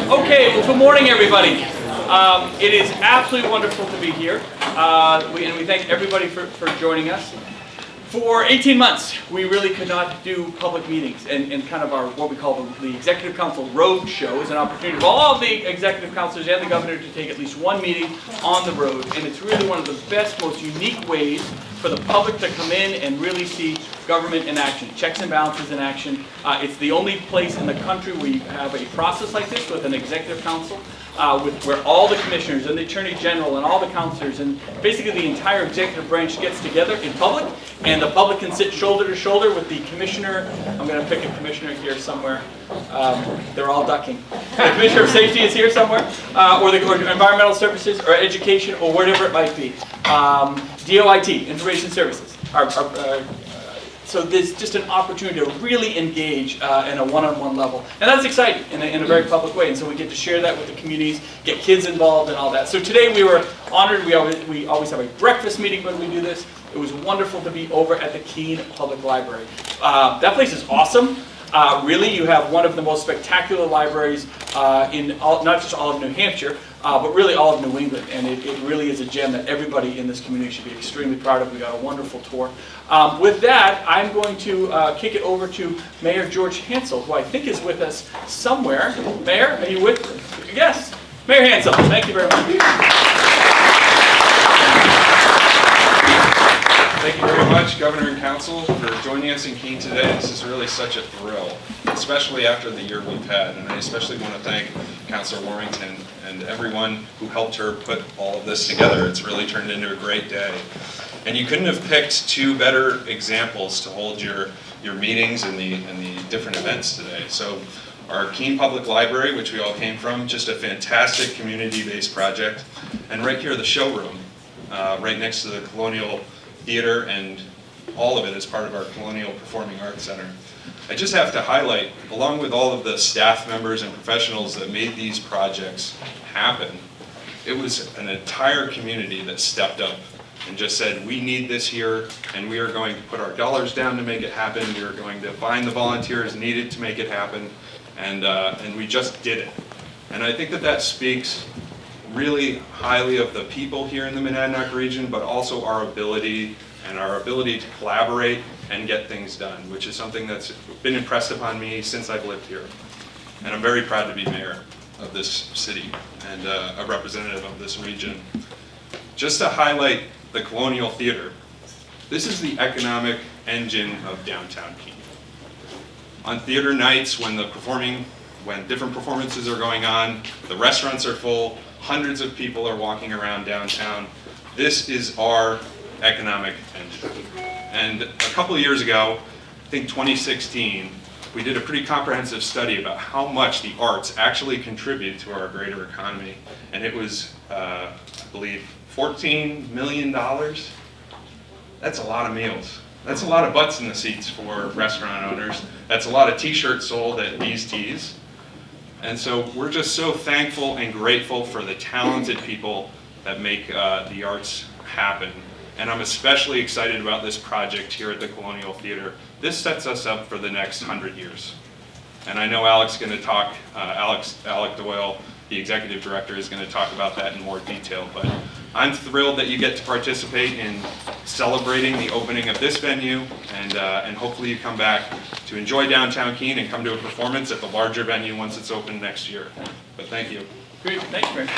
Okay, well, good morning, everybody. It is absolutely wonderful to be here, and we thank everybody for joining us. For 18 months, we really could not do public meetings, and kind of our what we call the Executive Council Road Show is an opportunity for all of the executive councilors and the governor to take at least one meeting on the road, and it's really one of the best, most unique ways for the public to come in and really see government in action, checks and balances in action. It's the only place in the country where you have a process like this with an executive council, where all the commissioners and the attorney general and all the councilors and basically the entire executive branch gets together in public, and the public can sit shoulder to shoulder with the commissioner. I'm going to pick a commissioner here somewhere. They're all ducking. The commissioner of safety is here somewhere, or environmental services, or education, or whatever it might be. DOIT, information services. So there's just an opportunity to really engage in a one-on-one level. And that's exciting in a very public way. And so we get to share that with the communities, get kids involved and all that. So today we were honored. We always have a breakfast meeting when we do this. It was wonderful to be over at the Keene Public Library. That place is awesome. Really, you have one of the most spectacular libraries not just all of New Hampshire, but really all of New England. And it really is a gem that everybody in this community should be extremely proud of. We got a wonderful tour. With that, I'm going to kick it over to Mayor George Hansel, who I think is with us somewhere. Mayor, are you with us? Yes. Mayor Hansel, thank you very much. Thank you very much, Governor and Council, for joining us in Keene today. This is really such a thrill, especially after the year we've had. And I especially want to thank Councilor Warrington and everyone who helped her put all of this together. It's really turned into a great day. And you couldn't have picked two better examples to hold your meetings and the different events today. So our Keene Public Library, which we all came from, just a fantastic community-based project. And right here, the Showroom, right next to the Colonial Theater, and all of it is part of our Colonial Performing Arts Center. I just have to highlight, along with all of the staff members and professionals that made these projects happen, it was an entire community that stepped up and just said, we need this here, and we are going to put our dollars down to make it happen. We are going to find the volunteers needed to make it happen, and we just did it. And I think that speaks really highly of the people here in the Monadnock region, but also our ability to collaborate and get things done, which is something that's been impressed upon me since I've lived here. And I'm very proud to be mayor of this city and a representative of this region. Just to highlight the Colonial Theater, this is the economic engine of downtown Keene. On theater nights, when different performances are going on, the restaurants are full, hundreds of people are walking around downtown. This is our economic engine. And a couple of years ago, I think 2016, we did a pretty comprehensive study about how much the arts actually contribute to our greater economy. And it was, I believe, $14 million. That's a lot of meals. That's a lot of butts in the seats for restaurant owners. That's a lot of t-shirts sold at Bees Tees. And so we're just so thankful and grateful for the talented people that make the arts happen. And I'm especially excited about this project here at the Colonial Theater. This sets us up for the next 100 years. And I know Alec's going to talk, Alec Doyle, the executive director, is going to talk about that in more detail. But I'm thrilled that you get to participate in celebrating the opening of this venue, and hopefully you come back to enjoy downtown Keene and come to a performance at the larger venue once it's open next year. But thank you. Great, thank you, Mayor.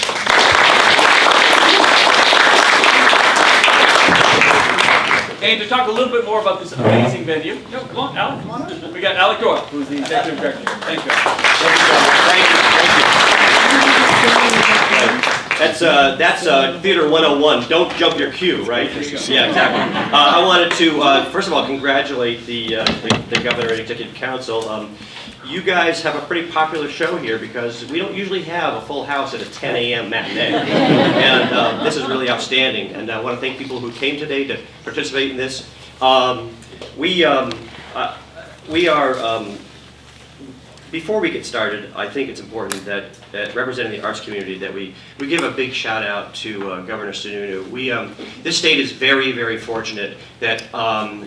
And to talk a little bit more about this amazing venue, come on, Alec, come on. We got Alec Doyle, who's the executive director. Thank you. That's Theater 101. Don't jump your cue, right? Yeah, exactly. I wanted to, first of all, congratulate the Governor and Executive Council. You guys have a pretty popular show here because we don't usually have a full house at a 10 a.m. matinee. And this is really outstanding. And I want to thank people who came today to participate in this. Before we get started, I think it's important that representing the arts community, that we give a big shout out to Governor Sununu. This state is very, very fortunate that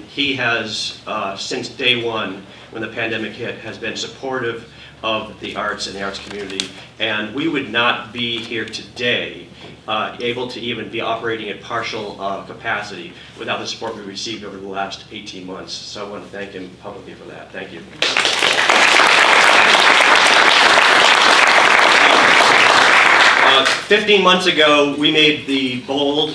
he has, since day one, when the pandemic hit, has been supportive of the arts and the arts community. And we would not be here today able to even be operating at partial capacity without the support we received over the last 18 months. So I want to thank him publicly for that. Thank you. 15 months ago, we made the bold,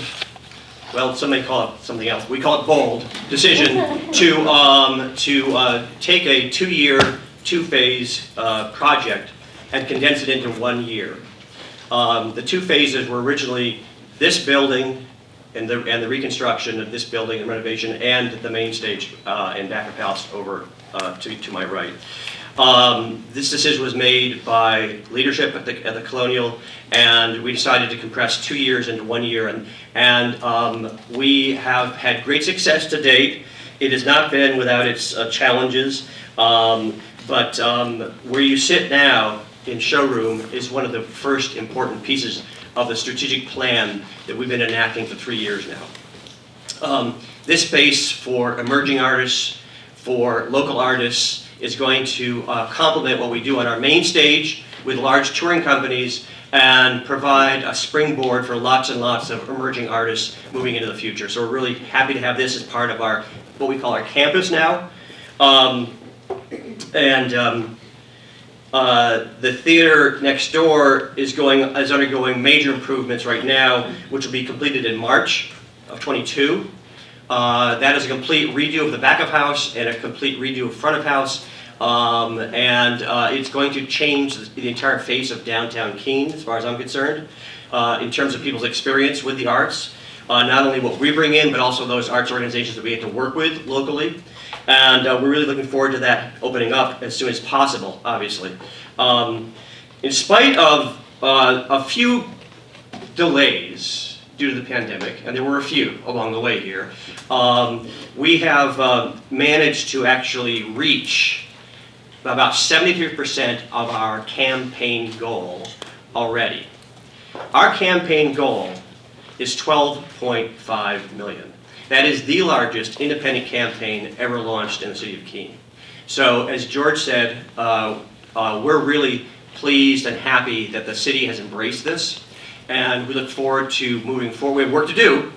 well, some may call it something else. We call it bold decision to take a 2-year, 2-phase project and condense it into 1 year. The 2 phases were originally this building and the reconstruction of this building and renovation and the main stage and back of house over to my right. This decision was made by leadership at the Colonial, and we decided to compress 2 years into 1 year, and we have had great success to date. It has not been without its challenges, but where you sit now in Showroom is one of the first important pieces of the strategic plan that we've been enacting for 3 years now. This space for emerging artists, for local artists, is going to complement what we do on our main stage with large touring companies and provide a springboard for lots and lots of emerging artists moving into the future. So we're really happy to have this as part of our, what we call our campus now. The theater next door is undergoing major improvements right now, which will be completed in March of 22. That is a complete redo of the back of house and a complete redo of front of house. It's going to change the entire face of downtown Keene, as far as I'm concerned, in terms of people's experience with the arts. Not only what we bring in, but also those arts organizations that we have to work with locally. And we're really looking forward to that opening up as soon as possible, obviously. In spite of a few delays due to the pandemic, and there were a few along the way here, we have managed to actually reach about 73% of our campaign goal already. Our campaign goal is $12.5 million. That is the largest independent campaign ever launched in the city of Keene. So as George said, we're really pleased and happy that the city has embraced this, and we look forward to moving forward. We have work to do.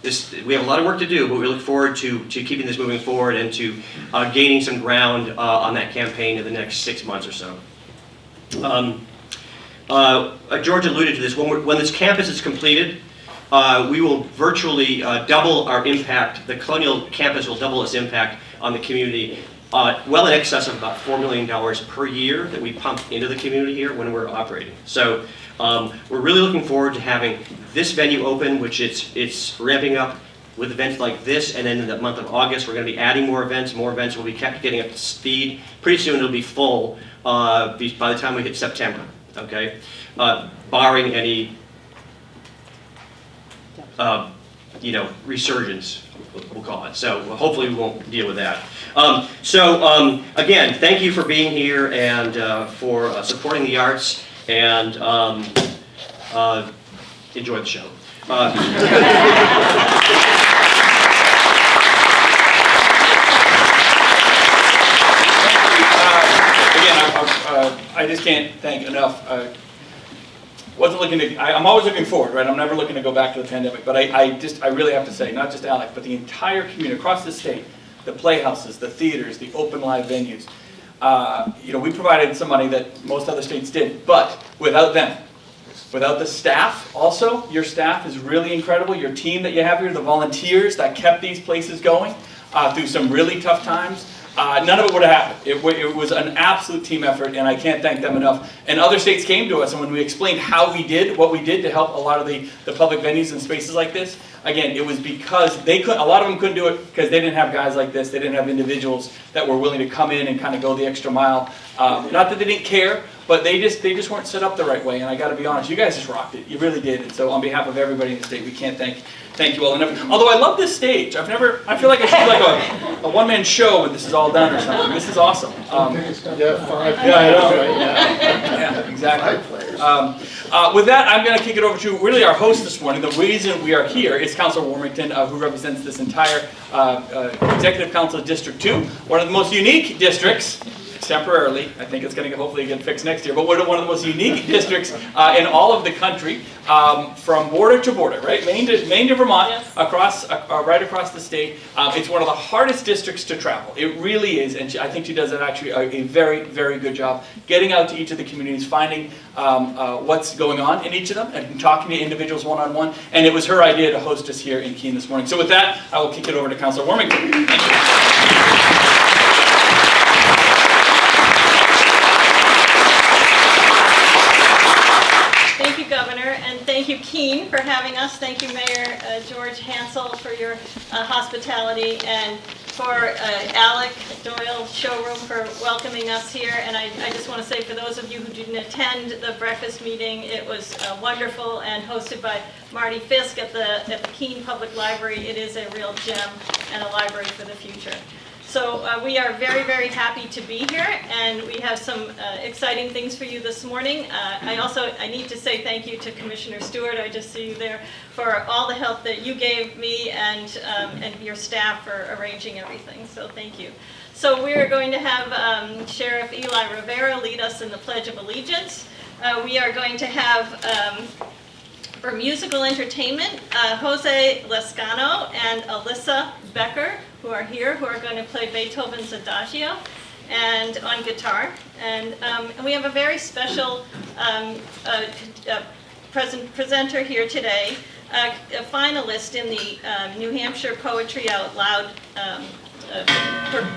We have a lot of work to do, but we look forward to keeping this moving forward and to gaining some ground on that campaign in the next 6 months or so. George alluded to this. When this campus is completed, we will virtually double our impact. The Colonial campus will double its impact on the community, well in excess of about $4 million per year that we pump into the community here when we're operating. So we're really looking forward to having this venue open, which it's ramping up with events like this, and then in the month of August we're going to be adding more events. More events will be kept getting up to speed. Pretty soon it'll be full by the time we hit September, okay? Barring any resurgence, we'll call it. So hopefully we won't deal with that. Again, thank you for being here and for supporting the arts, and enjoy the show. I just can't thank enough. I'm always looking forward, right? I'm never looking to go back to the pandemic, but I really have to say, not just Alec, but the entire community across the state, the playhouses, the theaters, the open live venues. We provided some money that most other states did, but without them, without the staff also, your staff is really incredible. Your team that you have here, the volunteers that kept these places going through some really tough times, none of it would have happened. It was an absolute team effort, and I can't thank them enough. And other states came to us, and when we explained how we did, what we did to help a lot of the public venues and spaces like this, again, it was because a lot of them couldn't do it because they didn't have guys like this. They didn't have individuals that were willing to come in and kind of go the extra mile. Not that they didn't care, but they just weren't set up the right way. And I got to be honest, you guys just rocked it. You really did. And so on behalf of everybody in the state, we can't thank you all enough. Although I love this stage. I feel like I should do like a one-man show when this is all done or something. This is awesome. Yeah, 5 Yeah, I know. right now. Yeah, exactly. 5 players. With that, I'm going to kick it over to really our host this morning. The reason we are here is Councilor Warmington, who represents this entire Executive Council of District 2, one of the most unique districts temporarily. I think it's going to hopefully get fixed next year. But we're one of the most unique districts in all of the country, from border to border, right? Maine to Vermont, Yes. right across the state. It's one of the hardest districts to travel. It really is, and I think she does actually a very, very good job getting out to each of the communities, finding what's going on in each of them, and talking to individuals one-on-one. And it was her idea to host us here in Keene this morning. So with that, I will kick it over to Councillor Wormington. Thank you. Thank you, Governor, and thank you, Keene, for having us. Thank you, Mayor George Hansel, for your hospitality, and for Alec Doyle Showroom for welcoming us here. And I just want to say, for those of you who didn't attend the breakfast meeting, it was wonderful and hosted by Marty Fisk at the Keene Public Library. It is a real gem and a library for the future. So we are very, very happy to be here, and we have some exciting things for you this morning. I need to say thank you to Commissioner Stewart. I just see you there, for all the help that you gave me and your staff for arranging everything. So thank you. So we're going to have Sheriff Eli Rivera lead us in the Pledge of Allegiance. We are going to have, for musical entertainment, Jose Lescano and Alyssa Becker, who are here, who are going to play Beethoven's Adagio and on guitar. And we have a very special presenter here today, a finalist in the New Hampshire Poetry Out Loud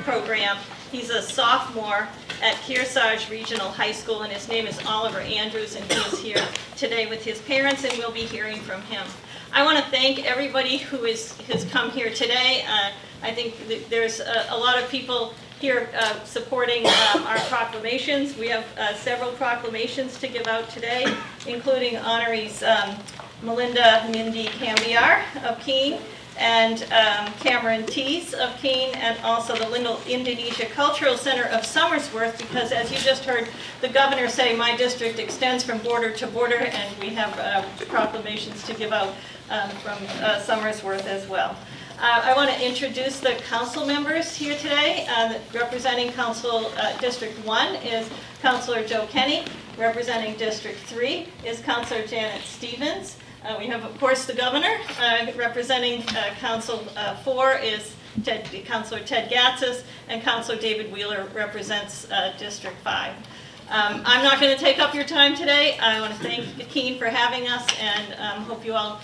program. He's a sophomore at Kearsarge Regional High School, and his name is Oliver Andrews, and he is here today with his parents, and we'll be hearing from him. I want to thank everybody who has come here today. I think there's a lot of people here supporting our proclamations. We have several proclamations to give out today, including honorees Melinda Mindy Cambiar of Keene, and Cameron Tees of Keene, and also the Little Indonesia Cultural Center of Somersworth, because as you just heard the governor say, my district extends from border to border, and we have proclamations to give out from Somersworth as well. I want to introduce the council members here today. Representing Council District 1 is Councilor Joe Kenny. Representing District 3 is Councilor Janet Stevens. We have, of course, the governor. Representing Council 4 is Councilor Ted Gatzis, and Councilor David Wheeler represents District 5. I'm not going to take up your time today. I want to thank Keene for having us, and hope you all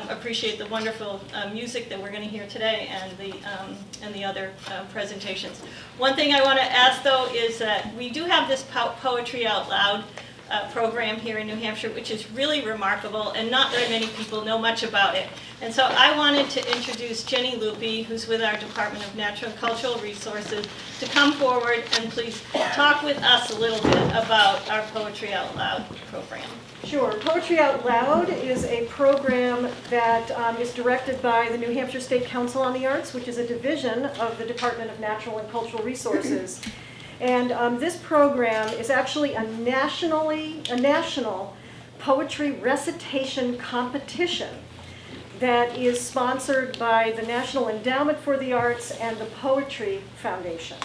appreciate the wonderful music that we're going to hear today, and the other presentations. One thing I want to ask, though, is that we do have this Poetry Out Loud program here in New Hampshire, which is really remarkable, and not very many people know much about it. And so I wanted to introduce Jenny Lupi, who's with our Department of Natural and Cultural Resources, to come forward and please talk with us a little bit about our Poetry Out Loud program. Sure. Poetry Out Loud is a program that is directed by the New Hampshire State Council on the Arts, which is a division of the Department of Natural and Cultural Resources. And this program is actually a national poetry recitation competition that is sponsored by the National Endowment for the Arts and the Poetry Foundation.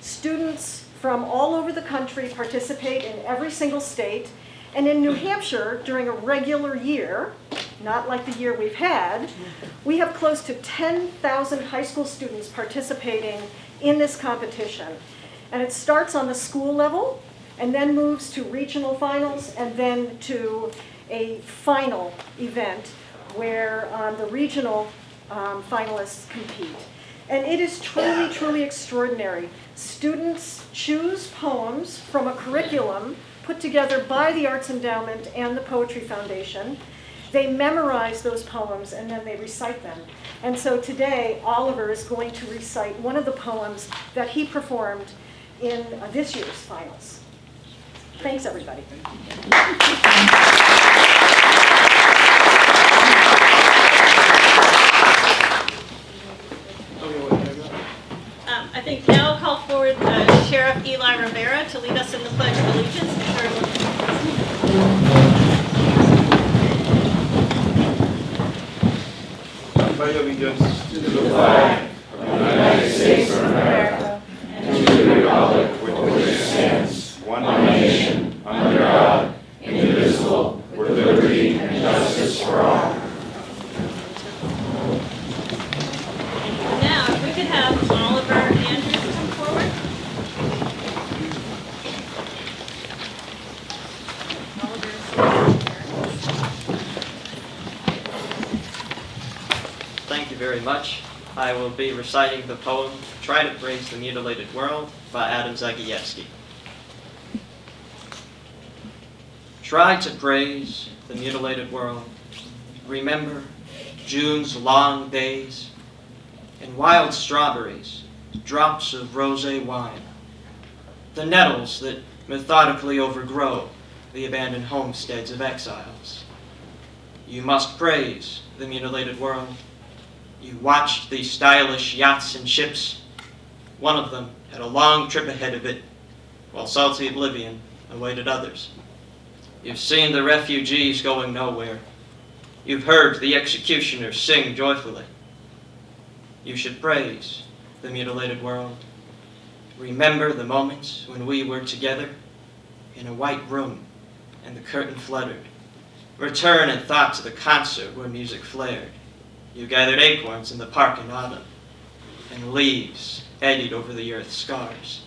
Students from all over the country participate in every single state. And in New Hampshire, during a regular year, not like the year we've had, we have close to 10,000 high school students participating in this competition. And it starts on the school level, and then moves to regional finals, and then to a final event where the regional finalists compete. And it is truly, truly extraordinary. Students choose poems from a curriculum put together by the Arts Endowment and the Poetry Foundation. They memorize those poems, and then they recite them. And so today, Oliver is going to recite one of the poems that he performed in this year's finals. Thanks, everybody. I think now I'll call forward Sheriff Eli Rivera to lead us in the Pledge of Allegiance. I pledge allegiance to the flag of the United States of America and to the republic for which thank you very much. I will be reciting the poem, Try to Praise the Mutilated World by Adam Zagajewski. Try to praise the mutilated world. Remember June's long days and wild strawberries, drops of rosé wine, the nettles that methodically overgrow the abandoned homesteads of exiles. You must praise the mutilated world. You watched these stylish yachts and ships. One of them had a long trip ahead of it, while salty oblivion awaited others. You've seen the refugees going nowhere. You've heard the executioners sing joyfully. You should praise the mutilated world. Remember the moments when we were together in a white room and the curtain fluttered. Return in thought to the concert where music flared. You gathered acorns in the park in autumn, and leaves eddied over the earth's scars.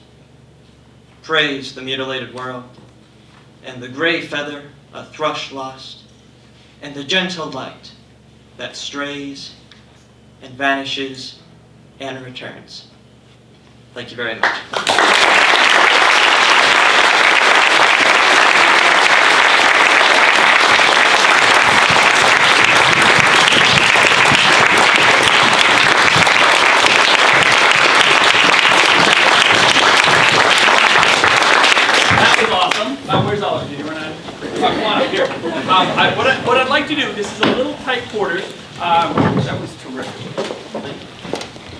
Praise the mutilated world, and the gray feather a thrush lost, and the gentle light that strays and vanishes and returns. Thank you very much. Where's Oliver? Did you run out? Come on up here. What I'd like to do, this is a little tight quarters. That was terrific.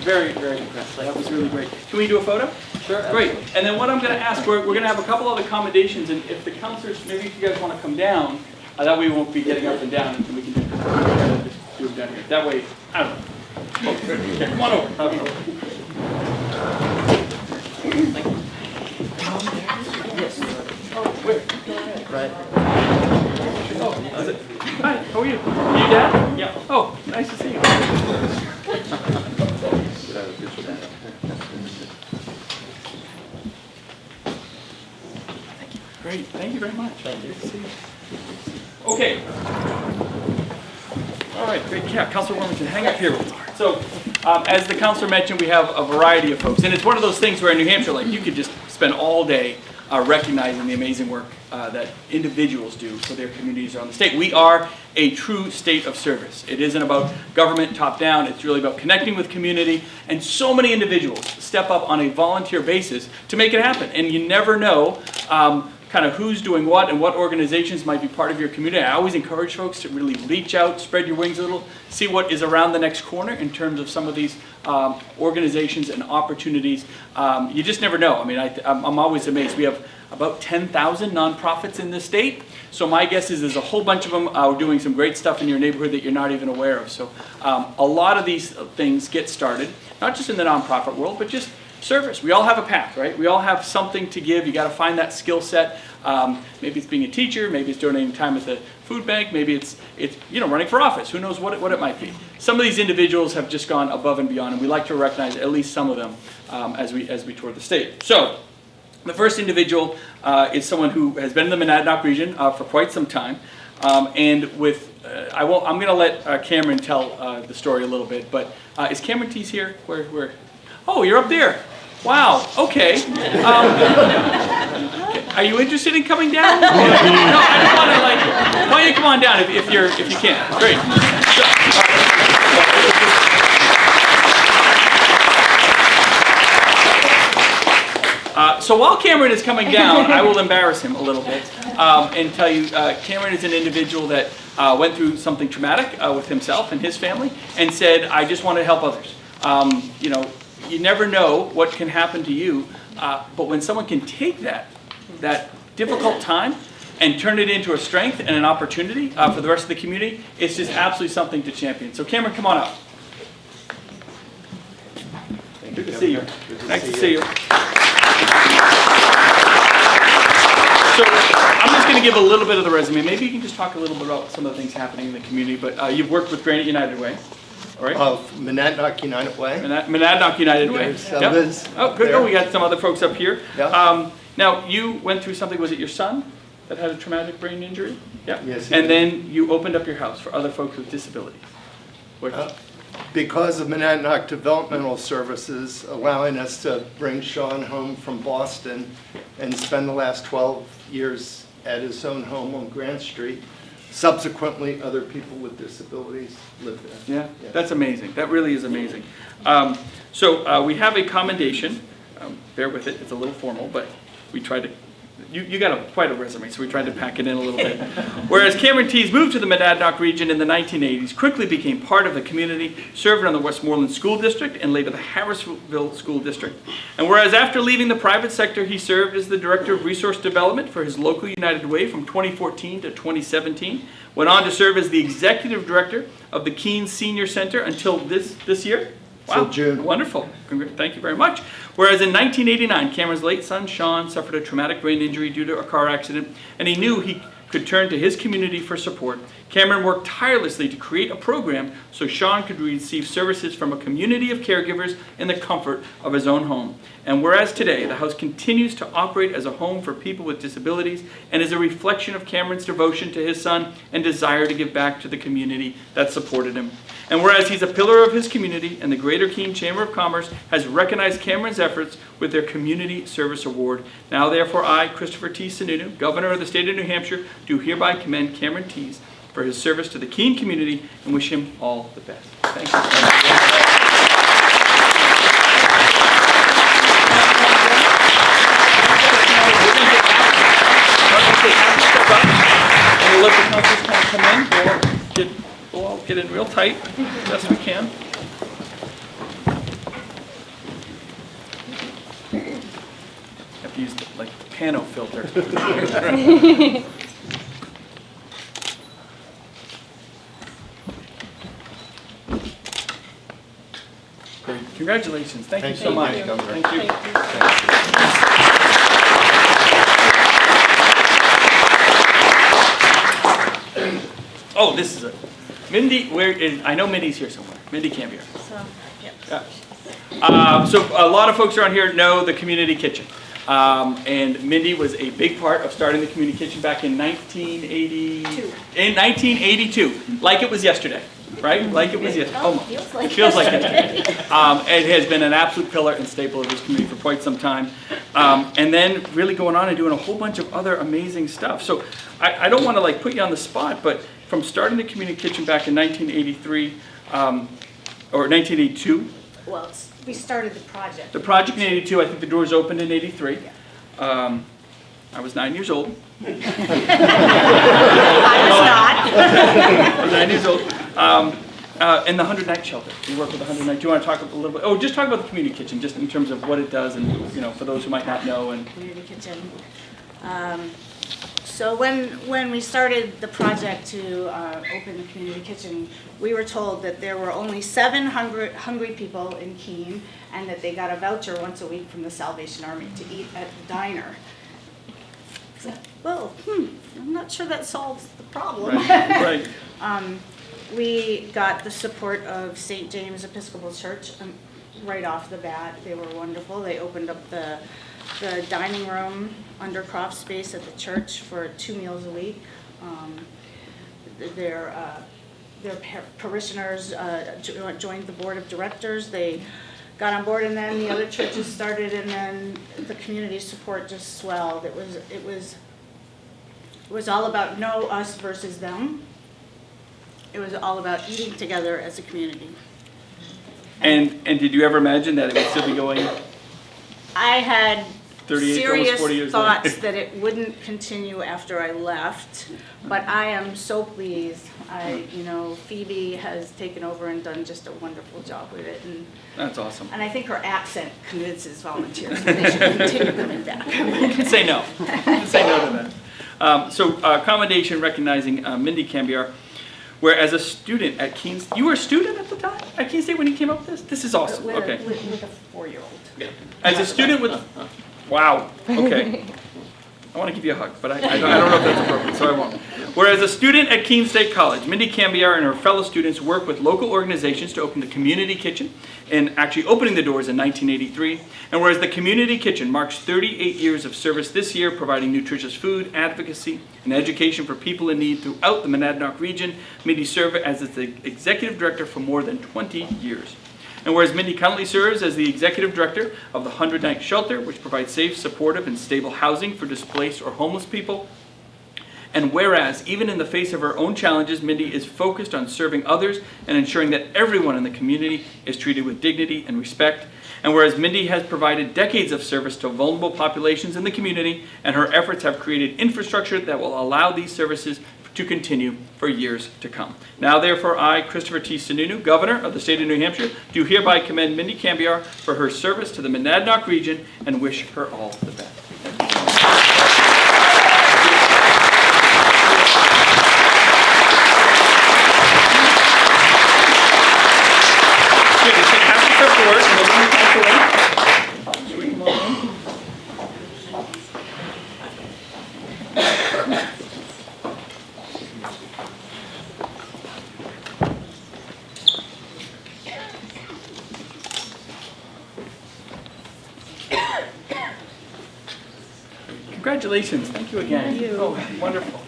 Very, very impressive. That was really great. Can we do a photo? Sure. Great. And then what I'm going to ask, we're going to have a couple other accommodations, and if the counselors, maybe if you guys want to come down, that way we won't be getting up and down, and we can just do it down here. That way, I don't know. Come on over. Thank you. Where? Right. Oh, is it? Hi, how are you? Are you Dad? Yeah. Oh, nice to see you. Great, thank you very much. Thank you. Good to see you. Okay. All right, great. Yeah, Councilor Wormington, hang up here. So, as the councilor mentioned, we have a variety of folks, and it's one of those things where in New Hampshire, like, you could just spend all day recognizing the amazing work that individuals do for their communities around the state. We are a true state of service. It isn't about government top down, it's really about connecting with community, and so many individuals step up on a volunteer basis to make it happen. And you never know kind of who's doing what and what organizations might be part of your community. I always encourage folks to really reach out, spread your wings a little, see what is around the next corner in terms of some of these organizations and opportunities. You just never know. I mean, I'm always amazed. We have about 10,000 nonprofits in this state. So my guess is there's a whole bunch of them doing some great stuff in your neighborhood that you're not even aware of. So a lot of these things get started, not just in the nonprofit world, but just service. We all have a path, right? We all have something to give. You got to find that skill set. Maybe it's being a teacher. Maybe it's donating time at the food bank. Maybe it's running for office. Who knows what it might be. Some of these individuals have just gone above and beyond, and we like to recognize at least some of them as we tour the state. So the first individual is someone who has been in the Monadnock region for quite some time, and with I'm going to let Cameron tell the story a little bit. But is Cameron Tees here? Where? Oh, you're up there. Wow, okay. Are you interested in coming down? No, I just want to why don't you come on down if you can. Great. So while Cameron is coming down, I will embarrass him a little bit and tell you Cameron is an individual that went through something traumatic with himself and his family and said, I just want to help others. You never know what can happen to you, but when someone can take that difficult time and turn it into a strength and an opportunity for the rest of the community, it's just absolutely something to champion. So Cameron, come on up. Good to see you. Nice to see you. So I'm just going to give a little bit of the resume. Maybe you can just talk a little bit about some of the things happening in the community, but you've worked with Granite United Way. All right. Monadnock United Way. Monadnock United Way. Yep. Oh, good. Oh, we got some other folks up here. Yep. Now, you went through something, was it your son that had a traumatic brain injury? Yeah. Yes. And then you opened up your house for other folks with disabilities. because of Monadnock Developmental Services allowing us to bring Sean home from Boston and spend the last 12 years at his own home on Grant Street. Subsequently, other people with disabilities live there. Yeah, that's amazing. That really is amazing. So we have a commendation. Bear with it, it's a little formal, but we tried to, you got quite a resume, so we tried to pack it in a little bit. Whereas Cameron Tees moved to the Monadnock region in the 1980s, quickly became part of the community, served on the Westmoreland School District and later the Harrisville School District. And whereas after leaving the private sector, he served as the Director of Resource Development for his local United Way from 2014 to 2017, went on to serve as the Executive Director of the Keene Senior Center until this year. Wow, Till June. Wonderful. Thank you very much. Whereas in 1989, Cameron's late son, Sean, suffered a traumatic brain injury due to a car accident, and he knew he could turn to his community for support. Cameron worked tirelessly to create a program so Sean could receive services from a community of caregivers in the comfort of his own home. And whereas today, the house continues to operate as a home for people with disabilities and is a reflection of Cameron's devotion to his son and desire to give back to the community that supported him. And whereas he's a pillar of his community and the Greater Keene Chamber of Commerce has recognized Cameron's efforts with their Community Service Award. Now therefore I, Christopher T. Sununu, Governor of the State of New Hampshire, do hereby commend Cameron Tees for his service to the Keene community and wish him all the best. Thank you. And we'll let the councilors kind of come in. We'll all get in real tight, best we can. Have to use the, like, pano filter. Great. Congratulations. Thank you so much. Thank you. Oh, this is it. Mindy, where is, I know Mindy's here somewhere. Mindy Cambier. So, yep. Yeah. So a lot of folks around here know the community kitchen. And Mindy was a big part of starting the community kitchen back in 1982. Like it was yesterday, right? Like it was yesterday. Oh, it feels like yesterday. It has been an absolute pillar and staple of this community for quite some time. And then really going on and doing a whole bunch of other amazing stuff. So I don't want to like put you on the spot, but from starting the community kitchen back in 1983, or 1982. Well, we started the project. The project in 82, I think the doors opened in 83. I was 9 years old. I was not. I was 9 years old. And the 100-night shelter. We work with the 100-night. Do you want to talk a little bit? Oh, just talk about the community kitchen, just in terms of what it does, and you know, for those who might not know. And Community kitchen. So when we started the project to open the community kitchen, we were told that there were only 7 hungry people in Keene, and that they got a voucher once a week from the Salvation Army to eat at the diner. So, well, I'm not sure that solves the problem. right. We got the support of St. James Episcopal Church right off the bat. They were wonderful. They opened up the dining room under craft space at the church for 2 meals a week. Their parishioners joined the board of directors. They got on board, and then the other churches started, and then the community support just swelled. It was all about no us versus them. It was all about eating together as a community. And did you ever imagine that it would still be going? I had 38, almost 40 years thoughts later. that it wouldn't continue after I left, but I am so pleased. Phoebe has taken over and done just a wonderful job with it, and That's awesome. I think her accent convinces volunteers that they should continue coming back. You can say no. You can say no to that. Commendation recognizing Mindy Cambier, where as a student at Keene, you were a student at the time at Keene State when you came up with this? This is awesome. Okay. With a 4-year-old. As a student with, wow, okay. I want to give you a hug, but I don't know if that's appropriate, so I won't. Whereas a student at Keene State College, Mindy Cambiar and her fellow students work with local organizations to open the community kitchen, and actually opening the doors in 1983. And whereas the community kitchen marks 38 years of service this year, providing nutritious food, advocacy, and education for people in need throughout the Monadnock region, Mindy served as its executive director for more than 20 years. And whereas Mindy currently serves as the executive director of the 100-Night Shelter, which provides safe, supportive, and stable housing for displaced or homeless people. And whereas, even in the face of her own challenges, Mindy is focused on serving others and ensuring that everyone in the community is treated with dignity and respect. And whereas Mindy has provided decades of service to vulnerable populations in the community, and her efforts have created infrastructure that will allow these services to continue for years to come. Now, therefore, I, Christopher T. Sununu, Governor of the state of New Hampshire, do hereby commend Mindy Cambiar for her service to the Monadnock region and wish her all the best. Congratulations. Thank you again. Thank you. Oh, wonderful.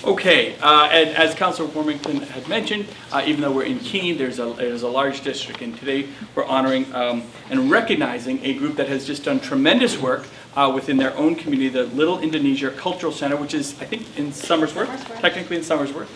Okay, and as Councilor Warmington had mentioned, even though we're in Keene, there's a large district, and today we're honoring and recognizing a group that has just done tremendous work within their own community, the Little Indonesia Cultural Center, which is, I think, in Somersworth, technically in Somersworth.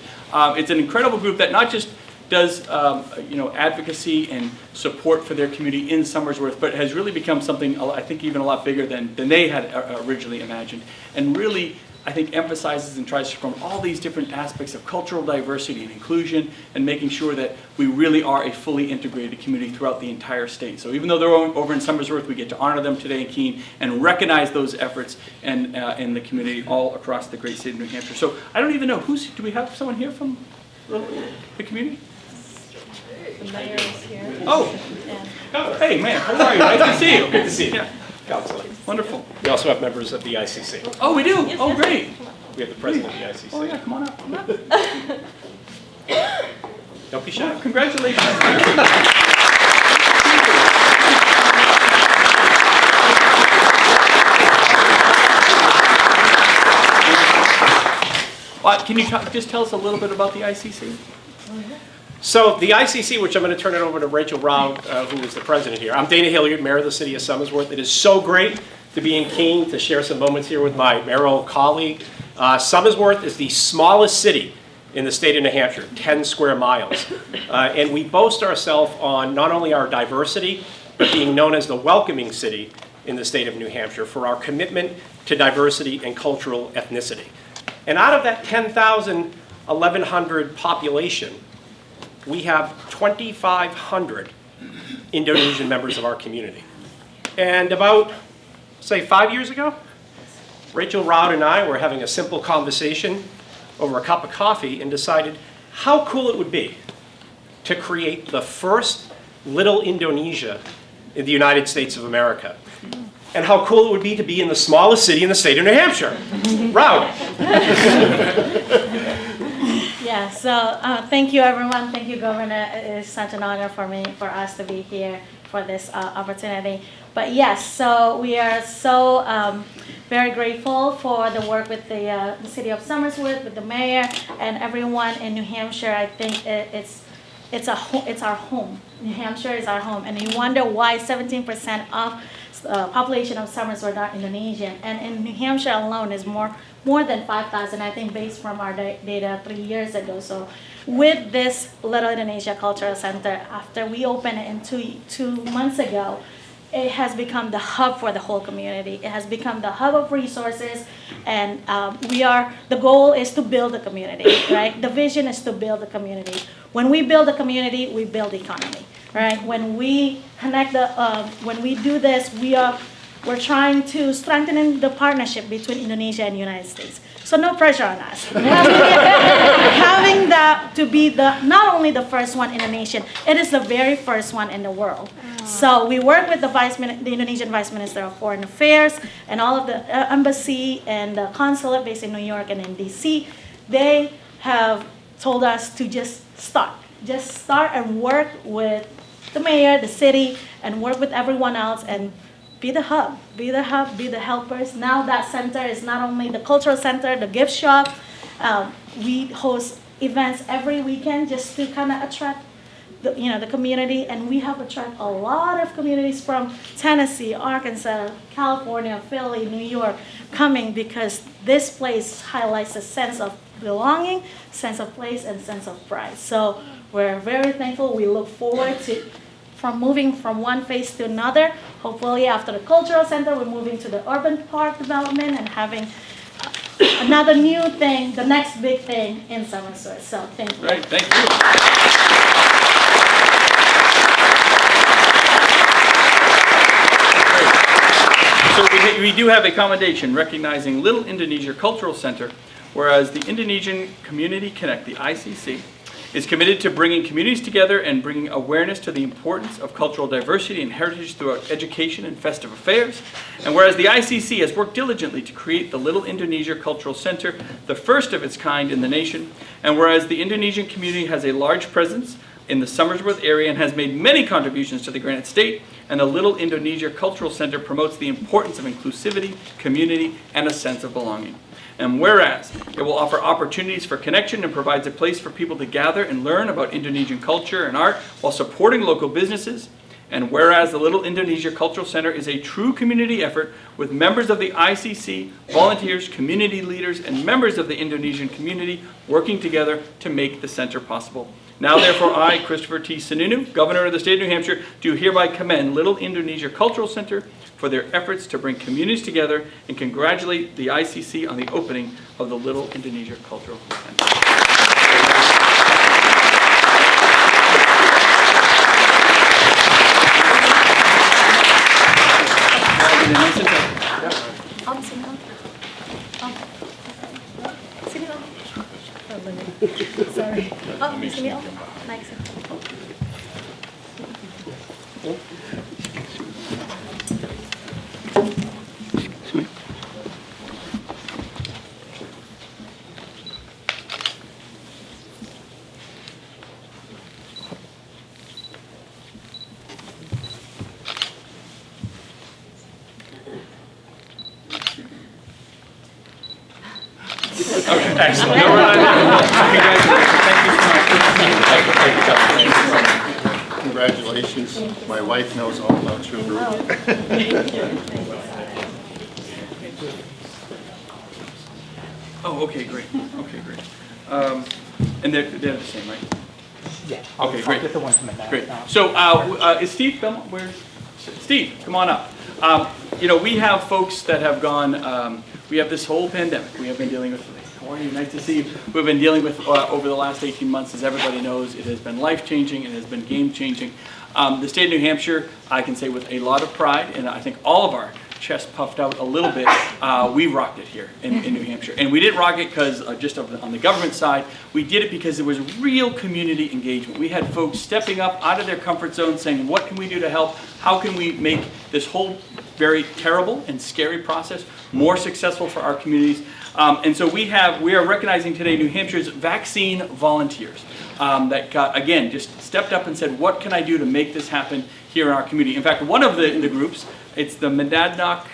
It's an incredible group that not just does advocacy and support for their community in Somersworth, but has really become something, I think, even a lot bigger than they had originally imagined, and really, I think, emphasizes and tries to promote all these different aspects of cultural diversity and inclusion, and making sure that we really are a fully integrated community throughout the entire state. So even though they're over in Somersworth, we get to honor them today in Keene and recognize those efforts and in the community all across the great state of New Hampshire. So I don't even know, do we have someone here from the community? The mayor is here. Oh, hey, man, how are you? Nice to see you. Good to see you. Yeah. Councilor. Wonderful. We also have members of the ICC. Oh, we do? Oh, great. We have the president of the ICC. Oh, yeah, come on up. Come on up. Don't be shy. Congratulations. Can you just tell us a little bit about the ICC? So the ICC, which I'm going to turn it over to Rachel Rao, who is the president here. I'm Dana Hilliard, mayor of the city of Somersworth. It is so great to be in Keene to share some moments here with my mayoral colleague. Somersworth is the smallest city in the state of New Hampshire, 10 square miles. And we boast ourselves on not only our diversity, but being known as the welcoming city in the state of New Hampshire for our commitment to diversity and cultural ethnicity. And out of that 10,000, 1,100 population, we have 2,500 Indonesian members of our community. And about, say, 5 years ago, Rachel Rao and I were having a simple conversation over a cup of coffee and decided how cool it would be to create the first Little Indonesia in the United States of America. And how cool it would be to be in the smallest city in the state of New Hampshire. Rao. Yeah, so thank you everyone, thank you Governor. It is such an honor for us to be here for this opportunity. But yes, so we are so very grateful for the work with the city of Somersworth, with the mayor, and everyone in New Hampshire. I think it's our home. New Hampshire is our home, and you wonder why 17% of population of Somersworth are Indonesian, and in New Hampshire alone is more than 5,000, I think, based from our data 3 years ago. So with this Little Indonesia Cultural Center, after we opened it in two months ago, it has become the hub for the whole community. It has become the hub of resources, and the goal is to build a community, right? The vision is to build a community. When we build a community, we build economy, right? When we connect when we do this, we're trying to strengthen the partnership between Indonesia and the United States. So no pressure on us. Having that to be not only the first one in the nation, it is the very first one in the world. So we work with the Indonesian Vice Minister of Foreign Affairs and all of the embassy and the consulate based in New York and in DC. They have told us to just start and work with the mayor, the city, and work with everyone else and be the hub, be the helpers. Now that center is not only the cultural center, the gift shop. We host events every weekend just to kind of attract the community, and we have attracted a lot of communities from Tennessee, Arkansas, California, Philly, New York, coming because this place highlights a sense of belonging, sense of place, and sense of pride. So we're very thankful. We look forward to moving from one phase to another. Hopefully after the cultural center, we're moving to the urban park development and having another new thing, the next big thing in Somersworth. So thank you. Great, thank you. So we do have a commendation recognizing Little Indonesia Cultural Center, whereas the Indonesian Community Connect, the ICC, is committed to bringing communities together and bringing awareness to the importance of cultural diversity and heritage throughout education and festive affairs. And whereas the ICC has worked diligently to create the Little Indonesia Cultural Center, the first of its kind in the nation, and whereas the Indonesian community has a large presence in the Somersworth area and has made many contributions to the Granite State, and the Little Indonesia Cultural Center promotes the importance of inclusivity, community, and a sense of belonging. And whereas it will offer opportunities for connection and provides a place for people to gather and learn about Indonesian culture and art while supporting local businesses, and whereas the Little Indonesia Cultural Center is a true community effort with members of the ICC, volunteers, community leaders, and members of the Indonesian community working together to make the center possible. Now therefore I, Christopher T. Sununu, Governor of the State of New Hampshire, do hereby commend Little Indonesia Cultural Center for their efforts to bring communities together and congratulate the ICC on the opening of the Little Indonesia Cultural Center. Sorry. Sini Om. Naik sini. Okay, excellent. No, Congratulations. My wife knows all about Showroom. Oh, okay, great. Okay, great. And they're the same, right? Yeah. Okay, great. I'll get the one from the back. Great. So, is Steve, where's Steve? Come on up. We have folks that have gone, we have this whole pandemic we have been dealing with. How are you? Nice to see you. We've been dealing with over the last 18 months, as everybody knows, it has been life-changing, it has been game-changing. The state of New Hampshire, I can say with a lot of pride, and I think all of our chests puffed out a little bit, we rocked it here in New Hampshire. And we didn't rock it because just on the government side, we did it because there was real community engagement. We had folks stepping up out of their comfort zone saying, what can we do to help? How can we make this whole very terrible and scary process more successful for our communities? And so we are recognizing today New Hampshire's vaccine volunteers that got, again, just stepped up and said, what can I do to make this happen here in our community? In fact, one of the groups, it's the Monadnock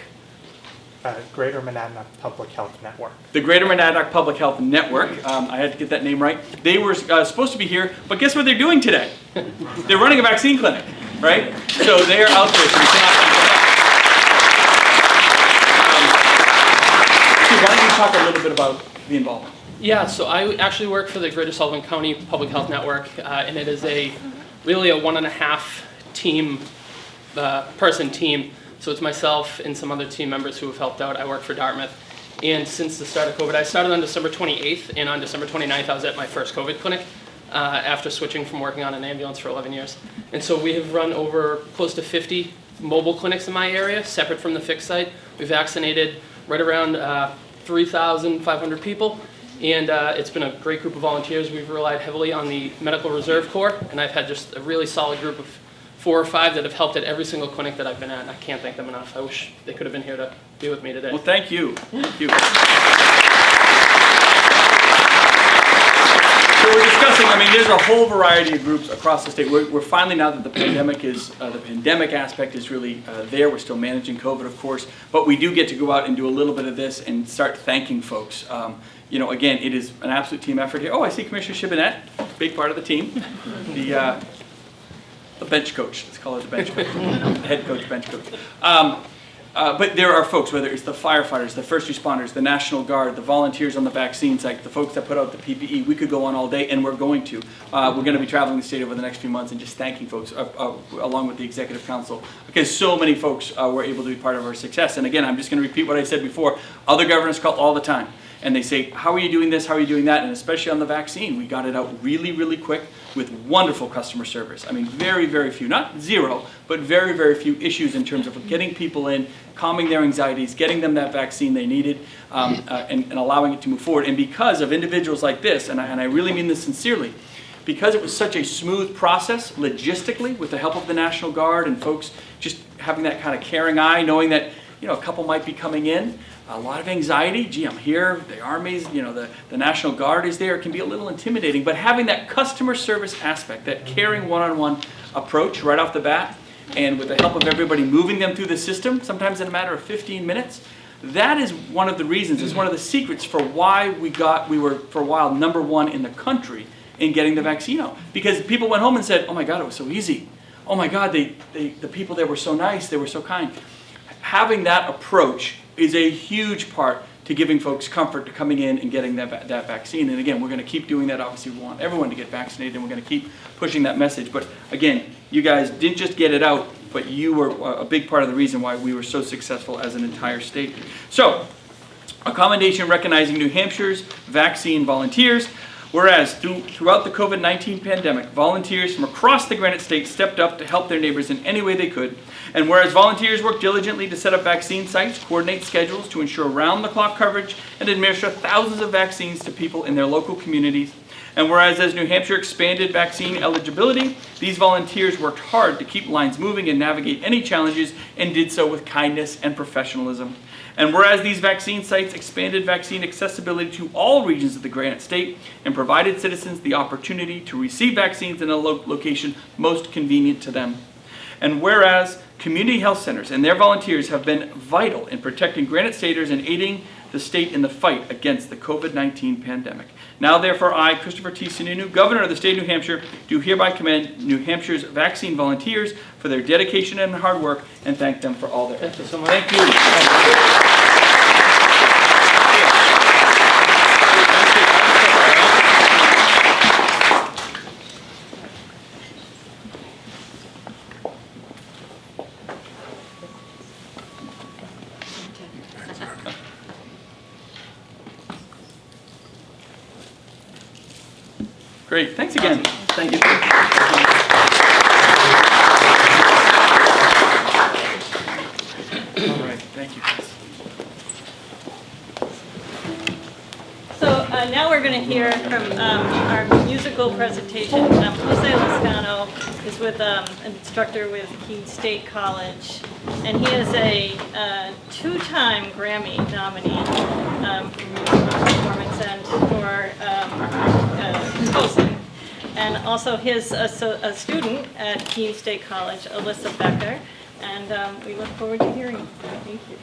Greater Monadnock Public Health Network. The Greater Monadnock Public Health Network. I had to get that name right. They were supposed to be here, but guess what they're doing today? They're running a vaccine clinic, right? So they are out there. So we Steve, why don't you talk a little bit about the involvement? Yeah, so I actually work for the Greater Sullivan County Public Health Network, and it is really a 1.5 team, person team. So it's myself and some other team members who have helped out. I work for Dartmouth. And since the start of COVID, I started on December 28th, and on December 29th, I was at my first COVID clinic after switching from working on an ambulance for 11 years. And so we have run over close to 50 mobile clinics in my area, separate from the fixed site. We vaccinated right around 3,500 people. And it's been a great group of volunteers. We've relied heavily on the Medical Reserve Corps, and I've had just a really solid group of 4 or 5 that have helped at every single clinic that I've been at, and I can't thank them enough. I wish they could have been here to be with me today. Well, thank you. Thank you. So we're discussing, I mean, there's a whole variety of groups across the state. We're finally, now that the pandemic aspect is really there, we're still managing COVID, of course, but we do get to go out and do a little bit of this and start thanking folks. You know, again, it is an absolute team effort here. Oh, I see Commissioner Shibinette, big part of the team. The bench coach, let's call it the bench coach, head coach, bench coach. But there are folks, whether it's the firefighters, the first responders, the National Guard, the volunteers on the vaccine site, the folks that put out the PPE. We could go on all day, and we're going to. We're going to be traveling the state over the next few months and just thanking folks, along with the Executive Council, because so many folks were able to be part of our success. And again, I'm just going to repeat what I said before. Other governors call all the time, and they say, how are you doing this, how are you doing that? And especially on the vaccine, we got it out really, really quick with wonderful customer service. I mean, very, very few, not zero, but very, very few issues in terms of getting people in, calming their anxieties, getting them that vaccine they needed, and allowing it to move forward. And because of individuals like this, and I really mean this sincerely, because it was such a smooth process logistically with the help of the National Guard and folks just having that kind of caring eye, knowing that, you know, a couple might be coming in, a lot of anxiety. Gee, I'm here, the Army's, you know, the National Guard is there. It can be a little intimidating, but having that customer service aspect, that caring one-on-one approach right off the bat, and with the help of everybody moving them through the system, sometimes in a matter of 15 minutes, that is one of the reasons, it's one of the secrets for why we were for a while #1 in the country in getting the vaccine out. Because people went home and said, oh my God, it was so easy. Oh my God, the people there were so nice, they were so kind. Having that approach is a huge part to giving folks comfort to coming in and getting that vaccine. And again, we're going to keep doing that. Obviously, we want everyone to get vaccinated, and we're going to keep pushing that message. But again, you guys didn't just get it out, but you were a big part of the reason why we were so successful as an entire state. So, a commendation recognizing New Hampshire's vaccine volunteers. Whereas throughout the COVID-19 pandemic, volunteers from across the Granite State stepped up to help their neighbors in any way they could. And whereas volunteers worked diligently to set up vaccine sites, coordinate schedules to ensure round-the-clock coverage, and administer thousands of vaccines to people in their local communities. And whereas as New Hampshire expanded vaccine eligibility, these volunteers worked hard to keep lines moving and navigate any challenges, and did so with kindness and professionalism. And whereas these vaccine sites expanded vaccine accessibility to all regions of the Granite State and provided citizens the opportunity to receive vaccines in a location most convenient to them. And whereas community health centers and their volunteers have been vital in protecting Granite Staters and aiding the state in the fight against the COVID-19 pandemic. Now therefore I, Christopher T. Sununu, Governor of the State of New Hampshire, do hereby commend New Hampshire's vaccine volunteers for their dedication and hard work, and thank them for all their efforts. So thank you. Great, thanks again. Thank you. All right, thank you. So now we're going to hear from our musical presentation. Jose Lascano is with an instructor with Keene State College, and he is a 2-time Grammy nominee for musical performance and for composing. And also his a student at Keene State College, Alyssa Becker, and we look forward to hearing him. Thank you.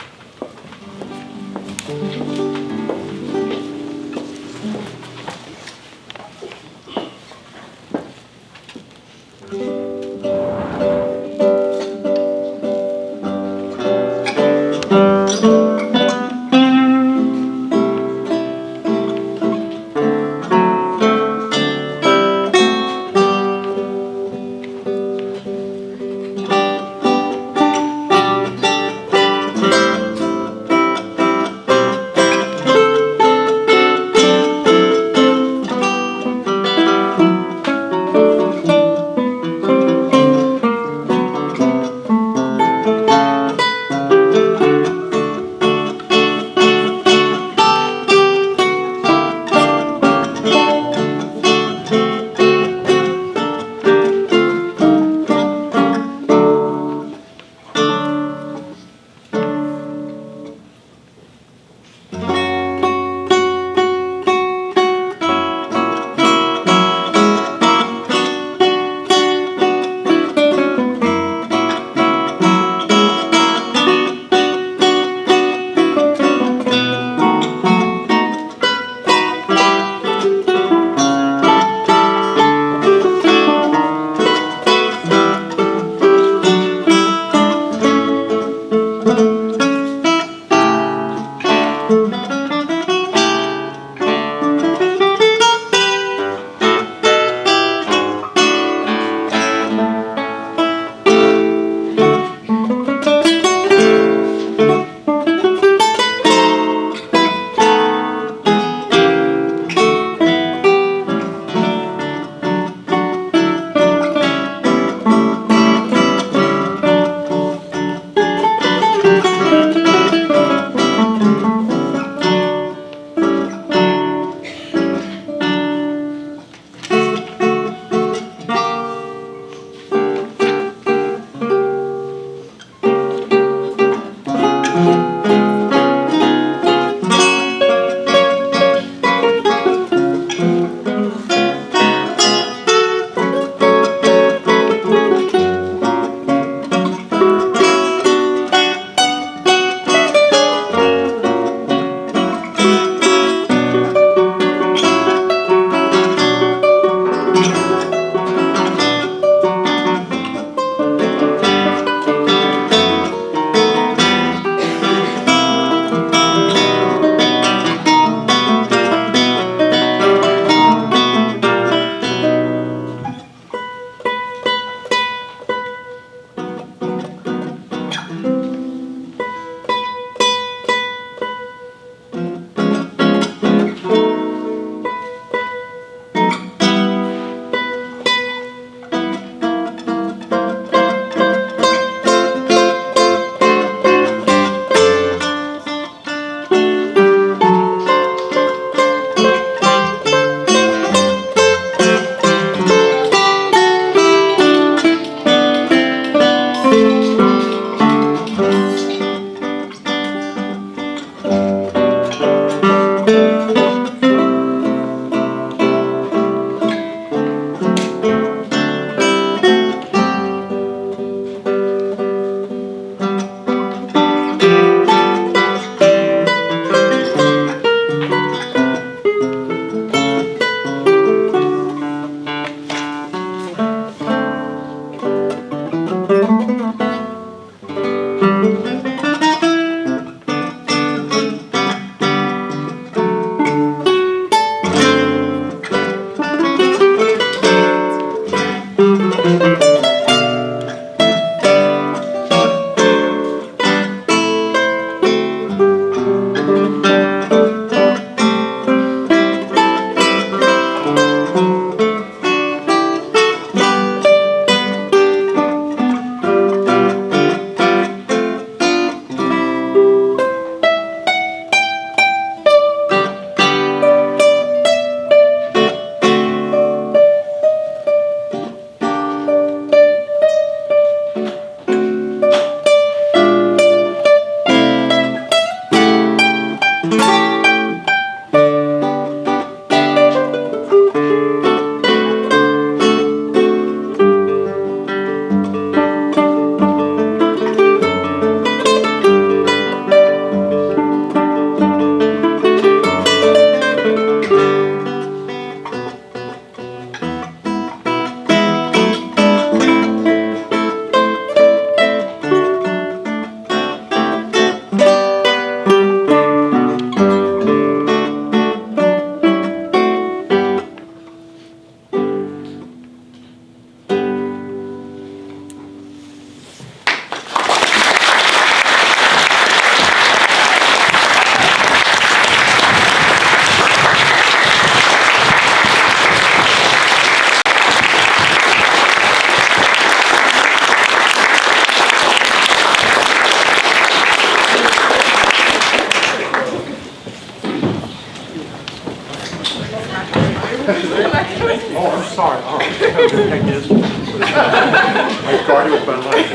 Oh, I'm sorry. All right. Take this. I started with my life.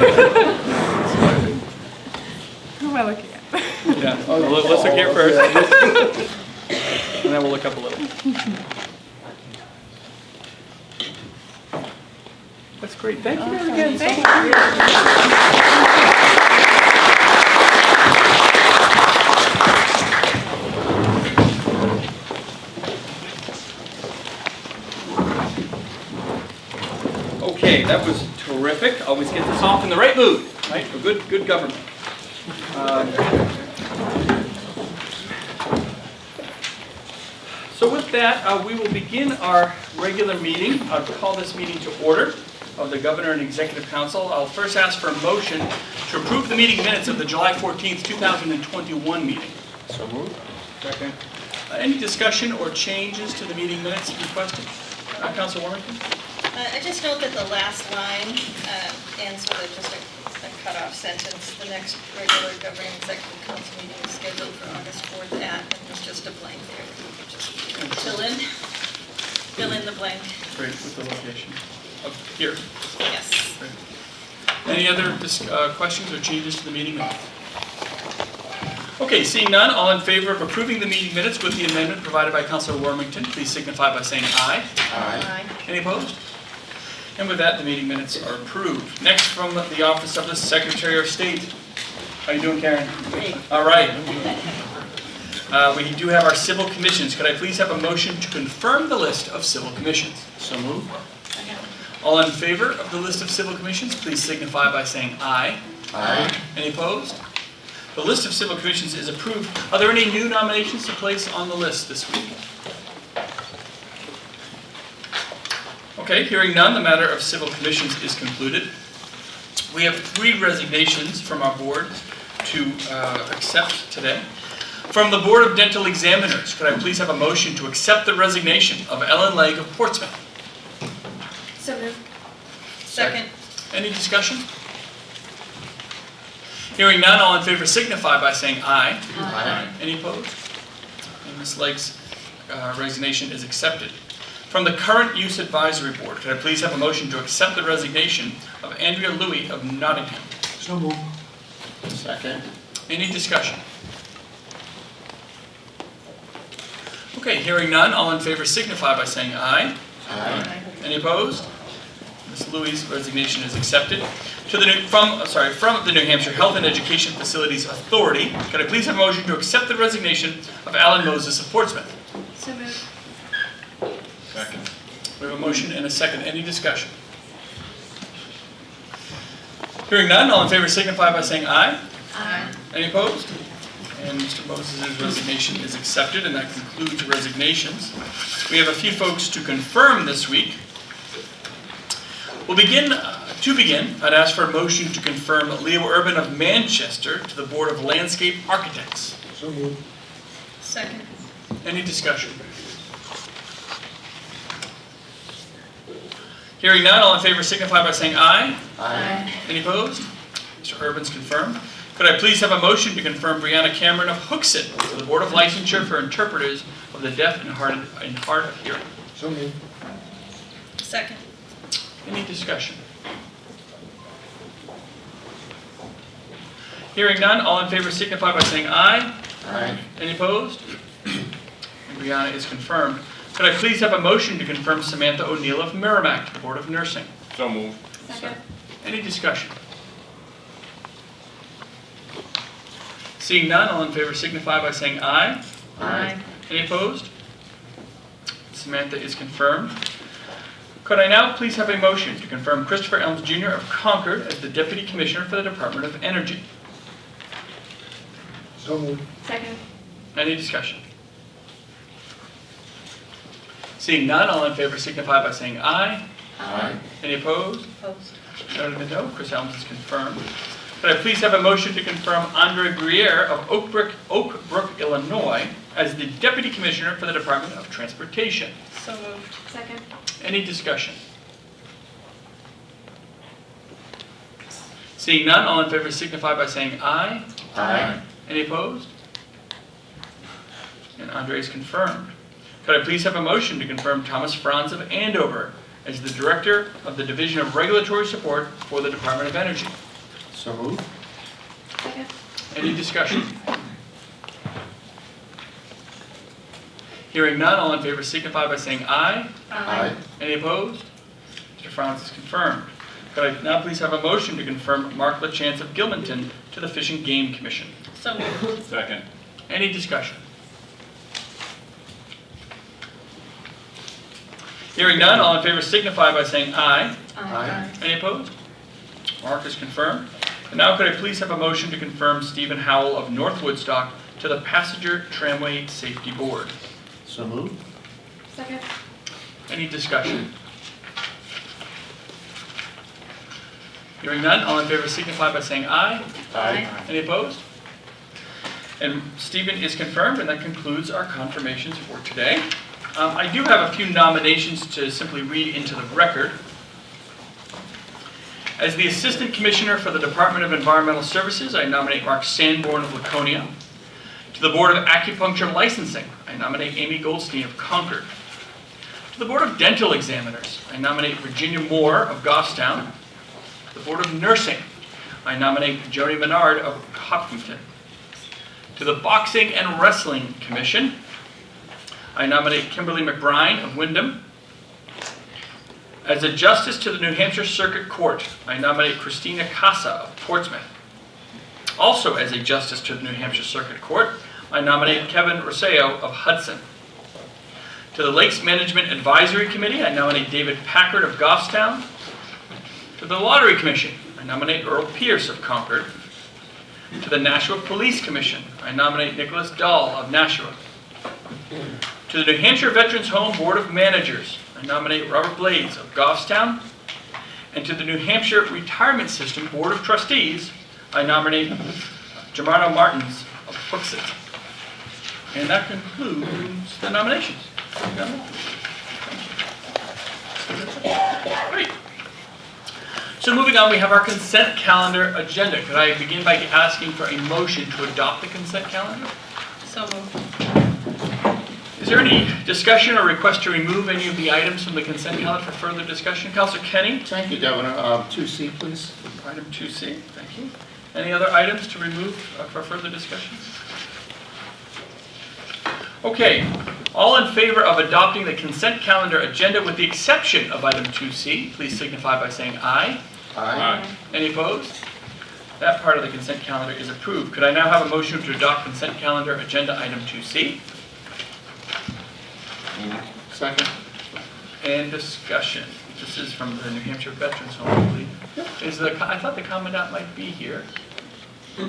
Who am I looking at? Yeah, let's look here first. And then we'll look up a little. That's great. Thank you again. Thank you. Okay, that was terrific. Always get this off in the right mood, right? For good government. So with that, we will begin our regular meeting. I'll call this meeting to order of the Governor and Executive Council. I'll first ask for a motion to approve the meeting minutes of the July 14th, 2021 meeting. So moved. Second. Any discussion or changes to the meeting minutes requested? Councilor Warrington? I just note that the last line ends with just a cut-off sentence. The next regular governing executive council meeting is scheduled for August 4th at, and there's just a blank there. Just fill in the blank. Great, with the location of here. Yes. Great. Any other questions or changes to the meeting minutes? Okay, seeing none, all in favor of approving the meeting minutes with the amendment provided by Councilor Warmington, please signify by saying aye. Aye. Any opposed? And with that, the meeting minutes are approved. Next, from the Office of the Secretary of State. How you doing, Karen? Great. All right. We do have our civil commissions. Could I please have a motion to confirm the list of civil commissions? So moved. All in favor of the list of civil commissions, please signify by saying aye. Aye. Any opposed? The list of civil commissions is approved. Are there any new nominations to place on the list this week? Okay, hearing none, the matter of civil commissions is concluded. We have 3 resignations from our board to accept today. From the Board of Dental Examiners, could I please have a motion to accept the resignation of Ellen Legg of Portsmouth? So moved. Second. Any discussion? Hearing none, all in favor signify by saying aye. Aye. Any opposed? And Ms. Legg's resignation is accepted. From the Current Use Advisory Board, could I please have a motion to accept the resignation of Andrea Louie of Nottingham? So moved. Second. Any discussion? Okay, hearing none, all in favor signify by saying aye. Aye. Any opposed? Ms. Louie's resignation is accepted. From the New Hampshire Health and Education Facilities Authority, could I please have a motion to accept the resignation of Alan Moses of Portsmouth? So moved. Second. We have a motion and a second. Any discussion? Hearing none, all in favor signify by saying aye. Aye. Any opposed? And Mr. Moses' resignation is accepted, and that concludes resignations. We have a few folks to confirm this week. To begin, I'd ask for a motion to confirm Leo Urban of Manchester to the Board of Landscape Architects. So moved. Second. Any discussion? Hearing none, all in favor signify by saying aye. Aye. Any opposed? Mr. Urban's confirmed. Could I please have a motion to confirm Brianna Cameron of Hooksett to the Board of Licensure for Interpreters of the Deaf and Hard of Hearing? So moved. Second. Any discussion? Hearing none, all in favor signify by saying aye. Aye. Any opposed? And Brianna is confirmed. Could I please have a motion to confirm Samantha O'Neill of Merrimack to the Board of Nursing? So moved. Second. Any discussion? Seeing none, all in favor signify by saying aye. Aye. Any opposed? Samantha is confirmed. Could I now please have a motion to confirm Christopher Elms Jr. of Concord as the Deputy Commissioner for the Department of Energy? So moved. Second. Any discussion? Seeing none, all in favor signify by saying aye. Aye. Any opposed? Opposed. Noted and no. Chris Elms is confirmed. Could I please have a motion to confirm Andre Grier of Oak Brook, Illinois as the Deputy Commissioner for the Department of Transportation? So moved. Second. Any discussion? Seeing none, all in favor signify by saying aye. Aye. Any opposed? And Andre is confirmed. Could I please have a motion to confirm Thomas Franz of Andover as the Director of the Division of Regulatory Support for the Department of Energy? So moved. Second. Any discussion? Hearing none, all in favor signify by saying aye. Aye. Any opposed? Mr. Franz is confirmed. Could I now please have a motion to confirm Mark LaChance of Gilmanton to the Fish and Game Commission? So moved. Second. Any discussion? Hearing none, all in favor signify by saying aye. Aye. Any opposed? Mark is confirmed. And now could I please have a motion to confirm Stephen Howell of North Woodstock to the Passenger Tramway Safety Board? So moved. Second. Any discussion? Hearing none, all in favor signify by saying aye. Aye. Any opposed? And Stephen is confirmed, and that concludes our confirmations for today. I do have a few nominations to simply read into the record. As the Assistant Commissioner for the Department of Environmental Services, I nominate Mark Sanborn of Laconia. To the Board of Acupuncture Licensing, I nominate Amy Goldstein of Concord. To the Board of Dental Examiners, I nominate Virginia Moore of Goffstown. To the Board of Nursing, I nominate Joni Menard of Hopkinton. To the Boxing and Wrestling Commission, I nominate Kimberly McBride of Wyndham. As a Justice to the New Hampshire Circuit Court, I nominate Christina Casa of Portsmouth. Also as a Justice to the New Hampshire Circuit Court, I nominate Kevin Rosseo of Hudson. To the Lakes Management Advisory Committee, I nominate David Packard of Goffstown. To the Lottery Commission, I nominate Earl Pierce of Concord. To the Nashua Police Commission, I nominate Nicholas Dahl of Nashua. To the New Hampshire Veterans Home Board of Managers, I nominate Robert Blades of Goffstown. And to the New Hampshire Retirement System Board of Trustees, I nominate Germano Martins of Hooksett. And that concludes the nominations. Great. So moving on, we have our consent calendar agenda. Could I begin by asking for a motion to adopt the consent calendar? So moved. Is there any discussion or request to remove any of the items from the consent calendar for further discussion? Councilor Kenny? Thank you, Governor. 2C, please. Item 2C, thank you. Any other items to remove for further discussion? Okay, all in favor of adopting the consent calendar agenda with the exception of item 2C, please signify by saying aye. Aye. Any opposed? That part of the consent calendar is approved. Could I now have a motion to adopt consent calendar agenda item 2C? Second. And discussion. This is from the New Hampshire Veterans Home, I believe. I thought the commandant might be here.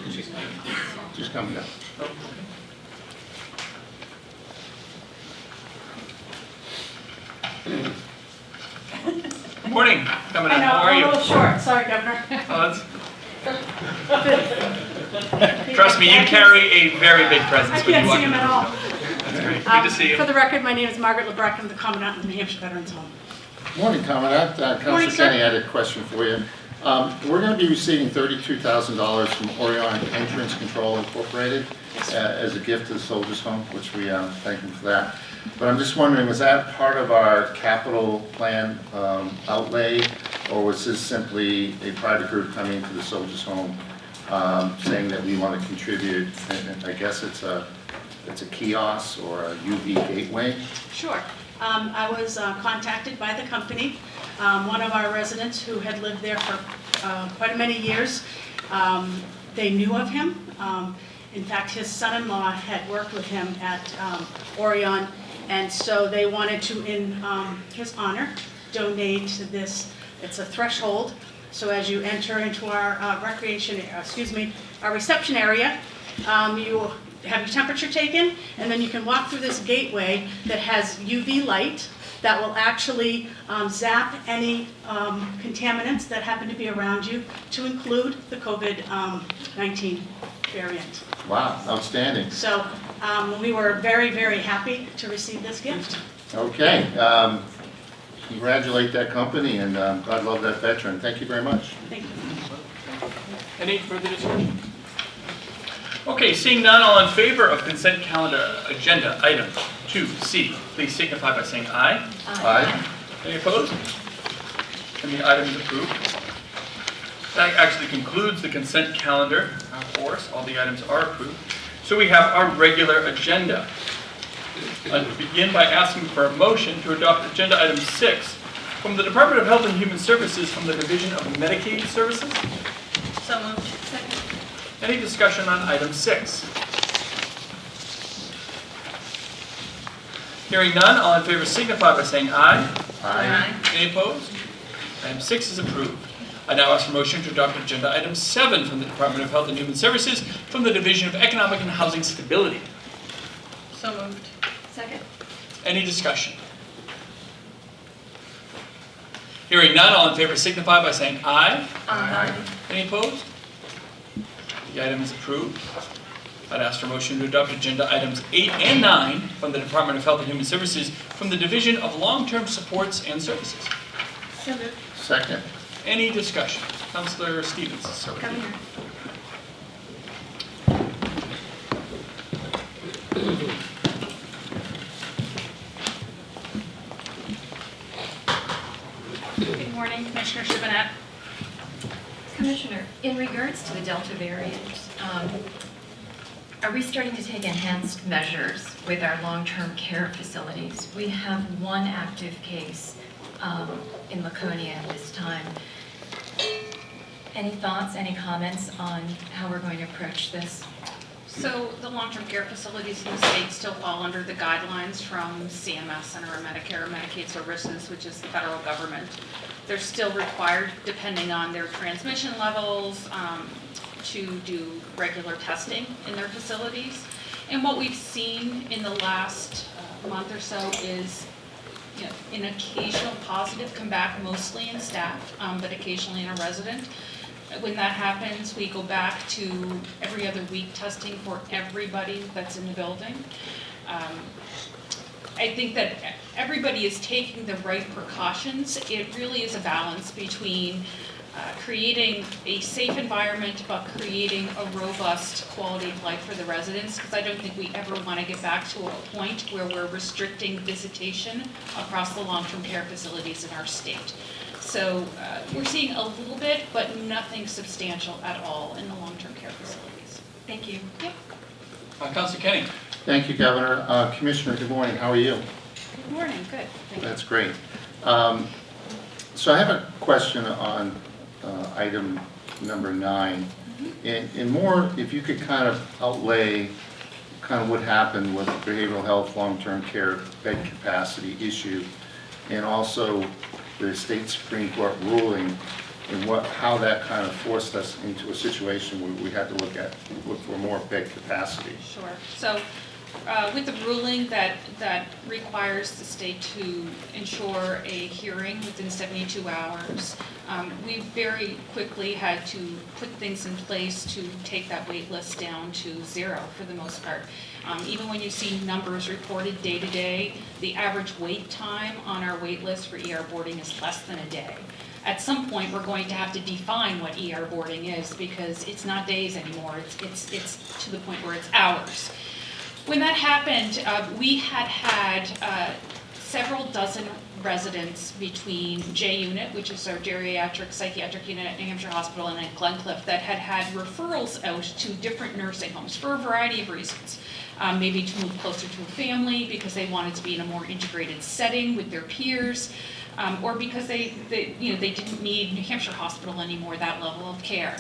She's coming up. Oh, okay. Good morning, coming I in. know, How are I'm a you? little short, sorry, Governor. Oh, trust me, you carry a very big presence I when you can't walk see in him the at all. room. That's great. Good to see you. For the record, my name is Margaret LeBrecq. I'm the Commandant of the New Hampshire Veterans Home. Morning, Commandant. Morning, Councilor sir. Kenny, I had a question for you. We're going to be receiving $32,000 from Orion Entrance Control Incorporated as a gift to the Soldiers Home, which we thank them for that. But I'm just wondering, was that part of our capital plan outlay, or was this simply a private group coming into the Soldiers Home saying that we want to contribute? And I guess it's a kiosk or a UV gateway. Sure. I was contacted by the company. One of our residents who had lived there for quite many years, they knew of him. In fact, his son-in-law had worked with him at Orion, and so they wanted to, in his honor, donate this. It's a threshold. So as you enter into our our reception area, you have your temperature taken, and then you can walk through this gateway that has UV light that will actually zap any contaminants that happen to be around you, to include the COVID-19 variant. Wow, outstanding. So we were very, very happy to receive this gift. Okay. Congratulate that company, and God love that veteran. Thank you very much. Thank you. Any further discussion? Okay, seeing none, all in favor of consent calendar agenda item 2C, please signify by saying aye. Aye. Any opposed? And the item is approved. That actually concludes the consent calendar for us. All the items are approved. So we have our regular agenda. I'll begin by asking for a motion to adopt agenda item 6 from the Department of Health and Human Services from the Division of Medicaid Services. So moved. Second. Any discussion on item 6? Hearing none, all in favor signify by saying aye. Aye. Any opposed? Item 6 is approved. I now ask for motion to adopt agenda item 7 from the Department of Health and Human Services from the Division of Economic and Housing Stability. So moved. Second. Any discussion? Hearing none, all in favor signify by saying aye. Aye. Any opposed? The item is approved. I'd ask for motion to adopt agenda items 8 and 9 from the Department of Health and Human Services from the Division of Long-Term Supports and Services. So moved. Second. Any discussion? Councilor Stevens, start with Come you. here. Good morning, Commissioner Shibanette. Commissioner, in regards to the Delta variant, are we starting to take enhanced measures with our long-term care facilities? We have one active case in Laconia at this time. Any thoughts, any comments on how we're going to approach this? So the long-term care facilities in the state still fall under the guidelines from CMS, Center for Medicare and Medicaid Services, which is the federal government. They're still required, depending on their transmission levels, to do regular testing in their facilities. And what we've seen in the last month or so is an occasional positive come back, mostly in staff, but occasionally in a resident. When that happens, we go back to every other week testing for everybody that's in the building. I think that everybody is taking the right precautions. It really is a balance between creating a safe environment, but creating a robust quality of life for the residents, because I don't think we ever want to get back to a point where we're restricting visitation across the long-term care facilities in our state. So we're seeing a little bit, but nothing substantial at all in the long-term care facilities. Thank you. Yep. Councilor Kenny. Thank you, Governor. Commissioner, good morning. How are you? Good morning. Good. Thank you. That's great. So I have a question on item number 9. And more, if you could kind of outlay kind of what happened with the behavioral health long-term care bed capacity issue, and also the state Supreme Court ruling, and how that kind of forced us into a situation where we had to look for more bed capacity. Sure. So With the ruling that requires the state to ensure a hearing within 72 hours, we very quickly had to put things in place to take that wait list down to 0 for the most part. Even when you see numbers reported day to day, the average wait time on our wait list for ER boarding is less than a day. At some point, we're going to have to define what ER boarding is, because it's not days anymore, it's to the point where it's hours. When that happened, we had several dozen residents between J Unit, which is our geriatric psychiatric unit at New Hampshire Hospital, and at Glencliff, that had referrals out to different nursing homes for a variety of reasons. Maybe to move closer to a family, because they wanted to be in a more integrated setting with their peers, or because they didn't need New Hampshire Hospital anymore, that level of care.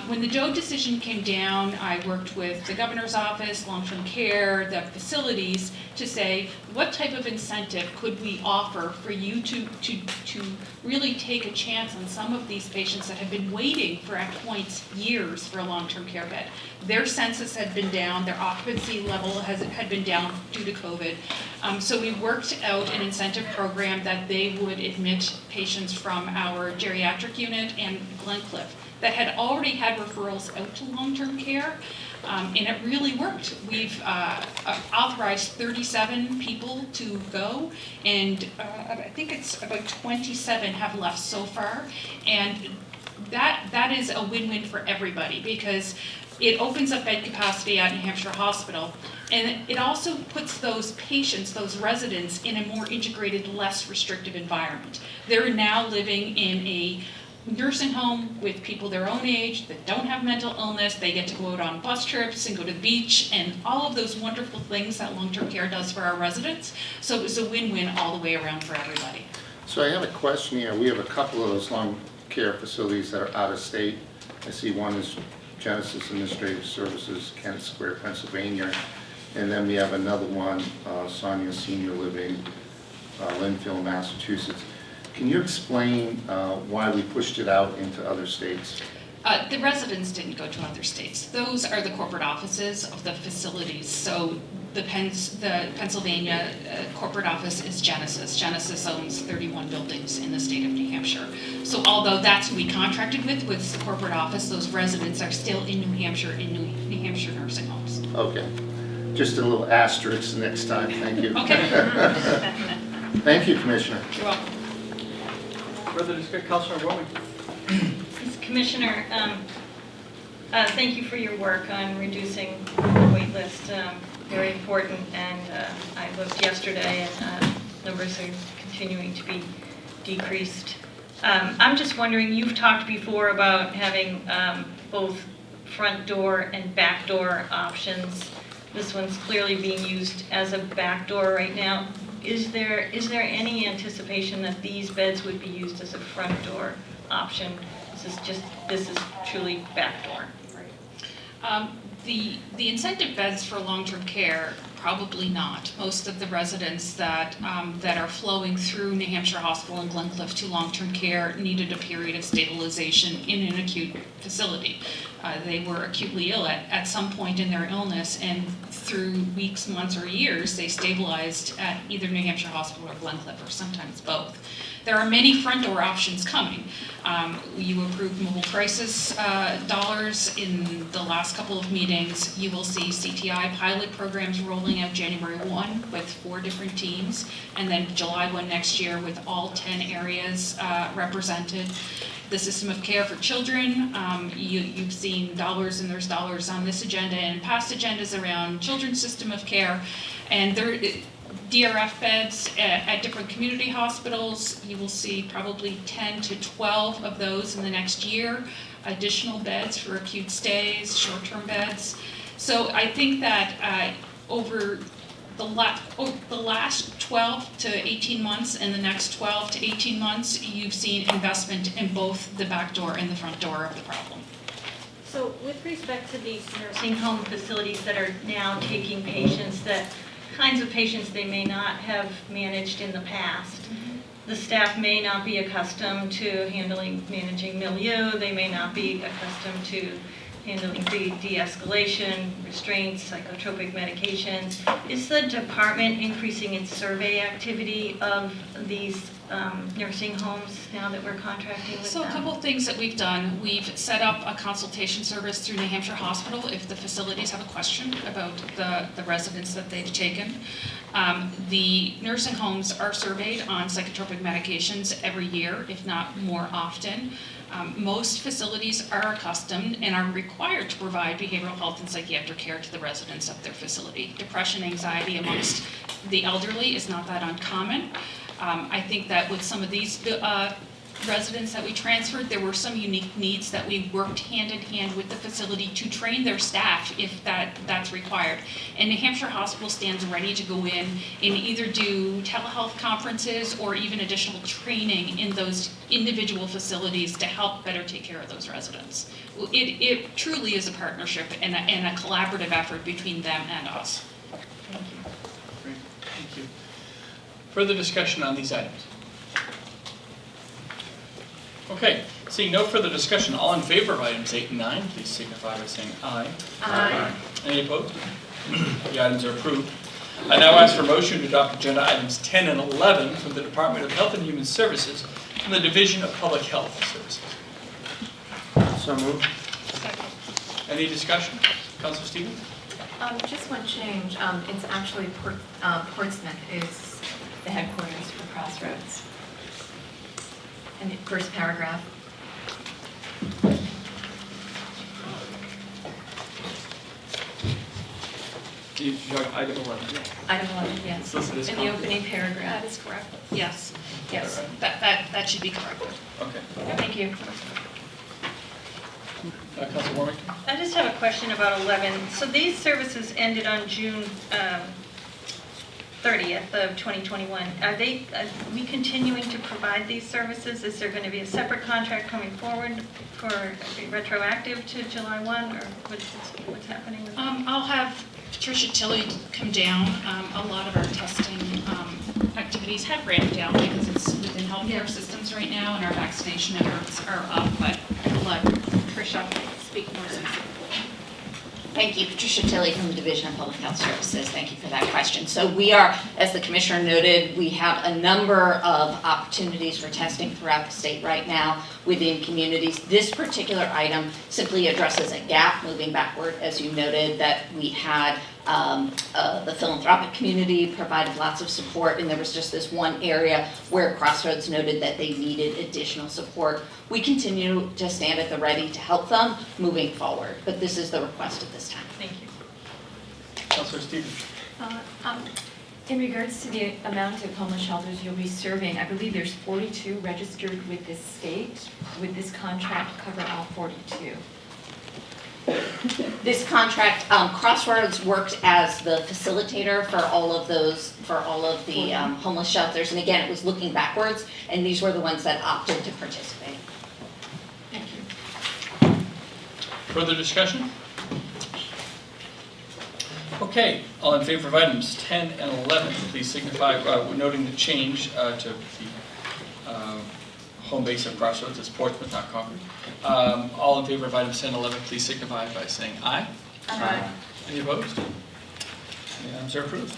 When the Doe decision came down, I worked with the governor's office, long-term care, the facilities, to say, what type of incentive could we offer for you to really take a chance on some of these patients that have been waiting for, at points, years for a long-term care bed. Their census had been down, their occupancy level had been down due to COVID. So we worked out an incentive program that they would admit patients from our geriatric unit and Glencliff that had already had referrals out to long-term care, and it really worked. We've authorized 37 people to go, and I think it's about 27 have left so far, and that is a win-win for everybody, because it opens up bed capacity at New Hampshire Hospital, and it also puts those patients, those residents, in a more integrated, less restrictive environment. They're now living in a nursing home with people their own age that don't have mental illness. They get to go out on bus trips and go to the beach and all of those wonderful things that long-term care does for our residents. So it was a win-win all the way around for everybody. So I have a question here. We have a couple of those long care facilities that are out of state. I see one is Genesis Administrative Services, Kent Square, Pennsylvania. And then we have another one, Sonia Senior Living, Lynnfield, Massachusetts. Can you explain why we pushed it out into other states? The residents didn't go to other states. Those are the corporate offices of the facilities. So the Pennsylvania corporate office is Genesis. Genesis owns 31 buildings in the state of New Hampshire. So although that's who we contracted with the corporate office, those residents are still in New Hampshire, in New Hampshire nursing homes. Okay. Just a little asterisk next time. Thank you. Okay. Thank you, Commissioner. You're welcome. Further discussion, Councilor Wilmington. Commissioner, thank you for your work on reducing the wait list. Very important, and I looked yesterday, and numbers are continuing to be decreased. I'm just wondering, you've talked before about having both front door and back door options. This one's clearly being used as a back door right now. Is there any anticipation that these beds would be used as a front door option? This is truly back door. Right. The incentive beds for long-term care, probably not. Most of the residents that are flowing through New Hampshire Hospital and Glencliff to long-term care needed a period of stabilization in an acute facility. They were acutely ill at some point in their illness, and through weeks, months, or years, they stabilized at either New Hampshire Hospital or Glencliff, or sometimes both. There are many front door options coming. You approved mobile crisis dollars in the last couple of meetings. You will see CTI pilot programs rolling out January 1 with 4 different teams, and then July 1 next year with all 10 areas represented. The system of care for children, you've seen dollars, and there's dollars on this agenda and past agendas around children's system of care, and there. DRF beds at different community hospitals. You will see probably 10 to 12 of those in the next year. Additional beds for acute stays, short-term beds. So I think that over the last 12 to 18 months and the next 12 to 18 months, you've seen investment in both the back door and the front door of the problem. So with respect to these nursing home facilities that are now taking patients kinds of patients they may not have managed in the past. The staff may not be accustomed to managing milieu. They may not be accustomed to handling de-escalation, restraints, psychotropic medications. Is the department increasing its survey activity of these nursing homes now that we're contracting with So a them? couple of things that we've done. We've set up a consultation service through New Hampshire Hospital if the facilities have a question about the residents that they've taken. The nursing homes are surveyed on psychotropic medications every year, if not more often. Most facilities are accustomed and are required to provide behavioral health and psychiatric care to the residents of their facility. Depression, anxiety amongst the elderly is not that uncommon. I think that with some of these residents that we transferred, there were some unique needs that we worked hand in hand with the facility to train their staff if that's required. And New Hampshire Hospital stands ready to go in and either do telehealth conferences or even additional training in those individual facilities to help better take care of those residents. It truly is a partnership and a collaborative effort between them and us. Thank you. Great, thank you. Further discussion on these items? Okay, seeing no further discussion, all in favor of items 8 and 9, please signify by saying aye. Aye. Any opposed? The items are approved. I now ask for motion to adopt agenda items 10 and 11 from the Department of Health and Human Services from the Division of Public Health Services. So moved. Any discussion? Councilor Stevens? Just one change. It's actually Portsmouth is the headquarters for Crossroads. In the first paragraph. Item 11. Item 11, yes. So this In the opening paragraph. That is correct. Yes. Yes. That should be corrected. Okay. Thank you. Councilor Warmington? I just have a question about 11. So these services ended on June 30th of 2021. Are we continuing to provide these services? Is there going to be a separate contract coming forward for retroactive to July 1, or what's happening with that? I'll have Patricia Tilley come down. A lot of our testing activities have ramped down because it's within healthcare systems right now, and our vaccination efforts are up. But I'll let Patricia speak more specifically. Thank you. Patricia Tilley from the Division of Public Health Services. Thank you for that question. So we are, as the Commissioner noted, we have a number of opportunities for testing throughout the state right now within communities. This particular item simply addresses a gap moving backward, as you noted, that we had the philanthropic community provided lots of support, and there was just this one area where Crossroads noted that they needed additional support. We continue to stand at the ready to help them moving forward, but this is the request at this time. Thank you. Councilor Stevens? In regards to the amount of homeless shelters you'll be serving, I believe there's 42 registered with this state. Would this contract cover all 42? This contract, Crossroads worked as the facilitator for all of the homeless shelters, and again, it was looking backwards, and these were the ones that opted to participate. Thank you. Further discussion? Okay, all in favor of items 10 and 11, please signify, noting the change to the home base of Crossroads as Portsmouth, not Concord. All in favor of items 10 and 11, please signify by saying aye. Aye. Any opposed? The items are approved.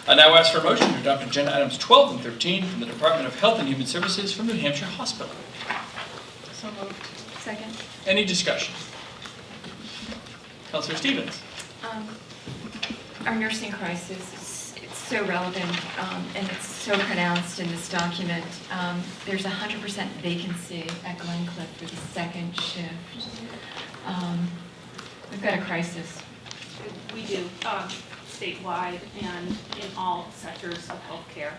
I now ask for a motion to adopt agenda items 12 and 13 from the Department of Health and Human Services from New Hampshire Hospital. So moved. Second. Any discussion? Councilor Stevens? Our nursing crisis, it's so relevant and it's so pronounced in this document. There's 100% vacancy at Glencliff for the second shift. We've got a crisis. We do, statewide and in all sectors of healthcare.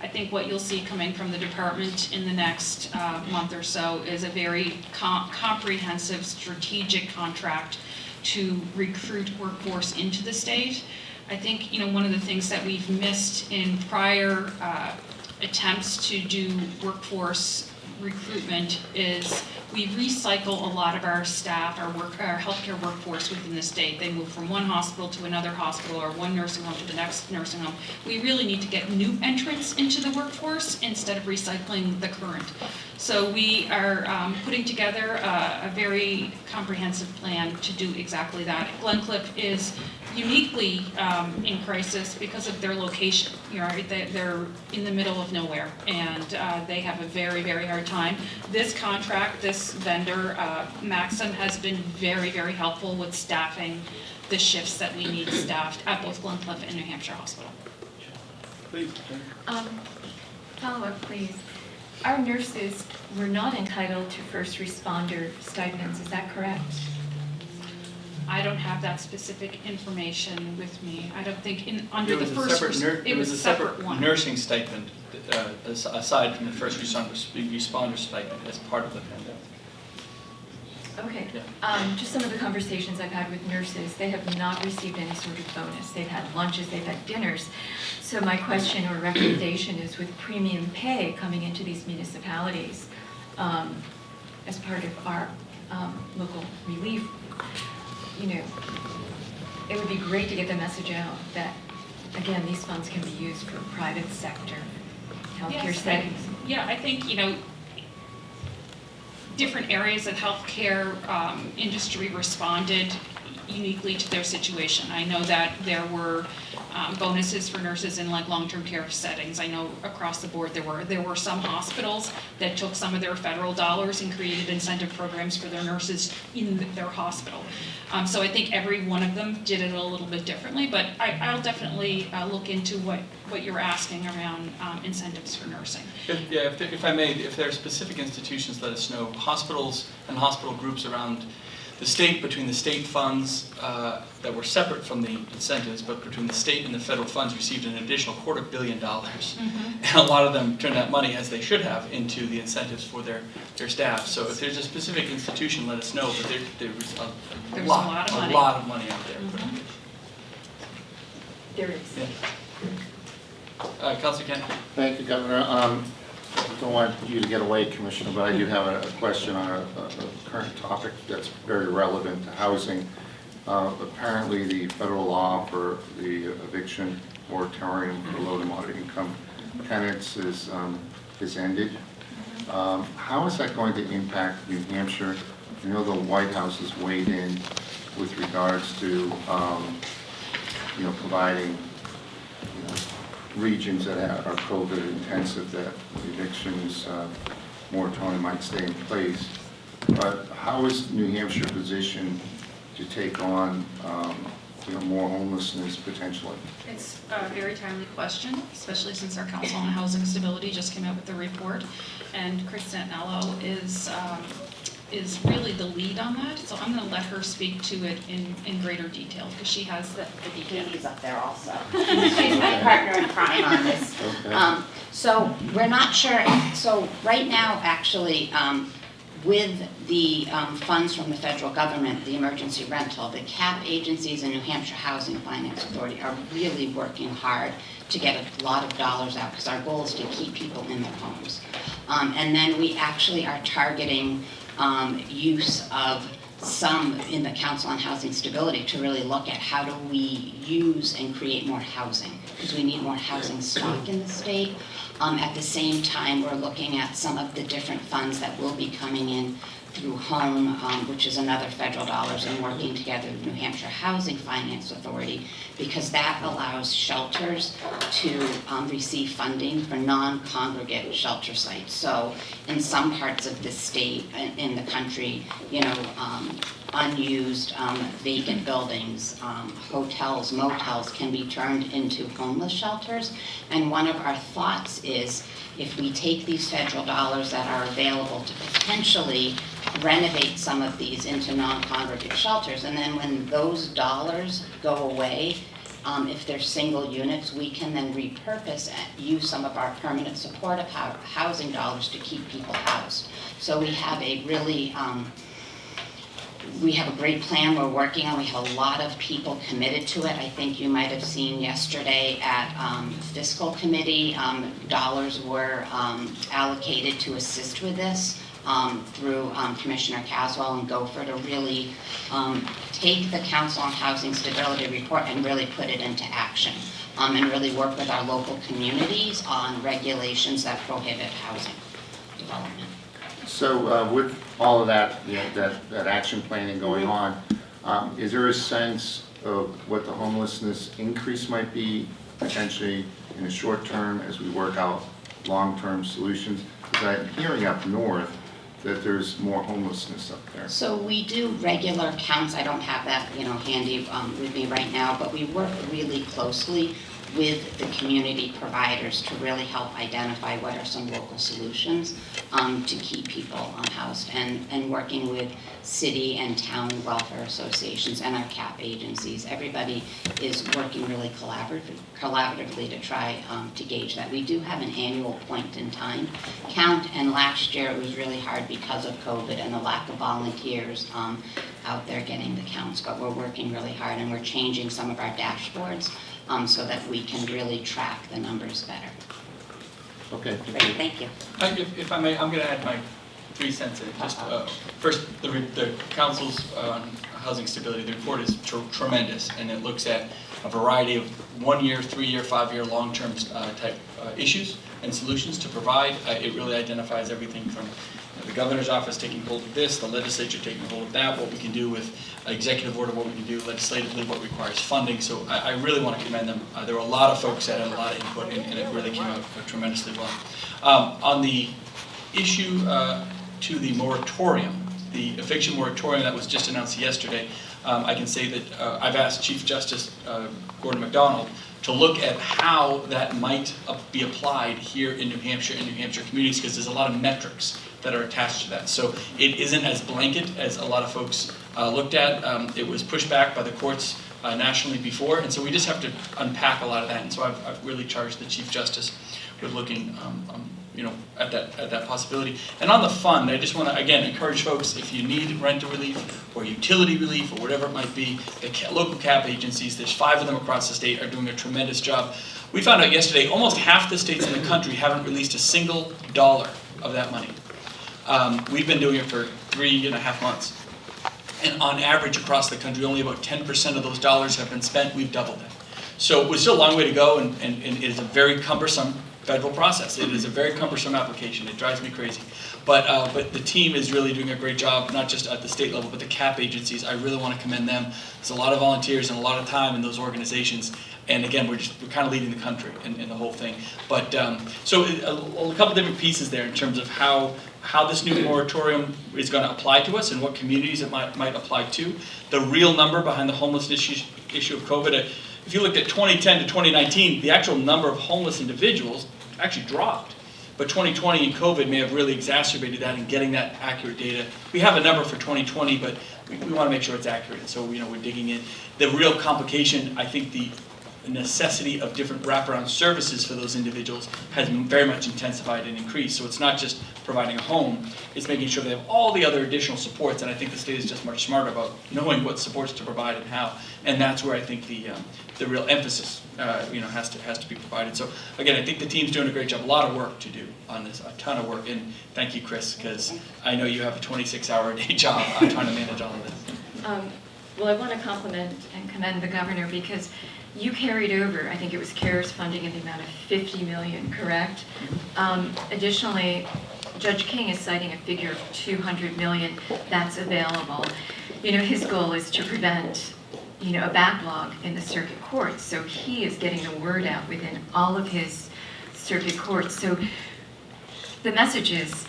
I think what you'll see coming from the department in the next month or so is a very comprehensive strategic contract to recruit workforce into the state. I think, one of the things that we've missed in prior attempts to do workforce recruitment is we recycle a lot of our staff, our healthcare workforce within the state. They move from one hospital to another hospital or one nursing home to the next nursing home. We really need to get new entrants into the workforce instead of recycling the current. So we are putting together a very comprehensive plan to do exactly that. Glencliff is uniquely in crisis because of their location. You know, they're in the middle of nowhere, and they have a very, very hard time. This contract, this vendor, Maxim, has been very, very helpful with staffing the shifts that we need staffed at both Glencliff and New Hampshire Hospital. Please. Follow-up, please. Our nurses were not entitled to first responder stipends, is that correct? I don't have that specific information with me. I don't think under the first, it was a separate one. nursing stipend aside from the first responder stipend as part of the pandemic. Okay. Yeah. Just some of the conversations I've had with nurses, they have not received any sort of bonus. They've had lunches, they've had dinners. So my question or recommendation is, with premium pay coming into these municipalities as part of our local relief, you know, it would be great to get the message out that, again, these funds can be used for private sector healthcare settings. I think, you know, different areas of healthcare industry responded uniquely to their situation. I know that there were bonuses for nurses in like long-term care settings. I know across the board there were some hospitals that took some of their federal dollars and created incentive programs for their nurses in their hospital. So I think every one of them did it a little bit differently, but I'll definitely look into what you're asking around incentives for nursing. If I may, if there are specific institutions, let us know. Hospitals and hospital groups around the state, between the state funds that were separate from the incentives, but between the state and the federal funds, received an additional $250 million. And a lot of them turned that money, as they should have, into the incentives for their staff. So if there's a specific institution, let us know. But there's a lot of money out there. There is. Yeah. Councilor Kent. Thank you, Governor. I don't want you to get away, Commissioner, but I do have a question on a current topic that's very relevant to housing. Apparently, the federal law for the eviction moratorium for low to moderate income tenants is ended. How is that going to impact New Hampshire? I know the White House has weighed in with regards to providing regions that are COVID intensive, that evictions moratorium might stay in place. But how is New Hampshire positioned to take on more homelessness potentially? It's a very timely question, especially since our Council on Housing Stability just came out with a report, and Chris Santinello is really the lead on that. So I'm going to let her speak to it in greater detail because she has the detail. Katie's up there also. She's my partner in crime on this. Okay. So we're not sure. So right now, actually, with the funds from the federal government, the emergency rental, the CAP agencies and New Hampshire Housing Finance Authority are really working hard to get a lot of dollars out because our goal is to keep people in their homes. And then we actually are targeting use of some in the Council on Housing Stability to really look at how do we use and create more housing, because we need more housing stock in the state. At the same time, we're looking at some of the different funds that will be coming in through HOME, which is another federal dollars, and working together with New Hampshire Housing Finance Authority, because that allows shelters to receive funding for non-congregate shelter sites. So in some parts of the state, in the country, unused vacant buildings, hotels, motels can be turned into homeless shelters. And one of our thoughts is, if we take these federal dollars that are available to potentially renovate some of these into non-congregate shelters, and then when those dollars go away, if they're single units, we can then repurpose and use some of our permanent supportive housing dollars to keep people housed. So we have a really we have a great plan we're working on. We have a lot of people committed to it. I think you might have seen yesterday at Fiscal Committee, dollars were allocated to assist with this through Commissioner Caswell and Gopher to really take the Council on Housing Stability report and really put it into action, and really work with our local communities on regulations that prohibit housing development. So with all of that, that action planning going on, is there a sense of what the homelessness increase might be potentially in the short term as we work out long-term solutions? Because I'm hearing up north that there's more homelessness up there. So we do regular counts. I don't have that, handy with me right now, but we work really closely with the community providers to really help identify what are some local solutions to keep people housed, and working with city and town welfare associations and our CAP agencies. Everybody is working really collaboratively to try to gauge that. We do have an annual point in time count, and last year it was really hard because of COVID and the lack of volunteers out there getting the counts, but we're working really hard, and we're changing some of our dashboards so that we can really track the numbers better. Okay. Great, thank you. If I may, I'm going to add my 3 cents in. Just first, the Council's housing stability, the report is tremendous, and it looks at a variety of 1-year, 3-year, 5-year, long-term type issues and solutions to provide. It really identifies everything from the governor's office taking hold of this, the legislature taking hold of that, what we can do with executive order, what we can do legislatively, what requires funding. So I really want to commend them. There were a lot of folks that had a lot of input, and it really came out tremendously well. On the issue to the moratorium, the eviction moratorium that was just announced yesterday, I can say that I've asked Chief Justice Gordon MacDonald to look at how that might be applied here in New Hampshire and New Hampshire communities, because there's a lot of metrics that are attached to that. So it isn't as blanket as a lot of folks looked at. It was pushed back by the courts nationally before, and so we just have to unpack a lot of that. And so I've really charged the Chief Justice with looking at that possibility. And on the fund, I just want to again encourage folks, if you need rental relief or utility relief or whatever it might be, the local CAP agencies, there's 5 of them across the state, are doing a tremendous job. We found out yesterday almost half the states in the country haven't released a single dollar of that money. We've been doing it for 3.5 months. And on average across the country, only about 10% of those dollars have been spent. We've doubled it. So we're still a long way to go, and it is a very cumbersome federal process. It is a very cumbersome application. It drives me crazy. But the team is really doing a great job, not just at the state level, but the CAP agencies. I really want to commend them. There's a lot of volunteers and a lot of time in those organizations. And again, we're kind of leading the country in the whole thing. But so a couple different pieces there in terms of how this new moratorium is going to apply to us and what communities it might apply to. The real number behind the homelessness issue of COVID, if you looked at 2010 to 2019, the actual number of homeless individuals actually dropped. But 2020 and COVID may have really exacerbated that in getting that accurate data. We have a number for 2020, but we want to make sure it's accurate. So we're digging in. The real complication, I think the necessity of different wraparound services for those individuals has very much intensified and increased. So it's not just providing a home, it's making sure they have all the other additional supports, and I think the state is just much smarter about knowing what supports to provide and how, and that's where I think the real emphasis has to be provided. So again, I think the team's doing a great job, a lot of work to do on this, a ton of work, and thank you, Chris, because I know you have a 26-hour-a-day job trying to manage all of this. Well, I want to compliment and commend the governor because you carried over, I think it was CARES funding in the amount of $50 million, correct? Additionally, Judge King is citing a figure of $200 million that's available. His goal is to prevent, a backlog in the circuit courts. So he is getting the word out within all of his circuit courts. So the message is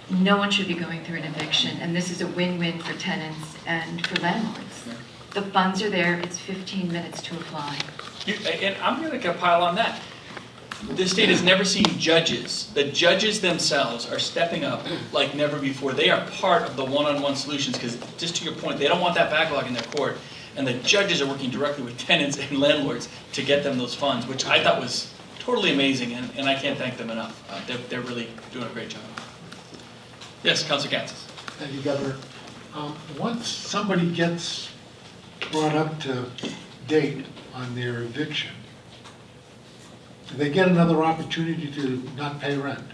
no one should be going through an eviction, and this is a win-win for tenants and for landlords. The funds are there, it's 15 minutes to apply. And I'm going to pile on that. The state has never seen judges. The judges themselves are stepping up like never before. They are part of the one-on-one solutions because, just to your point, they don't want that backlog in their court. And the judges are working directly with tenants and landlords to get them those funds, which I thought was totally amazing, and I can't thank them enough. They're really doing a great job. Yes, Councilor Gatzis. Thank you, Governor. Once somebody gets brought up to date on their eviction, do they get another opportunity to not pay rent?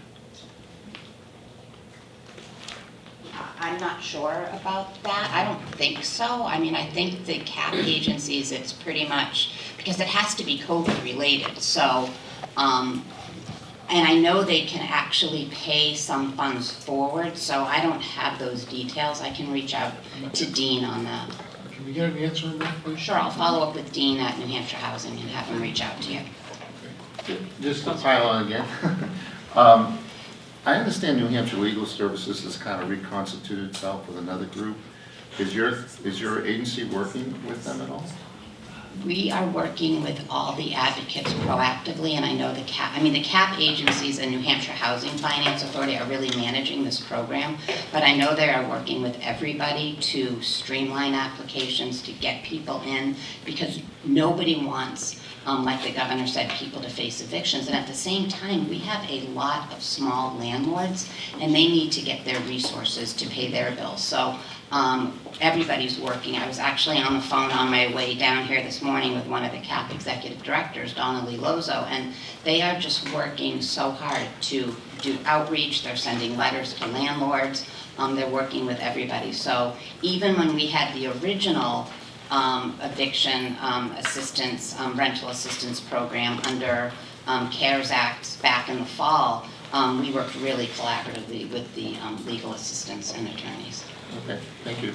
I'm not sure about that. I don't think so. I mean, I think the CAP agencies, it's pretty much, because it has to be COVID related. So And I know they can actually pay some funds forward, so I don't have those details. I can reach out to Dean on that. Can we get an answer on that, please? Sure, I'll follow up with Dean at New Hampshire Housing and have him reach out to you. Just to pile on again. I understand New Hampshire Legal Services has kind of reconstituted itself with another group. Is your agency working with them at all? We are working with all the advocates proactively, and I know the CAP agencies and New Hampshire Housing Finance Authority are really managing this program, but I know they are working with everybody to streamline applications, to get people in, because nobody wants, like the governor said, people to face evictions. And at the same time, we have a lot of small landlords, and they need to get their resources to pay their bills. So everybody's working. I was actually on the phone on my way down here this morning with one of the CAP executive directors, Donna Lee Lozo, and they are just working so hard to do outreach. They're sending letters to landlords. They're working with everybody. So even when we had the original eviction assistance, rental assistance program under CARES Act back in the fall, we worked really collaboratively with the legal assistants and attorneys. Okay, thank you.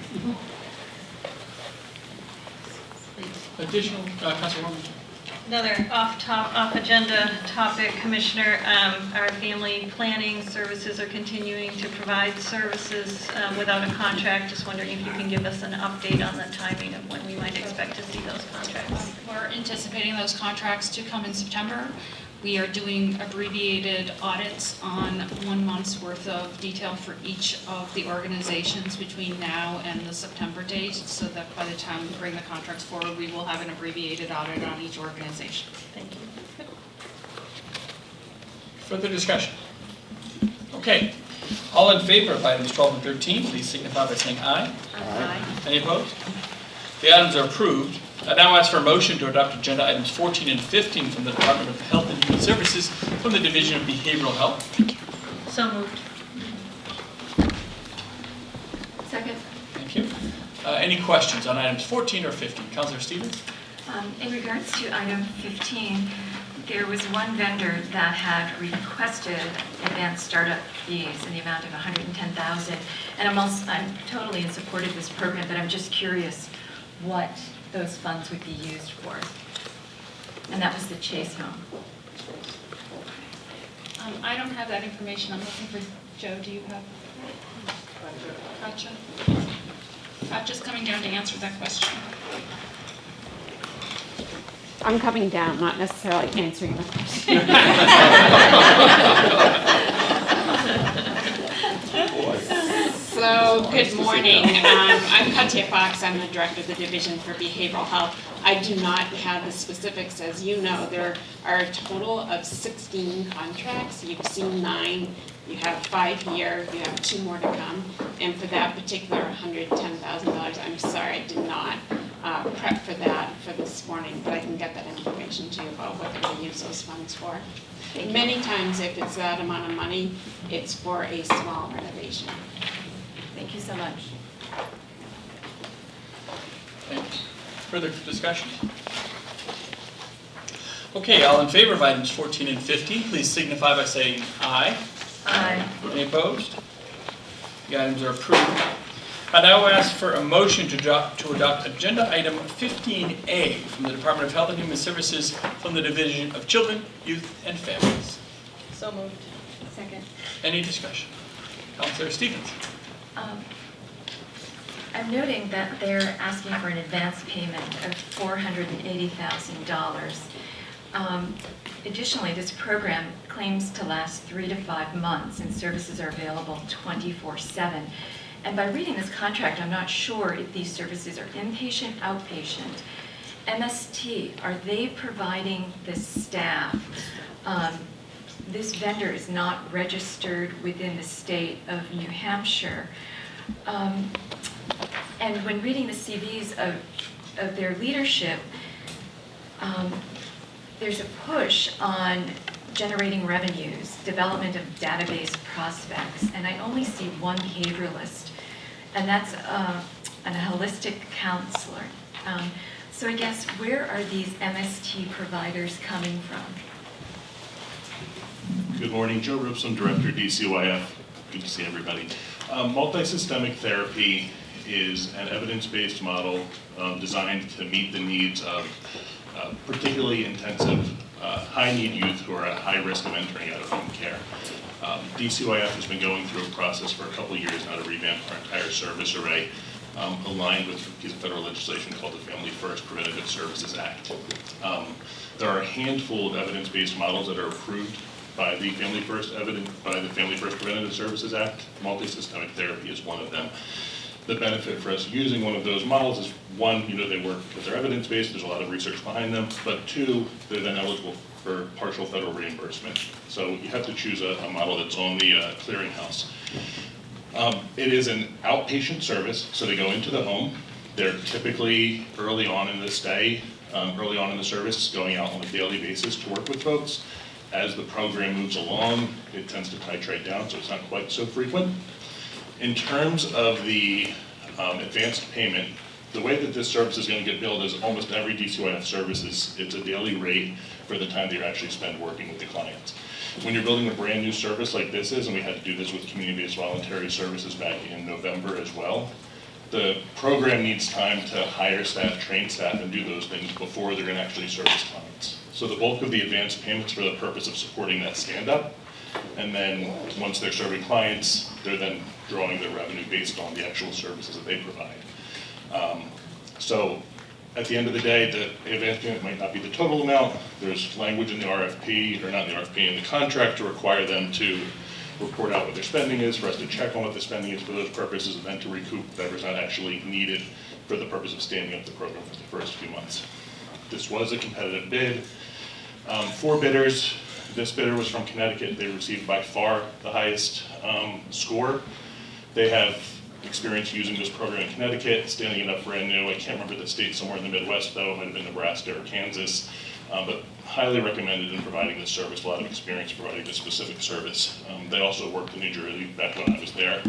Additional, Councilor Warren? Another off-agenda topic, Commissioner. Our family planning services are continuing to provide services without a contract. Just wondering if you can give us an update on the timing of when we might expect to see those contracts. We're anticipating those contracts to come in September. We are doing abbreviated audits on 1 month's worth of detail for each of the organizations between now and the September date, so that by the time we bring the contracts forward, we will have an abbreviated audit on each organization. Thank you. Further discussion? Okay. All in favor of items 12 and 13, please signify by saying aye. Aye. Any opposed? The items are approved. I now ask for a motion to adopt agenda items 14 and 15 from the Department of Health and Human Services from the Division of Behavioral Health. So moved. Second. Thank you. Any questions on items 14 or 15? Councilor Stevens? In regards to item 15, there was one vendor that had requested advanced startup fees in the amount of $110,000, and I'm totally in support of this program, but I'm just curious what those funds would be used for. And that was the Chase home. I don't have that information. I'm looking for Joe. Do you have? Gotcha. Gotcha's coming down to answer that question. I'm coming down, not necessarily answering the question. So, good morning. I'm Katya Fox. I'm the director of the Division for Behavioral Health. I do not have the specifics. As you know, there are a total of 16 contracts. You've seen 9. You have 5 here. You have 2 more to come. And for that particular $110,000, I'm sorry I did not prep for that for this morning, but I can get that information to you about what they're going to use those funds for. Many times, if it's that amount of money, it's for a small renovation. Thank you so much. Thanks. Further discussion? Okay, all in favor of items 14 and 15, please signify by saying aye. Aye. Any opposed? The items are approved. I now ask for a motion to adopt agenda item 15A from the Department of Health and Human Services from the Division of Children, Youth, and Families. So moved. Second. Any discussion? Councilor Stevens. I'm noting that they're asking for an advance payment of $480,000. Additionally, this program claims to last 3 to 5 months, and services are available 24/7. And by reading this contract, I'm not sure if these services are inpatient, outpatient. MST, are they providing the staff? This vendor is not registered within the state of New Hampshire. And when reading the CVs of their leadership, there's a push on generating revenues, development of database prospects, and I only see one behavioralist, and that's a holistic counselor. So I guess, where are these MST providers coming from? Good morning, Joe Ripson, Director, DCYF. Good to see everybody. Multisystemic therapy is an evidence-based model designed to meet the needs of particularly intensive, high-need youth who are at high risk of entering out-of-home care. DCYF has been going through a process for a couple of years now to revamp our entire service array, aligned with a piece of federal legislation called the Family First Preventative Services Act. There are a handful of evidence-based models that are approved by the Family First Preventative Services Act. Multisystemic therapy is one of them. The benefit for us using one of those models is, one, they work because they're evidence-based, there's a lot of research behind them, but two, they're then eligible for partial federal reimbursement. So you have to choose a model that's on the clearinghouse. It is an outpatient service, so they go into the home. They're typically early on in the stay, early on in the service, going out on a daily basis to work with folks. As the program moves along, it tends to titrate down, so it's not quite so frequent. In terms of the advanced payment, the way that this service is going to get billed is almost every DCYF service it's a daily rate for the time that you actually spend working with the clients. When you're building a brand new service like this is, and we had to do this with community-based voluntary services back in November as well, the program needs time to hire staff, train staff, and do those things before they're going to actually service clients. So the bulk of the advanced payments for the purpose of supporting that stand-up, and then once they're serving clients, they're then drawing their revenue based on the actual services that they provide. So at the end of the day, the advanced payment might not be the total amount. There's language in the RFP, or not in the RFP, in the contract to require them to report out what their spending is, for us to check on what the spending is for those purposes, and then to recoup whatever's not actually needed for the purpose of standing up the program for the first few months. This was a competitive bid. 4 bidders. This bidder was from Connecticut. They received by far the highest score. They have experience using this program in Connecticut, standing it up brand new. I can't remember the state, somewhere in the Midwest though, it might have been Nebraska or Kansas, but highly recommended in providing this service, a lot of experience providing this specific service. They also worked in New Jersey back when I was there,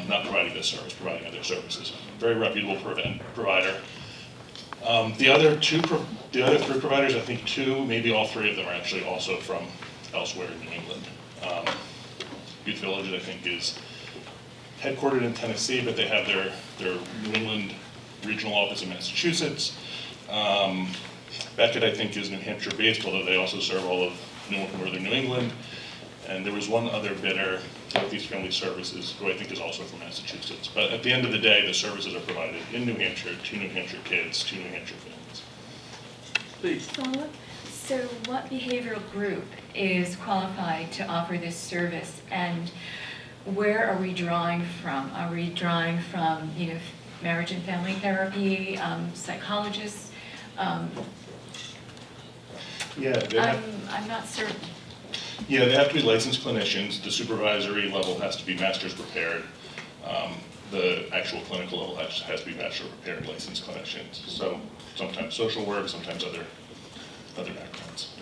not providing this service, providing other services. Very reputable provider. The other 3 providers, I think 2, maybe all 3 of them are actually also from elsewhere in New England. Youth Village, I think, is headquartered in Tennessee, but they have their New England regional office in Massachusetts. Beckett, I think, is New Hampshire based, although they also serve all of northern New England. And there was one other bidder, Southeast Family Services, who I think is also from Massachusetts. But at the end of the day, the services are provided in New Hampshire to New Hampshire kids, to New Hampshire families. Please. So what behavioral group is qualified to offer this service, and where are we drawing from? Are we drawing from, marriage and family therapy, psychologists? I'm not certain. Yeah, they have to be licensed clinicians. The supervisory level has to be master's prepared. The actual clinical level has to be bachelor prepared licensed clinicians. So sometimes social work, sometimes other backgrounds.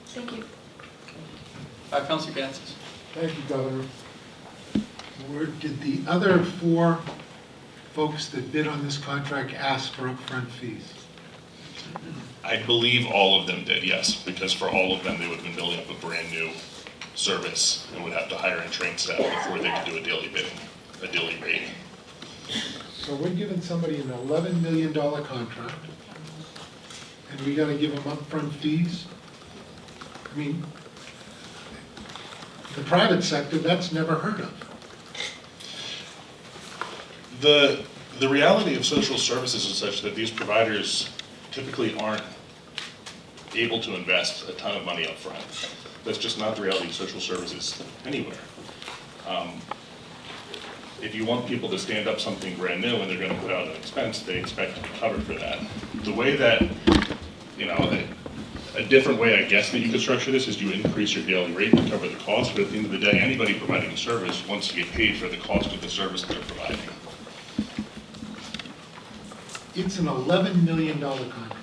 Thank you. Councilor Gansas. Thank you, Governor. Did the other 4 folks that bid on this contract ask for upfront fees? I believe all of them did, yes, because for all of them, they would have been building up a brand new service and would have to hire and train staff before they could do a daily bidding, a daily rating. So we're giving somebody an $11 million contract, and we gotta give them upfront fees? I mean, the private sector, that's never heard of. The reality of social services is such that these providers typically aren't able to invest a ton of money up front. That's just not the reality of social services anywhere. If you want people to stand up something brand new and they're going to put out an expense, they expect to be covered for that. The way that, a different way, I guess, that you could structure this is you increase your daily rate to cover the cost, but at the end of the day, anybody providing a service wants to get paid for the cost of the service that they're providing. It's an $11 million contract.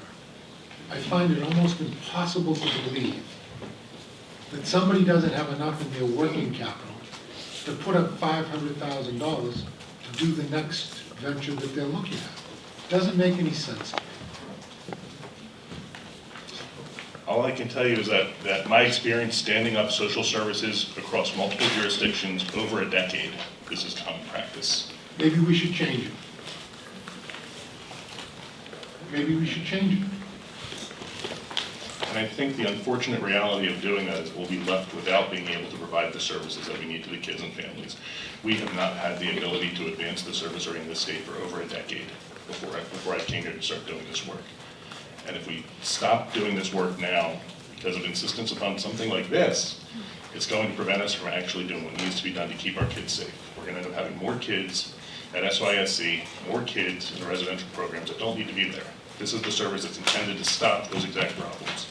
I find it almost impossible to believe that somebody doesn't have enough in their working capital to put up $500,000 to do the next venture that they're looking at. Doesn't make any sense. All I can tell you is that my experience standing up social services across multiple jurisdictions over a decade, this is common practice. Maybe we should change it. Maybe we should change it. And I think the unfortunate reality of doing that is we'll be left without being able to provide the services that we need to the kids and families. We have not had the ability to advance the service area in this state for over a decade before I came here to start doing this work. And if we stop doing this work now because of insistence upon something like this, it's going to prevent us from actually doing what needs to be done to keep our kids safe. We're going to end up having more kids at SYSC, more kids in the residential programs that don't need to be there. This is the service that's intended to stop those exact problems.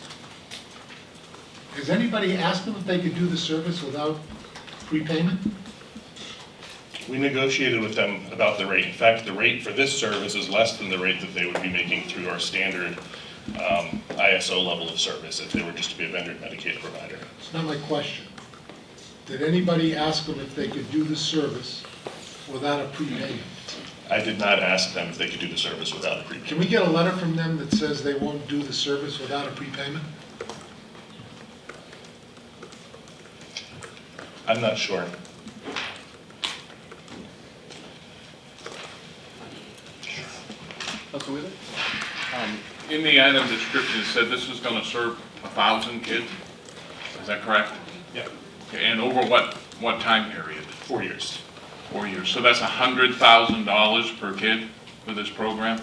Has anybody asked them if they could do the service without prepayment? We negotiated with them about the rate. In fact, the rate for this service is less than the rate that they would be making through our standard ISO level of service if they were just to be a vendor Medicaid provider. It's not my question. Did anybody ask them if they could do the service without a prepayment? I did not ask them if they could do the service without a prepayment. Can we get a letter from them that says they won't do the service without a prepayment? I'm not sure. In the item description, it said this is going to serve 1,000 kids. Is that correct? Yeah. Okay, and over what time period? 4 years. 4 years. So that's $100,000 per kid for this program?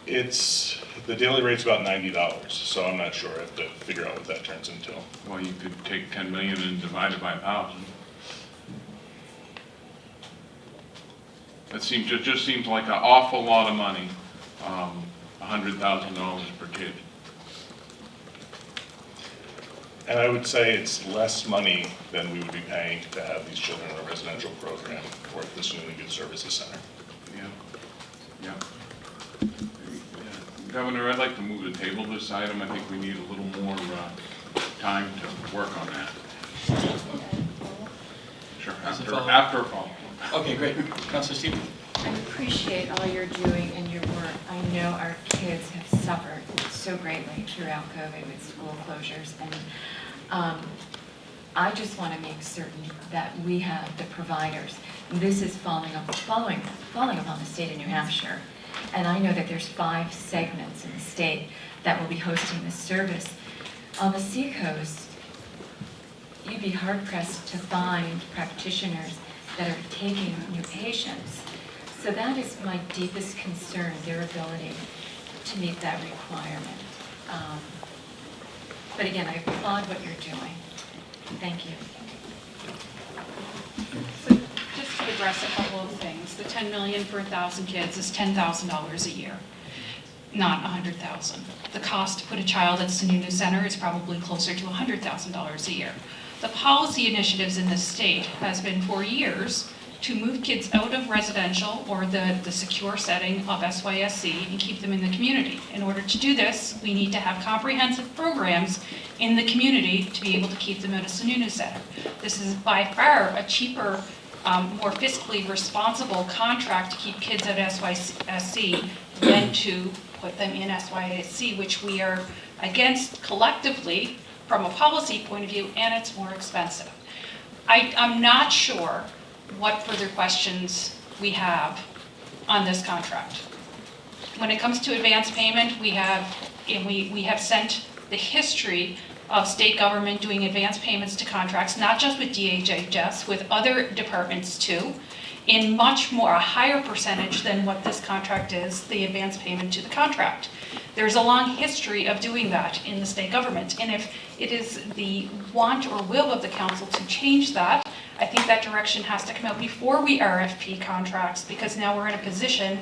The daily rate's about $90, so I'm not sure. I have to figure out what that turns into. Well, you could take 10 million and divide it by 1,000. That seems, it just seems like an awful lot of money, $100,000 per kid. And I would say it's less money than we would be paying to have these children in a residential program or at the Sununu Youth Services Center. Yeah. Yeah. Governor, I'd like to move to table this item. I think we need a little more time to work on that. Sure, after a follow-up. Okay, great. Councilor Stevens. I appreciate all you're doing and your work. I know our kids have suffered so greatly throughout COVID with school closures, and I just want to make certain that we have the providers. This is falling upon the state of New Hampshire, and I know that there's 5 segments in the state that will be hosting this service. On the seacoast, you'd be hard-pressed to find practitioners that are taking new patients. So that is my deepest concern, their ability to meet that requirement. But again, I applaud what you're doing. Thank you. So just to address a couple of things, the 10 million for 1,000 kids is $10,000 a year, not 100,000. The cost to put a child at Sununu Center is probably closer to $100,000 a year. The policy initiatives in this state has been for years to move kids out of residential or the secure setting of SYSC and keep them in the community. In order to do this, we need to have comprehensive programs in the community to be able to keep them at a Sununu Center. This is by far a cheaper, more fiscally responsible contract to keep kids at SYSC than to put them in SYSC, which we are against collectively from a policy point of view, and it's more expensive. I'm not sure what further questions we have on this contract. When it comes to advance payment, we have sent the history of state government doing advance payments to contracts, not just with DHHS, with other departments too, in much more, a higher percentage than what this contract is, the advance payment to the contract. There's a long history of doing that in the state government, and if it is the want or will of the council to change that, I think that direction has to come out before we RFP contracts, because now we're in a position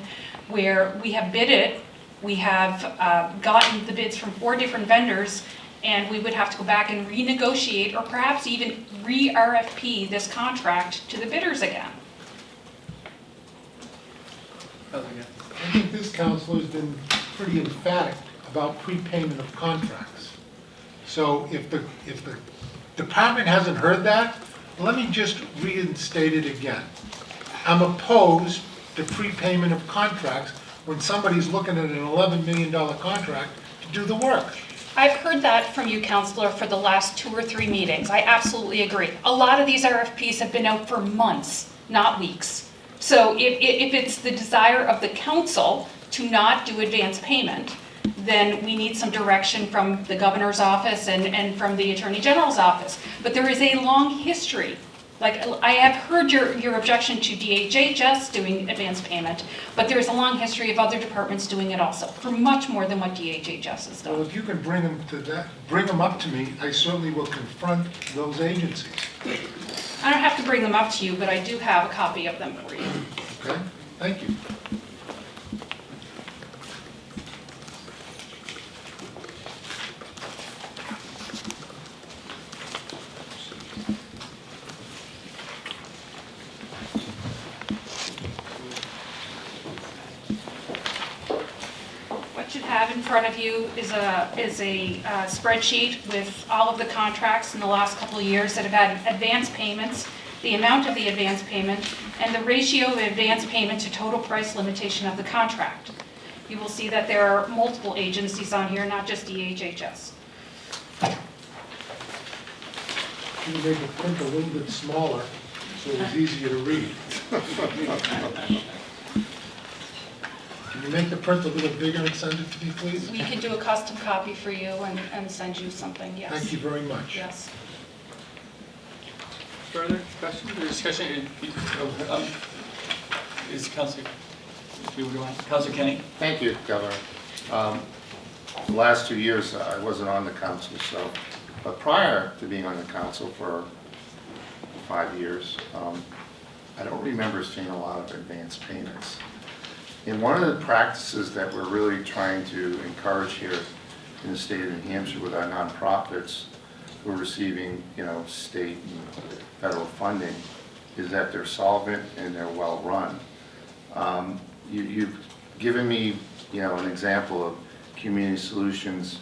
where we have bid it, we have gotten the bids from 4 different vendors, and we would have to go back and renegotiate or perhaps even re-RFP this contract to the bidders again. I think this council has been pretty emphatic about prepayment of contracts. So if the department hasn't heard that, let me just reinstate it again. I'm opposed to prepayment of contracts when somebody's looking at an $11 million contract to do the work. I've heard that from you, Counselor, for the last 2 or 3 meetings. I absolutely agree. A lot of these RFPs have been out for months, not weeks. So if it's the desire of the council to not do advance payment, then we need some direction from the governor's office and from the attorney general's office. But there is a long history. Like, I have heard your objection to DHHS doing advance payment, but there's a long history of other departments doing it also, for much more than what DHHS has done. Well, if you can bring them up to me, I certainly will confront those agencies. I don't have to bring them up to you, but I do have a copy of them for you. Okay, thank you. What you have in front of you is a spreadsheet with all of the contracts in the last couple of years that have had advance payments, the amount of the advance payment, and the ratio of advance payment to total price limitation of the contract. You will see that there are multiple agencies on here, not just DHHS. Can you make the print a little bit smaller so it's easier to read? Can you make the print a little bigger and send it to me, please? We can do a custom copy for you and send you something, yes. Thank you very much. Yes. Further questions or discussion? Is Councilor, Councilor Kenny? Thank you, Governor. The last 2 years, I wasn't on the council, but prior to being on the council for 5 years, I don't remember seeing a lot of advance payments. And one of the practices that we're really trying to encourage here in the state of New Hampshire with our nonprofits who are receiving, state and federal funding is that they're solvent and they're well run. You've given me, an example of Community Solutions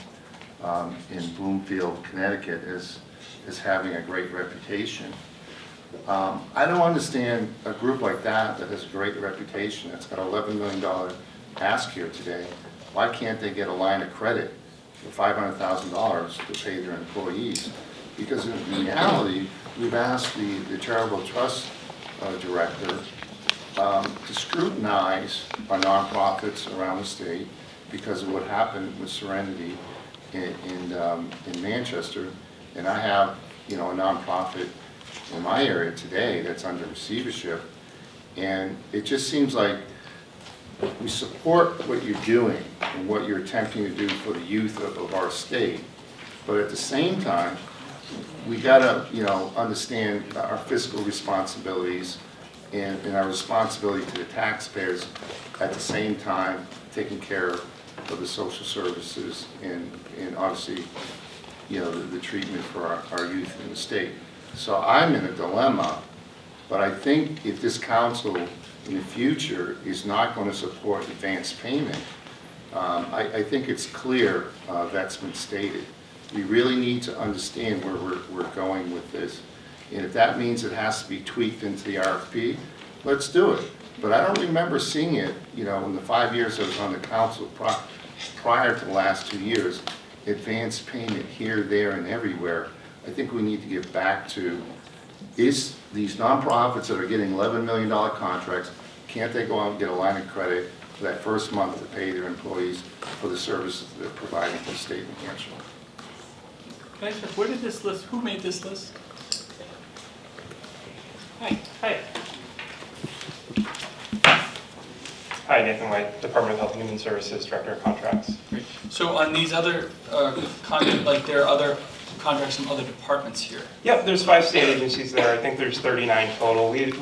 in Bloomfield, Connecticut as having a great reputation. I don't understand a group like that has a great reputation, that's got an $11 million ask here today. Why can't they get a line of credit for $500,000 to pay their employees? Because in reality, we've asked the charitable trust director to scrutinize our nonprofits around the state because of what happened with Serenity in Manchester. And I have, a nonprofit in my area today that's under receivership, and it just seems like we support what you're doing and what you're attempting to do for the youth of our state, but at the same time, we gotta, understand our fiscal responsibilities and our responsibility to the taxpayers at the same time taking care of the social services and obviously, the treatment for our youth in the state. So I'm in a dilemma, but I think if this council in the future is not going to support advance payment, I think it's clear that's been stated. We really need to understand where we're going with this. And if that means it has to be tweaked into the RFP, let's do it. But I don't remember seeing it, in the 5 years I was on the council prior to the last 2 years, advance payment here, there, and everywhere. I think we need to get back to, is these nonprofits that are getting $11 million contracts, can't they go out and get a line of credit for that first month to pay their employees for the services they're providing to the state of New Hampshire? Can I ask, where did this list, who made this list? Hi. Hi, Nathan White, Department of Health and Human Services, Director of Contracts. Great. So on these other, there are other contracts from other departments here? Yep, there's 5 state agencies there. I think there's 39 total. We had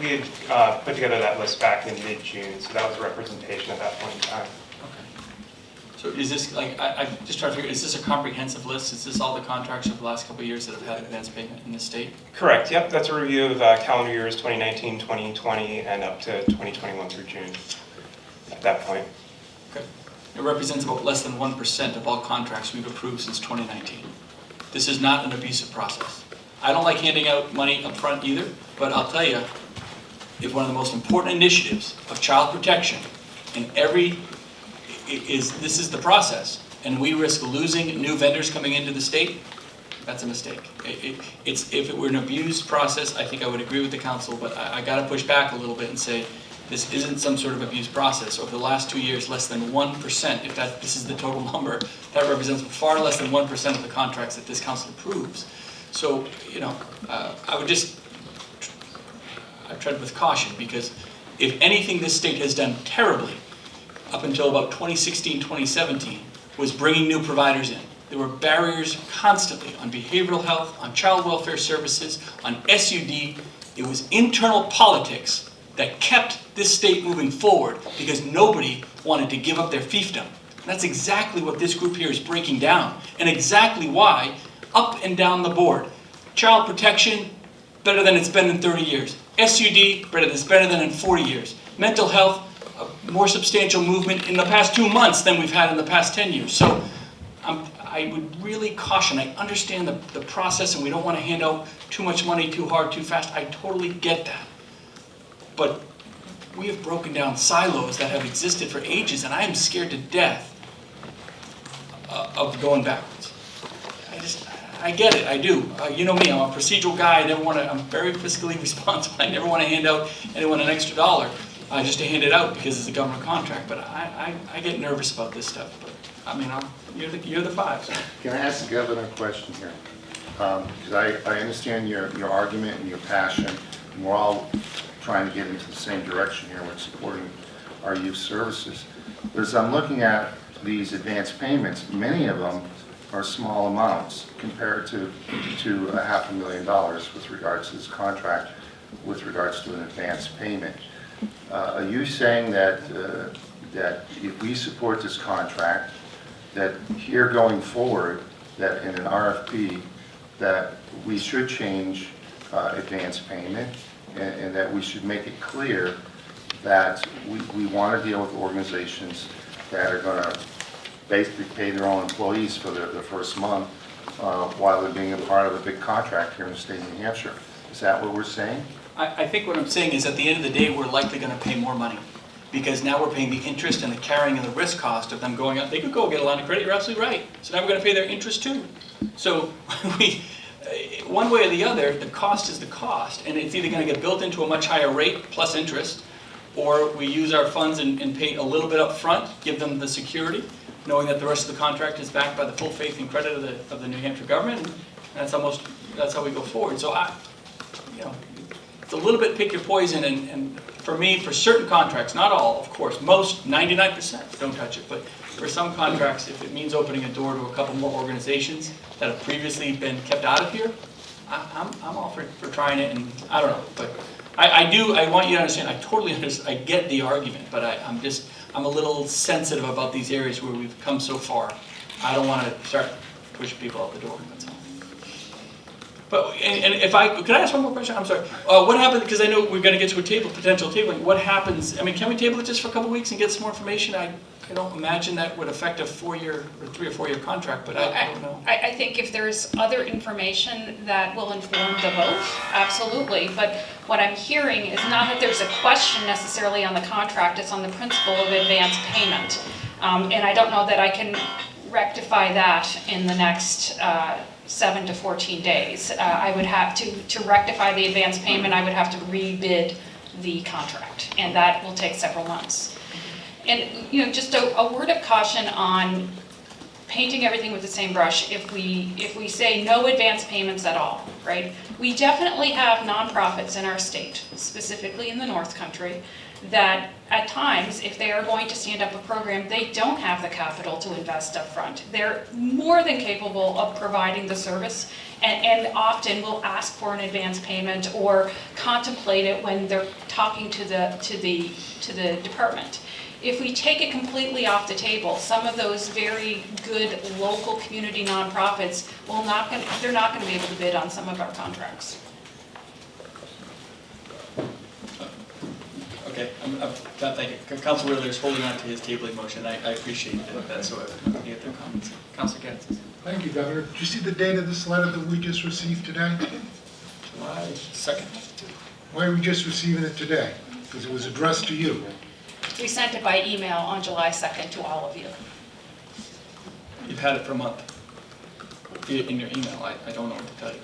put together that list back in mid-June, so that was a representation at that point in time. Okay. So is this, I'm just trying to figure, is this a comprehensive list? Is this all the contracts over the last couple of years that have had advance payment in the state? Correct, yep. That's a review of calendar years 2019, 2020, and up to 2021 through June at that point. Okay. It represents about less than 1% of all contracts we've approved since 2019. This is not an abusive process. I don't like handing out money up front either, but I'll tell you, it's one of the most important initiatives of child protection in this is the process. and we risk losing new vendors coming into the state, that's a mistake. If it were an abused process, I think I would agree with the council, but I got to push back a little bit and say this isn't some sort of abused process. Over the last 2 years, less than 1%, if this is the total number, that represents far less than 1% of the contracts that this council approves. So, you know, I tread with caution, because if anything this state has done terribly up until about 2016, 2017, was bringing new providers in. There were barriers constantly on behavioral health, on child welfare services, on SUD. It was internal politics that kept this state moving forward because nobody wanted to give up their fiefdom. And that's exactly what this group here is breaking down, and exactly why, up and down the board, child protection, better than it's been in 30 years. SUD, better than in 40 years. Mental health, a more substantial movement in the past 2 months than we've had in the past 10 years. So I would really caution. I understand the process, and we don't want to hand out too much money too hard, too fast. I totally get that. But we have broken down silos that have existed for ages, and I am scared to death of going backwards. I get it, I do. You know me, I'm a procedural guy. I'm very fiscally responsible. I never want to hand out anyone an extra dollar just to hand it out because it's a government contract. But I get nervous about this stuff. But I mean, you're the five. So. Can I ask the governor a question here? Because I understand your argument and your passion, and we're all trying to get into the same direction here with supporting our youth services. But as I'm looking at these advance payments, many of them are small amounts compared to $500,000 with regards to this contract, with regards to an advance payment. Are you saying that if we support this contract, that here going forward, that in an RFP, that we should change advance payment, and that we should make it clear that we want to deal with organizations that are going to basically pay their own employees for the first month while they're being a part of a big contract here in the state of New Hampshire? Is that what we're saying? I think what I'm saying is at the end of the day, we're likely going to pay more money because now we're paying the interest and the carrying and the risk cost of them going out. They could go get a line of credit, you're absolutely right. So now we're going to pay their interest too. So one way or the other, the cost is the cost, and it's either going to get built into a much higher rate plus interest, or we use our funds and pay a little bit up front, give them the security, knowing that the rest of the contract is backed by the full faith and credit of the New Hampshire government, and that's how we go forward. So it's a little bit pick your poison, and for me, for certain contracts, not all, of course, most, 99% don't touch it, but for some contracts, if it means opening a door to a couple more organizations that have previously been kept out of here, I'm all for trying it, and I don't know, but I want you to understand, I totally understand, I get the argument, but I'm a little sensitive about these areas where we've come so far. I don't want to start pushing people out the door, that's all. But, and could I ask one more question? I'm sorry. What happens, because I know we're going to get to a potential tabling, what happens, I mean, can we table it just for a couple weeks and get some more information? I don't imagine that would affect a 3 or 4 year contract, but I don't know. I think if there's other information that will inform the vote, absolutely. But what I'm hearing is not that there's a question necessarily on the contract, it's on the principle of advance payment. And I don't know that I can rectify that in the next 7 to 14 days. I would have to rectify the advance payment, I would have to rebid the contract, and that will take several months. And just a word of caution on painting everything with the same brush. If we say no advance payments at all, right? We definitely have nonprofits in our state, specifically in the North Country, that at times, if they are going to stand up a program, they don't have the capital to invest up front. They're more than capable of providing the service, and often will ask for an advance payment or contemplate it when they're talking to the department. If we take it completely off the table, some of those very good local community nonprofits they're not going to be able to bid on some of our contracts. Okay, thank you. Council Wheeler is holding on to his tabling motion. I appreciate that, so I'm looking at their comments. Councilor Katz. Thank you, Governor. Did you see the date of this letter that we just received today? July 2nd. Why are we just receiving it today? Because it was addressed to you. We sent it by email on July 2nd to all of you. You've had it for a month in your email. I don't know what to tell you.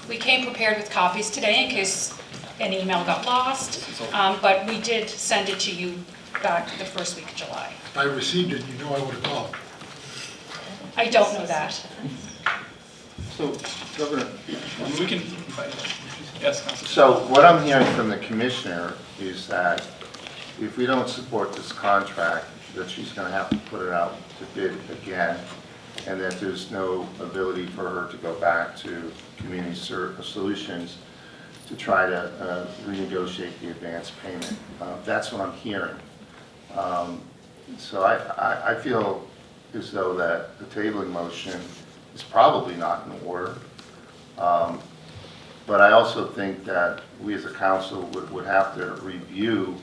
We came prepared with copies today in case an email got lost, but we did send it to you back the first week of July. If I received it, you know I would have called. I don't know that. So, Governor, We can, yes, Councilor. so what I'm hearing from the commissioner is that if we don't support this contract, that she's going to have to put it out to bid again, and that there's no ability for her to go back to Community Solutions to try to renegotiate the advance payment. That's what I'm hearing. So I feel as though that the tabling motion is probably not in order. But I also think that we as a council would have to review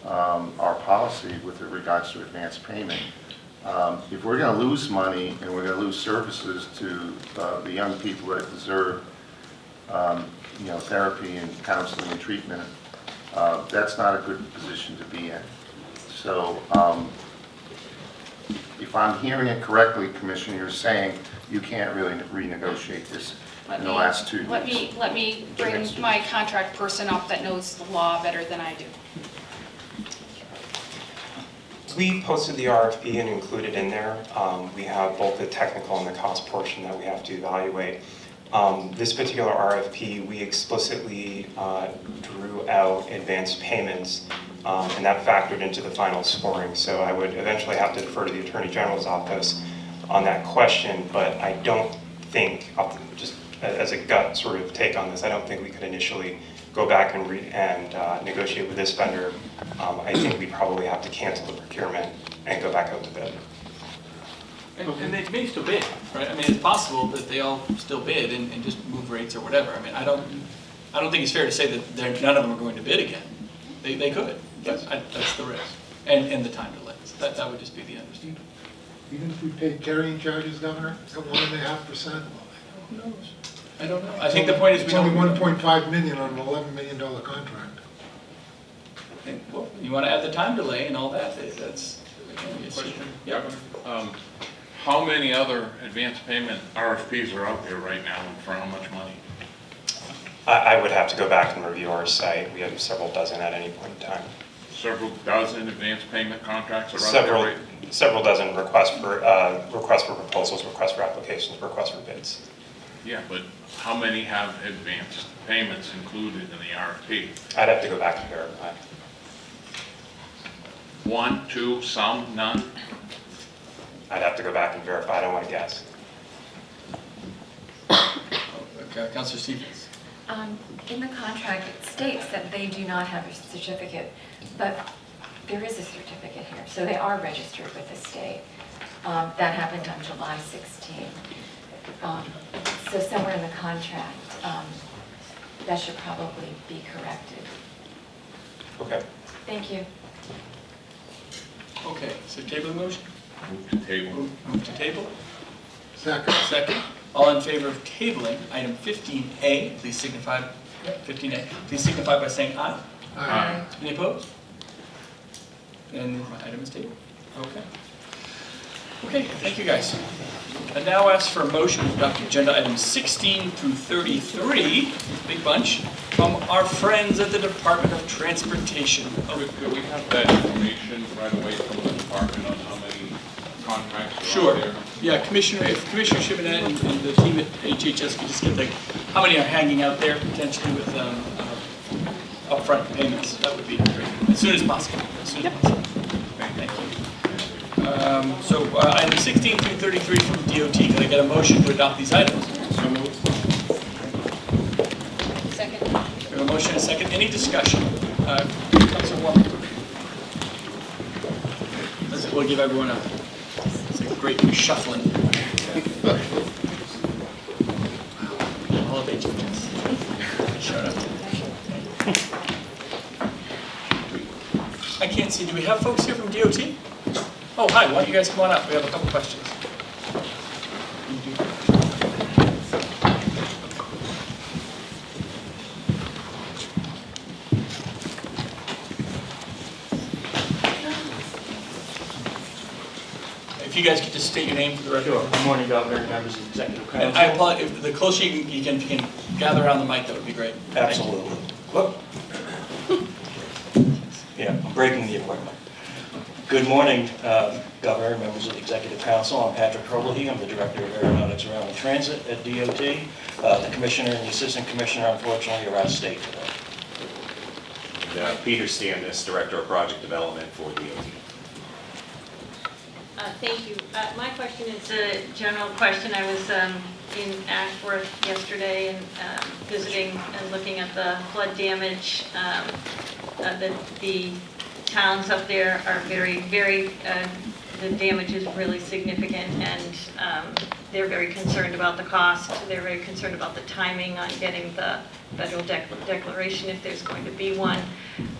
our policy with regards to advance payment. If we're going to lose money and we're going to lose services to the young people that deserve therapy and counseling and treatment, that's not a good position to be in. So if I'm hearing it correctly, Commissioner, you're saying you can't really renegotiate this in the last 2 weeks. Let me bring my contract person up that knows the law better than I do. We posted the RFP and included in there. We have both the technical and the cost portion that we have to evaluate. This particular RFP, we explicitly drew out advanced payments, and that factored into the final scoring. So I would eventually have to defer to the Attorney General's office on that question, but I don't think, just as a gut sort of take on this, I don't think we could initially go back and negotiate with this vendor. I think we probably have to cancel the procurement and go back out to bid. And they may still bid, right? I mean, it's possible that they all still bid and just move rates or whatever. I mean, I don't think it's fair to say that none of them are going to bid again. They could. Yes. That's the risk. And the time delays. That would just be the understanding. Even if we paid carrying charges, Governor, at 1.5%? Who knows? I don't know. I think the point is it's only $1.5 million on an $11 million contract. Well, you want to add the time delay and all that. That's Question, yeah. Governor. How many other advance payment RFPs are out there right now and for how much money? I would have to go back and review our site. We have several dozen at any point in time. Several dozen advance payment contracts are out there, right? Several dozen requests for proposals, requests for applications, requests for bids. Yeah, but how many have advanced payments included in the RFP? I'd have to go back and verify. 1, 2, some, none? I'd have to go back and verify. I don't want to guess. Okay, Councilor Stevens. In the contract, it states that they do not have a certificate, but there is a certificate here, so they are registered with the state. That happened on July 16th. So somewhere in the contract, that should probably be corrected. Okay. Thank you. Okay, so tabling motion? Move to table. Move to table? Second. Second. All in favor of tabling item 15A, please signify, 15A, please signify by saying aye. Aye. Any opposed? And my item is tabled. Okay. Okay, thank you guys. I now ask for a motion to adopt agenda items 16 through 33, big bunch, from our friends at the Department of Transportation. Could we have that information right away from the department on how many contracts are Sure. out there? Yeah, Commissioner Shibinette and the team at HHS could just get how many are hanging out there potentially with upfront payments. That would be great. As soon as possible. As soon as possible. Thank you. So items 16 through 33 from DOT. Can I get a motion to adopt these items? So moved. Second. We have a motion and a second. Any discussion? Councilor Warren. We'll give everyone a great shuffling. All of HHS. Shut up. I can't see. Do we have folks here from DOT? Oh, hi. Why don't you guys come on up? We have a couple questions. If you guys could just state your name for the record. Sure. Good morning, Governor and members of the Executive Council. And I apologize, if the closer you can gather around the mic, that would be great. Absolutely. Whoop. Yeah, I'm breaking the equipment. Good morning, Governor and members of the Executive Council. I'm Patrick Herlihy. I'm the Director of Aeronautics Around the Transit at DOT. The Commissioner and the Assistant Commissioner, unfortunately, are out of state today. And, Peter Standis, Director of Project Development for DOT. Thank you. My question is a general question. I was in Ashworth yesterday and visiting and looking at the flood damage. The towns up there are very, the damage is really significant, and they're very concerned about the cost. They're very concerned about the timing on getting the federal declaration, if there's going to be one.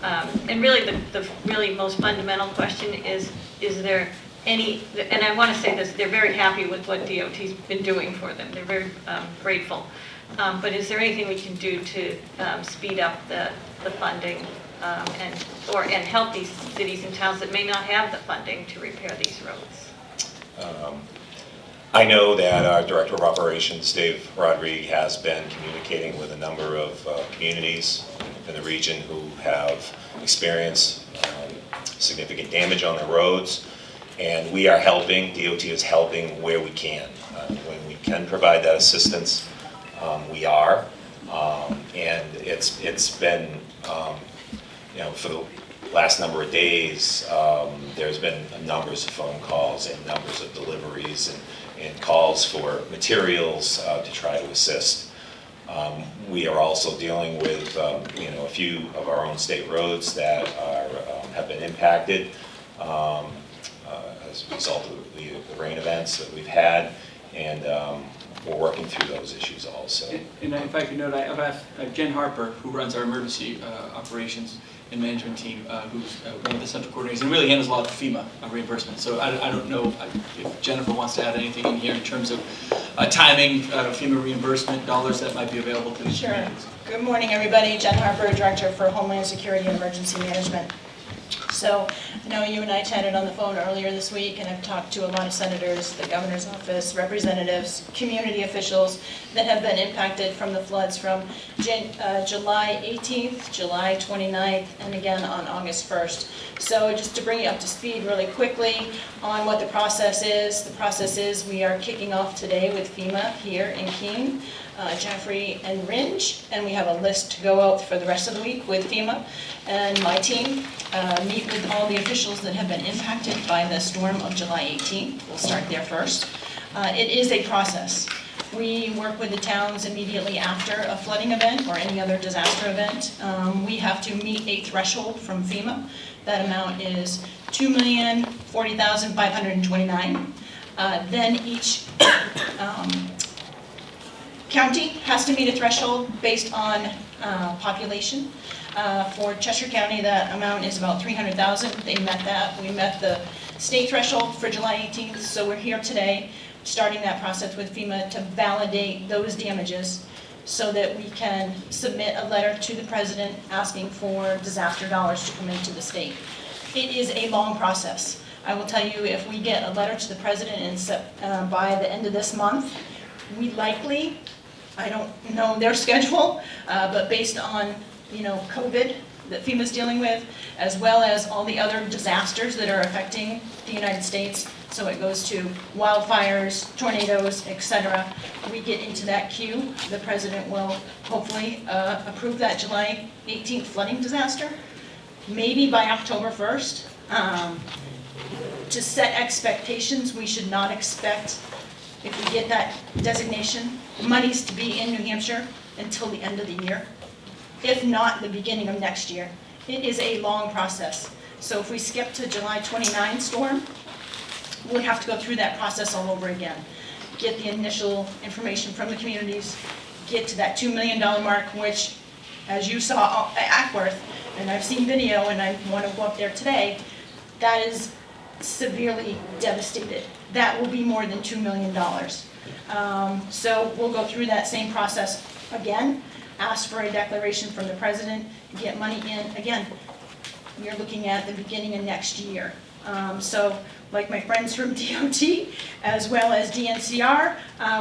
And really, the really most fundamental question is there any, and I want to say this, they're very happy with what DOT's been doing for them. They're very grateful. But is there anything we can do to speed up the funding and help these cities and towns that may not have the funding to repair these roads? I know that our Director of Operations, Dave Rodrigue, has been communicating with a number of communities in the region who have experienced significant damage on their roads. And we are helping, DOT is helping where we can. When we can provide that assistance, we are. And it's been, for the last number of days, there's been numbers of phone calls and numbers of deliveries and calls for materials to try to assist. We are also dealing with, a few of our own state roads that have been impacted as a result of the rain events that we've had, and we're working through those issues also. And if I could note, I've asked Jen Harper, who runs our emergency operations and management team, who's one of the central coordinators, and really handles a lot of FEMA reimbursement. So I don't know if Jennifer wants to add anything in here in terms of timing, FEMA reimbursement dollars that might be available to these communities. Good morning, everybody. Jen Harper, Director for Homeland Security and Emergency Management. So I know you and I chatted on the phone earlier this week, and I've talked to a lot of senators, the governor's office, representatives, community officials that have been impacted from the floods from July 18th, July 29th, and again on August 1st. So just to bring you up to speed really quickly on what the process is we are kicking off today with FEMA here in Keene, Jeffrey and Ringe, and we have a list to go out for the rest of the week with FEMA. And my team meet with all the officials that have been impacted by the storm of July 18th. We'll start there first. It is a process. We work with the towns immediately after a flooding event or any other disaster event. We have to meet a threshold from FEMA. That amount is $2,040,529. Then each county has to meet a threshold based on population. For Cheshire County, that amount is about $300,000. They met that. We met the state threshold for July 18th, so we're here today starting that process with FEMA to validate those damages so that we can submit a letter to the president asking for disaster dollars to come into the state. It is a long process. I will tell you, if we get a letter to the president by the end of this month, we likely, I don't know their schedule, but based on COVID that FEMA's dealing with, as well as all the other disasters that are affecting the United States. So it goes to wildfires, tornadoes, etc. We get into that queue. The president will hopefully approve that July 18th flooding disaster, maybe by October 1st. To set expectations, we should not expect, if we get that designation, monies to be in New Hampshire until the end of the year, if not the beginning of next year. It is a long process. So if we skip to July 29 storm, we'll have to go through that process all over again. Get the initial information from the communities, get to that $2 million mark, which, as you saw at Ackworth, and I've seen video and I want to go up there today, that is severely devastated. That will be more than $2 million. So we'll go through that same process again, ask for a declaration from the president, get money in. Again, we're looking at the beginning of next year. So like my friends from DOT, as well as DNCR,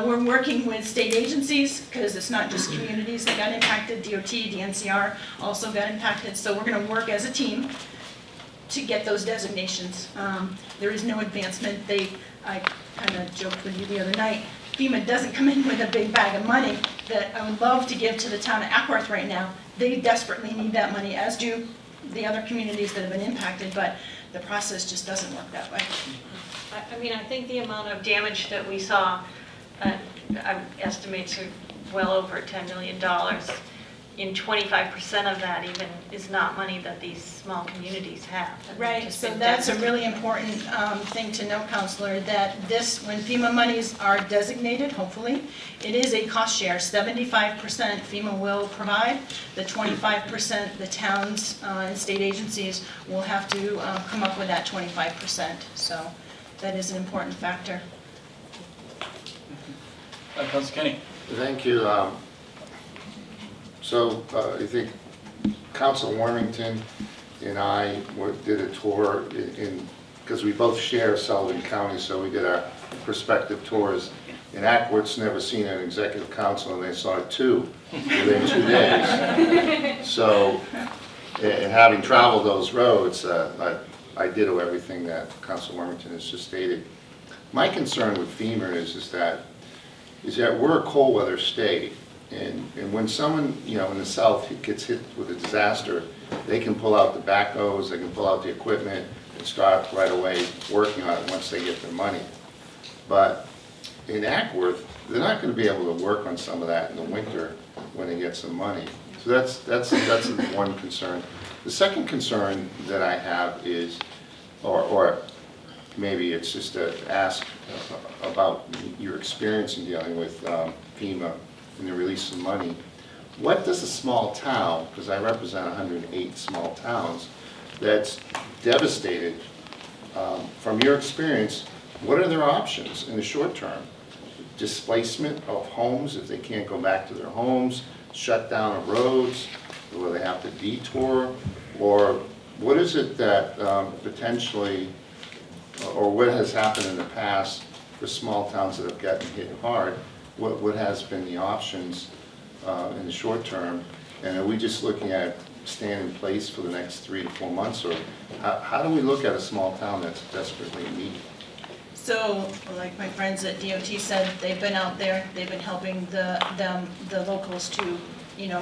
we're working with state agencies, because it's not just communities that got impacted. DOT, DNCR also got impacted. So we're going to work as a team to get those designations. There is no advancement. I kind of joked with you the other night, FEMA doesn't come in with a big bag of money that I would love to give to the town of Ackworth right now. They desperately need that money, as do the other communities that have been impacted, but the process just doesn't work that way. I mean, I think the amount of damage that we saw, I estimate to well over $10 million. In 25% of that even is not money that these small communities have. Right, so that's a really important thing to know, Counselor, that when FEMA monies are designated, hopefully, it is a cost share. 75% FEMA will provide, the 25% the towns and state agencies will have to come up with that 25%. So that is an important factor. Councilor Keene. Thank you. So I think Council Warmington and I did a tour because we both share Sullivan County, so we did our prospective tours. And Ackworth's never seen an executive council, and they saw it two within 2 days. So, and having traveled those roads, I ditto everything that Council Warmington has just stated. My concern with FEMA is that we're a cold weather state. And when someone, in the South gets hit with a disaster, they can pull out the backhoes, they can pull out the equipment, and start right away working on it once they get their money. But in Ackworth, they're not going to be able to work on some of that in the winter when they get some money. So that's one concern. The second concern that I have is, or maybe it's just to ask about your experience in dealing with FEMA and the release of money. What does a small town, because I represent 108 small towns, that's devastated, from your experience, what are their options in the short term? Displacement of homes if they can't go back to their homes, shut down of roads, will they have to detour, or what is it that potentially, or what has happened in the past for small towns that have gotten hit hard? What has been the options in the short term? And are we just looking at staying in place for the next 3 to 4 months? Or how do we look at a small town that's desperately in need? So, like my friends at DOT said, they've been out there, they've been helping the locals to,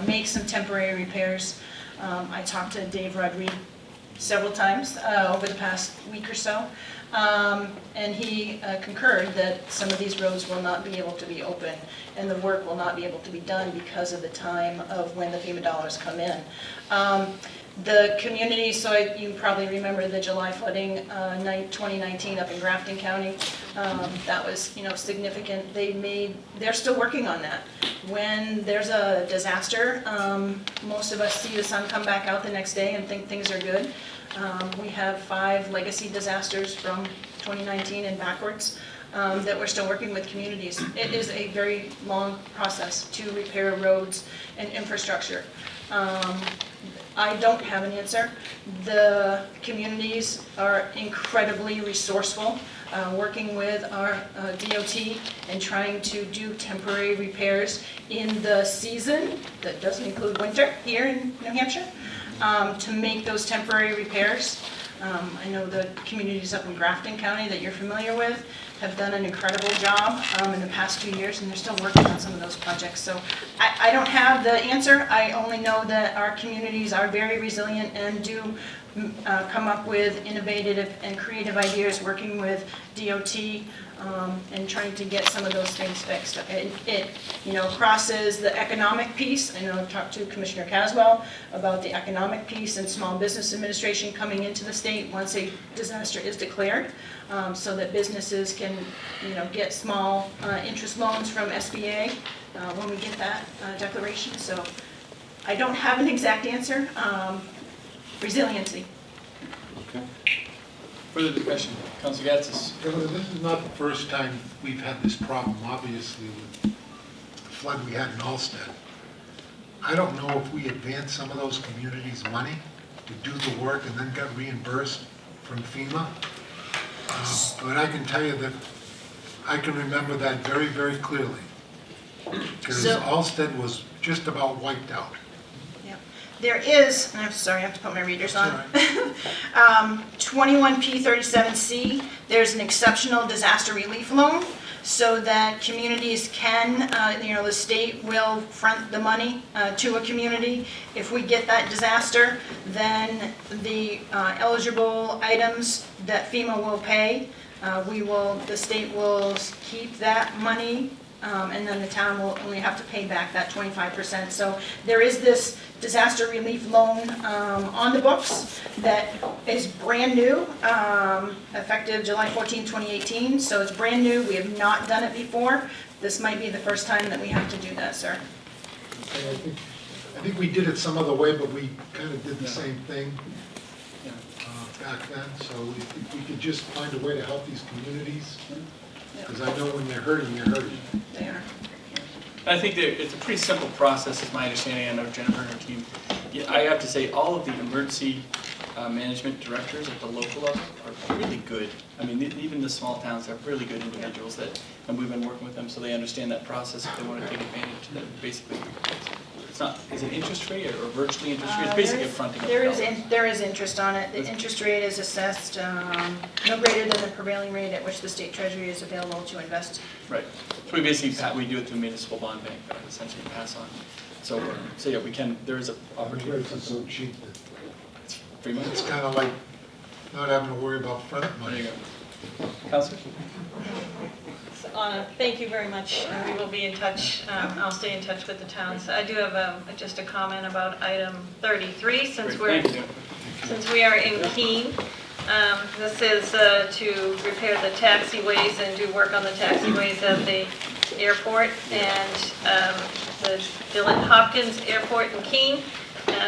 make some temporary repairs. I talked to Dave Rodriguez several times over the past week or so. And he concurred that some of these roads will not be able to be open and the work will not be able to be done because of the time of when the FEMA dollars come in. The community, so you probably remember the July flooding night 2019 up in Grafton County. That was, significant. They're still working on that. When there's a disaster, most of us see the sun come back out the next day and think things are good. We have 5 legacy disasters from 2019 and backwards that we're still working with communities. It is a very long process to repair roads and infrastructure. I don't have an answer. The communities are incredibly resourceful, working with our DOT and trying to do temporary repairs in the season that doesn't include winter here in New Hampshire. To make those temporary repairs. I know the communities up in Grafton County that you're familiar with have done an incredible job in the past 2 years, and they're still working on some of those projects. So I don't have the answer. I only know that our communities are very resilient and do come up with innovative and creative ideas working with DOT and trying to get some of those things fixed. It crosses the economic piece. I know I've talked to Commissioner Caswell about the economic piece and Small Business Administration coming into the state once a disaster is declared, so that businesses can, get small interest loans from SBA when we get that declaration. So I don't have an exact answer. Resiliency. Okay. Further discussion, Councilor Gatsas. This is not the first time we've had this problem, obviously, with the flood we had in Alstead. I don't know if we advanced some of those communities money to do the work and then got reimbursed from FEMA, But I can tell you that I can remember that very, very clearly. Because So- Alsted was just about wiped out. Yep. There is, and I'm sorry, I have to put my readers on. 21P37C, there's an exceptional disaster relief loan so that communities can, the state will front the money to a community. If we get that disaster, then the eligible items that FEMA will pay, the state will keep that money, and then the town will only have to pay back that 25%. So there is this disaster relief loan on the books that is brand new, effective July 14, 2018. So it's brand new. We have not done it before. This might be the first time that we have to do that, sir. Okay, I think we did it some other way, but we kind of did the same thing back then. So if we could just find a way to help these communities, because I know when they're hurting, they're hurting. They are. I think that it's a pretty simple process, is my understanding. I know Jennifer and her team. Yeah, I have to say, all of the emergency management directors at the local level are really good. I mean, even the small towns have really good individuals and we've been working with them, so they understand that process if they want to take advantage. That basically, it's not, is it interest-free or virtually interest-free? It's basically a fronting of development. There is interest on it. The interest rate is assessed no greater than the prevailing rate at which the state treasury is available to invest. Right. So we basically, we do it through municipal bond bank, that we essentially pass on. So yeah, we can, there is an opportunity. Rates are so cheap that It's free money. it's kind of like not having to worry about front There money. you go. Counselor? Thank you very much, and we will be in touch. I'll stay in touch with the towns. I do have just a comment about item 33, since we are in Keene. This is to repair the taxiways and do work on the taxiways at the airport and the Dillon Hopkins Airport in Keene.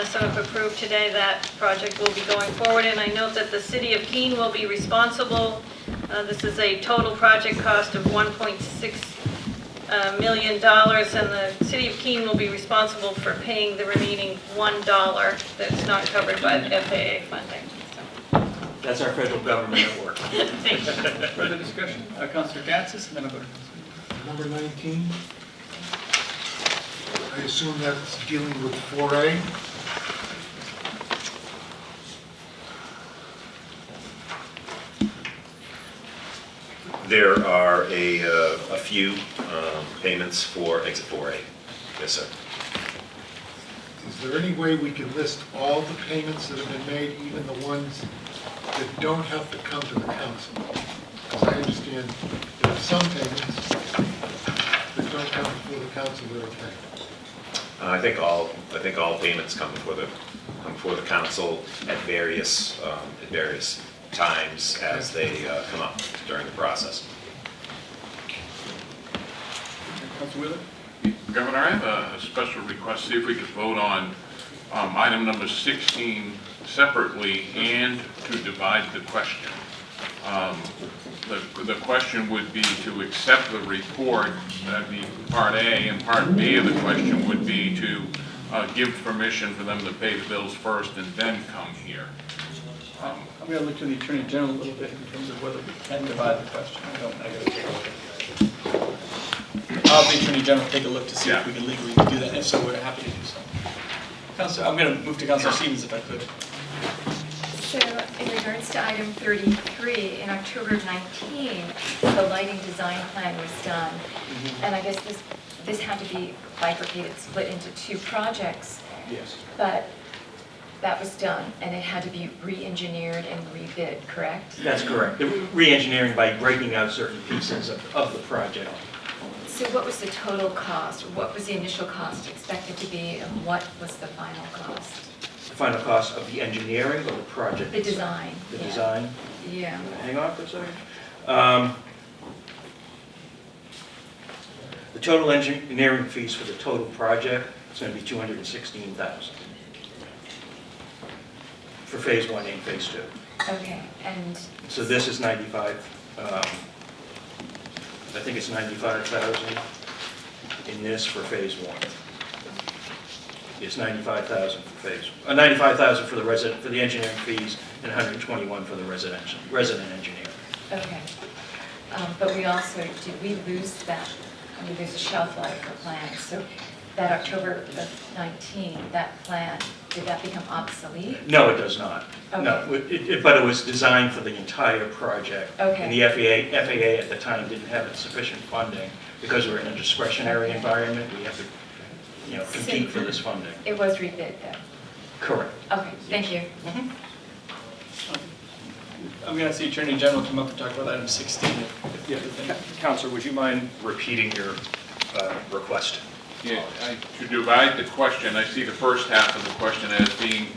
So if approved today, that project will be going forward. And I note that the city of Keene will be responsible. This is a total project cost of $1.6 million, and the city of Keene will be responsible for paying the remaining $1 that's not covered by the FAA funding. That's our federal government at work. Thank you. Further discussion? Councilor Gatsas, and then I'll go to Number 19, I assume that's dealing with 4A. There are a few payments for exit 4A. Yes, sir. Is there any way we can list all the payments that have been made, even the ones that don't have to come to the council? Because I understand there are some payments that don't come before the council that are paid. I think all payments come before the council at various times as they come up during the process. Councilor Wheeler? Governor, I have a special request, see if we could vote on item number 16 separately and to divide the question. The question would be to accept the report, that'd be part A, and part B of the question would be to give permission for them to pay the bills first and then come here. I'm going to look to the Attorney General a little bit in terms of whether we can divide the question. I got to take a look at it. I'll have the Attorney General take a look to see if we can legally do that. If so, we're happy to do so. Councilor, I'm going to move to Councilor Stevens if I could. So in regards to item 33, in October of 19, the lighting design plan was done. And I guess this had to be bifurcated, split into two projects. Yes. But that was done, and it had to be re-engineered and rebid, correct? That's correct. The re-engineering by breaking out certain pieces of the project. So what was the total cost? What was the initial cost expected to be, and what was the final cost? The final cost of the engineering or the project? The design. The yeah. design? Yeah. Hang on for a second. The total engineering fees for the total project is going to be $216,000 for phase 1 and phase 2. Okay, and So this is 95. I think it's 95,000 in this for phase 1. It's 95,000 for phase, 95,000 for the engineering fees and 121 for the resident engineer. Okay. But we also, did we lose that? I mean, there's a shelf life for plans. So that October of 19, that plan, did that become obsolete? No, it does not. Okay. No, but it was designed for the entire project. Okay. And the FAA at the time didn't have sufficient funding because we're in a discretionary environment. We have to, compete for this funding. It was rebid though? Correct. Okay, thank you. I'm going to see Attorney General come up and talk about item 16 if you have anything. Counselor, would you mind repeating your request? Yeah, to divide the question, I see the first half of the question as being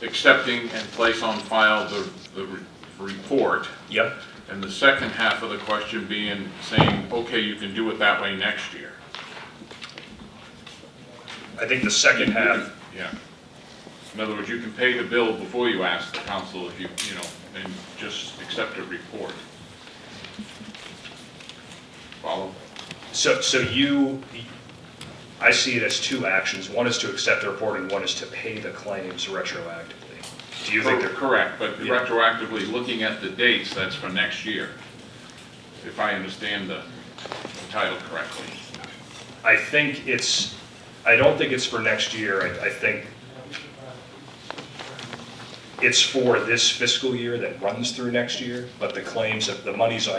accepting and place on file the report. Yep. And the second half of the question being saying, okay, you can do it that way next year. I think the second half. Yeah. In other words, you can pay the bill before you ask the council if you and just accept a report. Follow? So I see it as two actions. One is to accept the report and one is to pay the claims retroactively. Do you think they're correct? But retroactively, looking at the dates, that's for next year, if I understand the title correctly. I don't think it's for next year. I think it's for this fiscal year that runs through next year, but the claims, I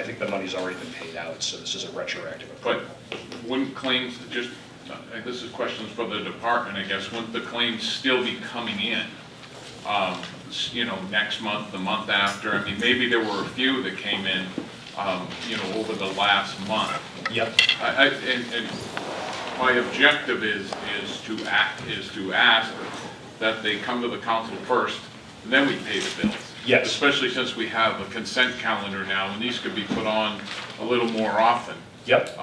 think the money's already been paid out, so this is a retroactive approach. But wouldn't claims this is questions for the department, I guess, wouldn't the claims still be coming in, next month, the month after? I mean, maybe there were a few that came in, over the last month. Yep. And my objective is to ask that they come to the council first, and then we pay the bills. Yes. Especially since we have a consent calendar now, and these could be put on a little more often. Yep.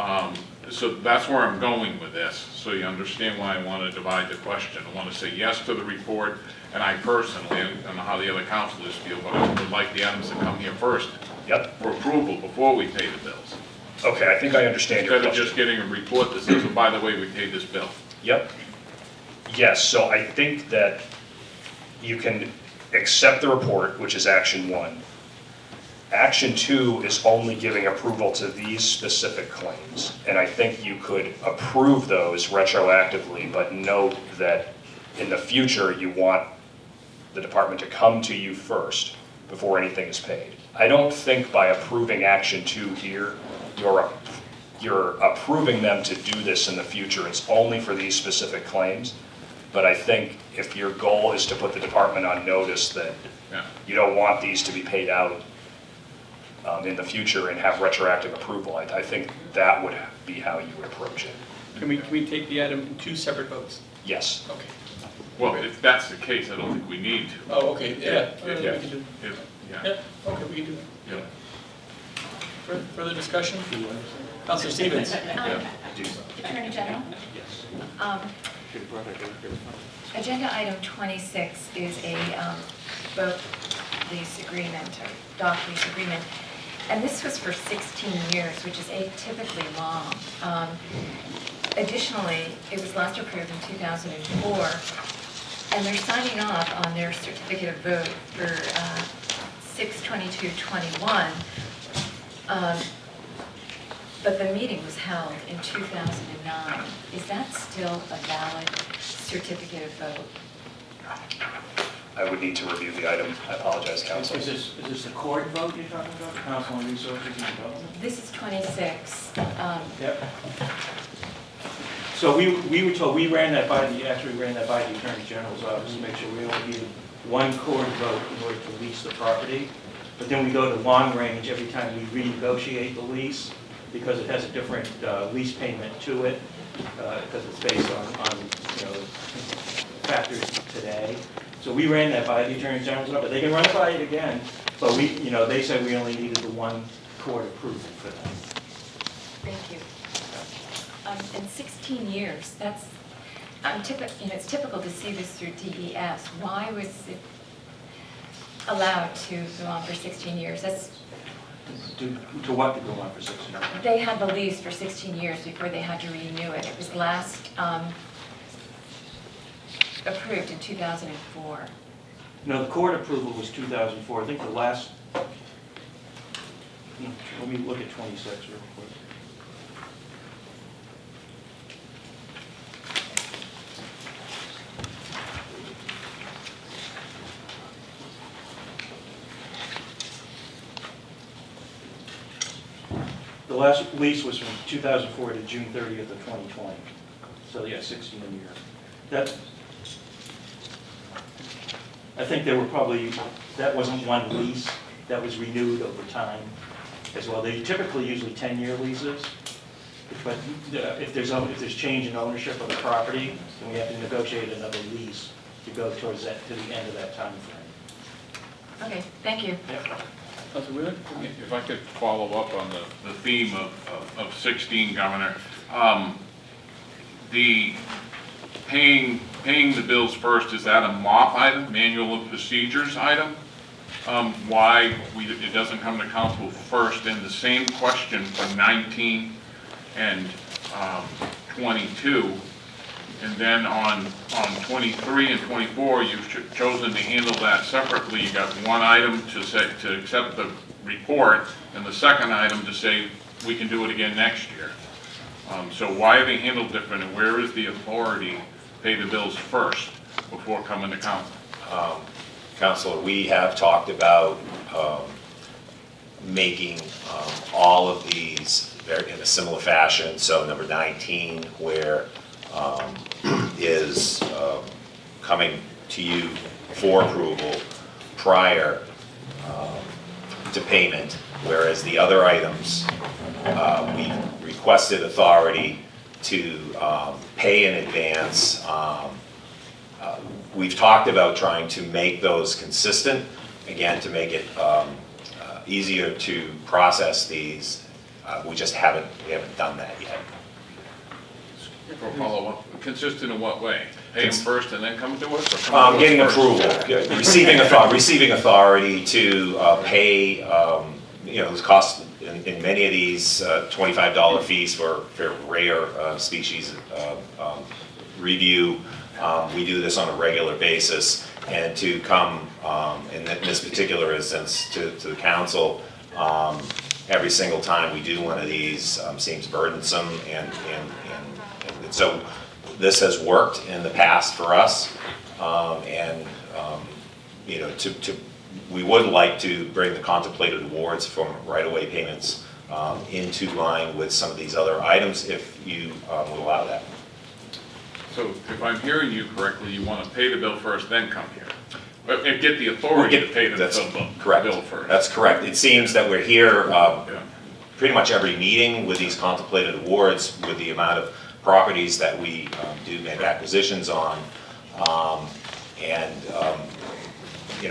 So that's where I'm going with this, so you understand why I want to divide the question. I want to say yes to the report, and I personally, I don't know how the other councilors feel, but I would like the items to come here first. Yep. For approval before we pay the bills. Okay, I think I understand your question. Instead of just getting a report that says, oh, by the way, we paid this bill. Yep. Yes, so I think that you can accept the report, which is action 1. Action 2 is only giving approval to these specific claims. And I think you could approve those retroactively, but note that in the future, you want the department to come to you first before anything is paid. I don't think by approving action 2 here, you're approving them to do this in the future. It's only for these specific claims. But I think if your goal is to put the department on notice that you don't want these to be paid out in the future and have retroactive approval, I think that would be how you would approach it. Can we take the item in 2 separate votes? Yes. Okay. Well, if that's the case, I don't think we need to. Oh, okay, yeah. Yeah. We can do. Yeah. Okay, we can do that. Yeah. Further discussion? Councilor Stevens? Attorney General? Agenda item 26 is a boat lease agreement, or dock lease agreement. And this was for 16 years, which is atypically long. Additionally, it was last approved in 2004, and they're signing off on their certificate of vote for 6/22/21. But the meeting was held in 2009. Is that still a valid certificate of vote? I would need to review the item. I apologize, Council. Is this the court vote you're talking about, Council on Resources and Development? This is 26. Yep. So we were told, we ran that by the Attorney General's office to make sure we only needed one court vote in order to lease the property. But then we go to long range every time we renegotiate the lease, because it has a different lease payment to it, because it's based on factors today. So we ran that by the Attorney General's office. They can run it by it again, but they said we only needed the one court approval for that. Thank you. In 16 years, that's it's typical to see this through DES. Why was it allowed to go on for 16 years? That's To what to go on for 16 years? They had the lease for 16 years before they had to renew it. It was last approved in 2004. No, the court approval was 2004. I think the last Let me look at 26 real quick. The last lease was from 2004 to June 30th of 2020. So yeah, 16 a year. That, I think there were probably, that wasn't one lease, that was renewed over time as well. They typically usually 10-year leases, but if there's change in ownership of the property, then we have to negotiate another lease to go towards that, to the end of that time frame. Okay, thank you. Councilor Wheeler? If I could follow up on the theme of 16, Governor. The paying the bills first, is that a MOP item, manual of procedures item? Why it doesn't come to council first? And the same question for 19 and 22. And then on 23 and 24, you've chosen to handle that separately. You got one item to accept the report, and the second item to say we can do it again next year. So why are they handled different, and where is the authority to pay the bills first before coming to council? Councilor, we have talked about making all of these in a similar fashion. So number 19, where is coming to you for approval prior to payment, whereas the other items, we requested authority to pay in advance. We've talked about trying to make those consistent, again, to make it easier to process these. We haven't done that yet. For follow-up, consistent in what way? Pay them first and then come to us? Getting approval, receiving authority to pay, those costs in many of these $25 fees for rare species review. We do this on a regular basis, and to come, in this particular instance, to the council every single time we do one of these seems burdensome, and so this has worked in the past for us, we would like to bring the contemplated awards from right-of-way payments into line with some of these other items, if you would allow that. So if I'm hearing you correctly, you want to pay the bill first, then come here? And get the authority to pay the bill first? That's correct. It seems that we're here pretty much every meeting with these contemplated awards, with the amount of properties that we do make acquisitions on.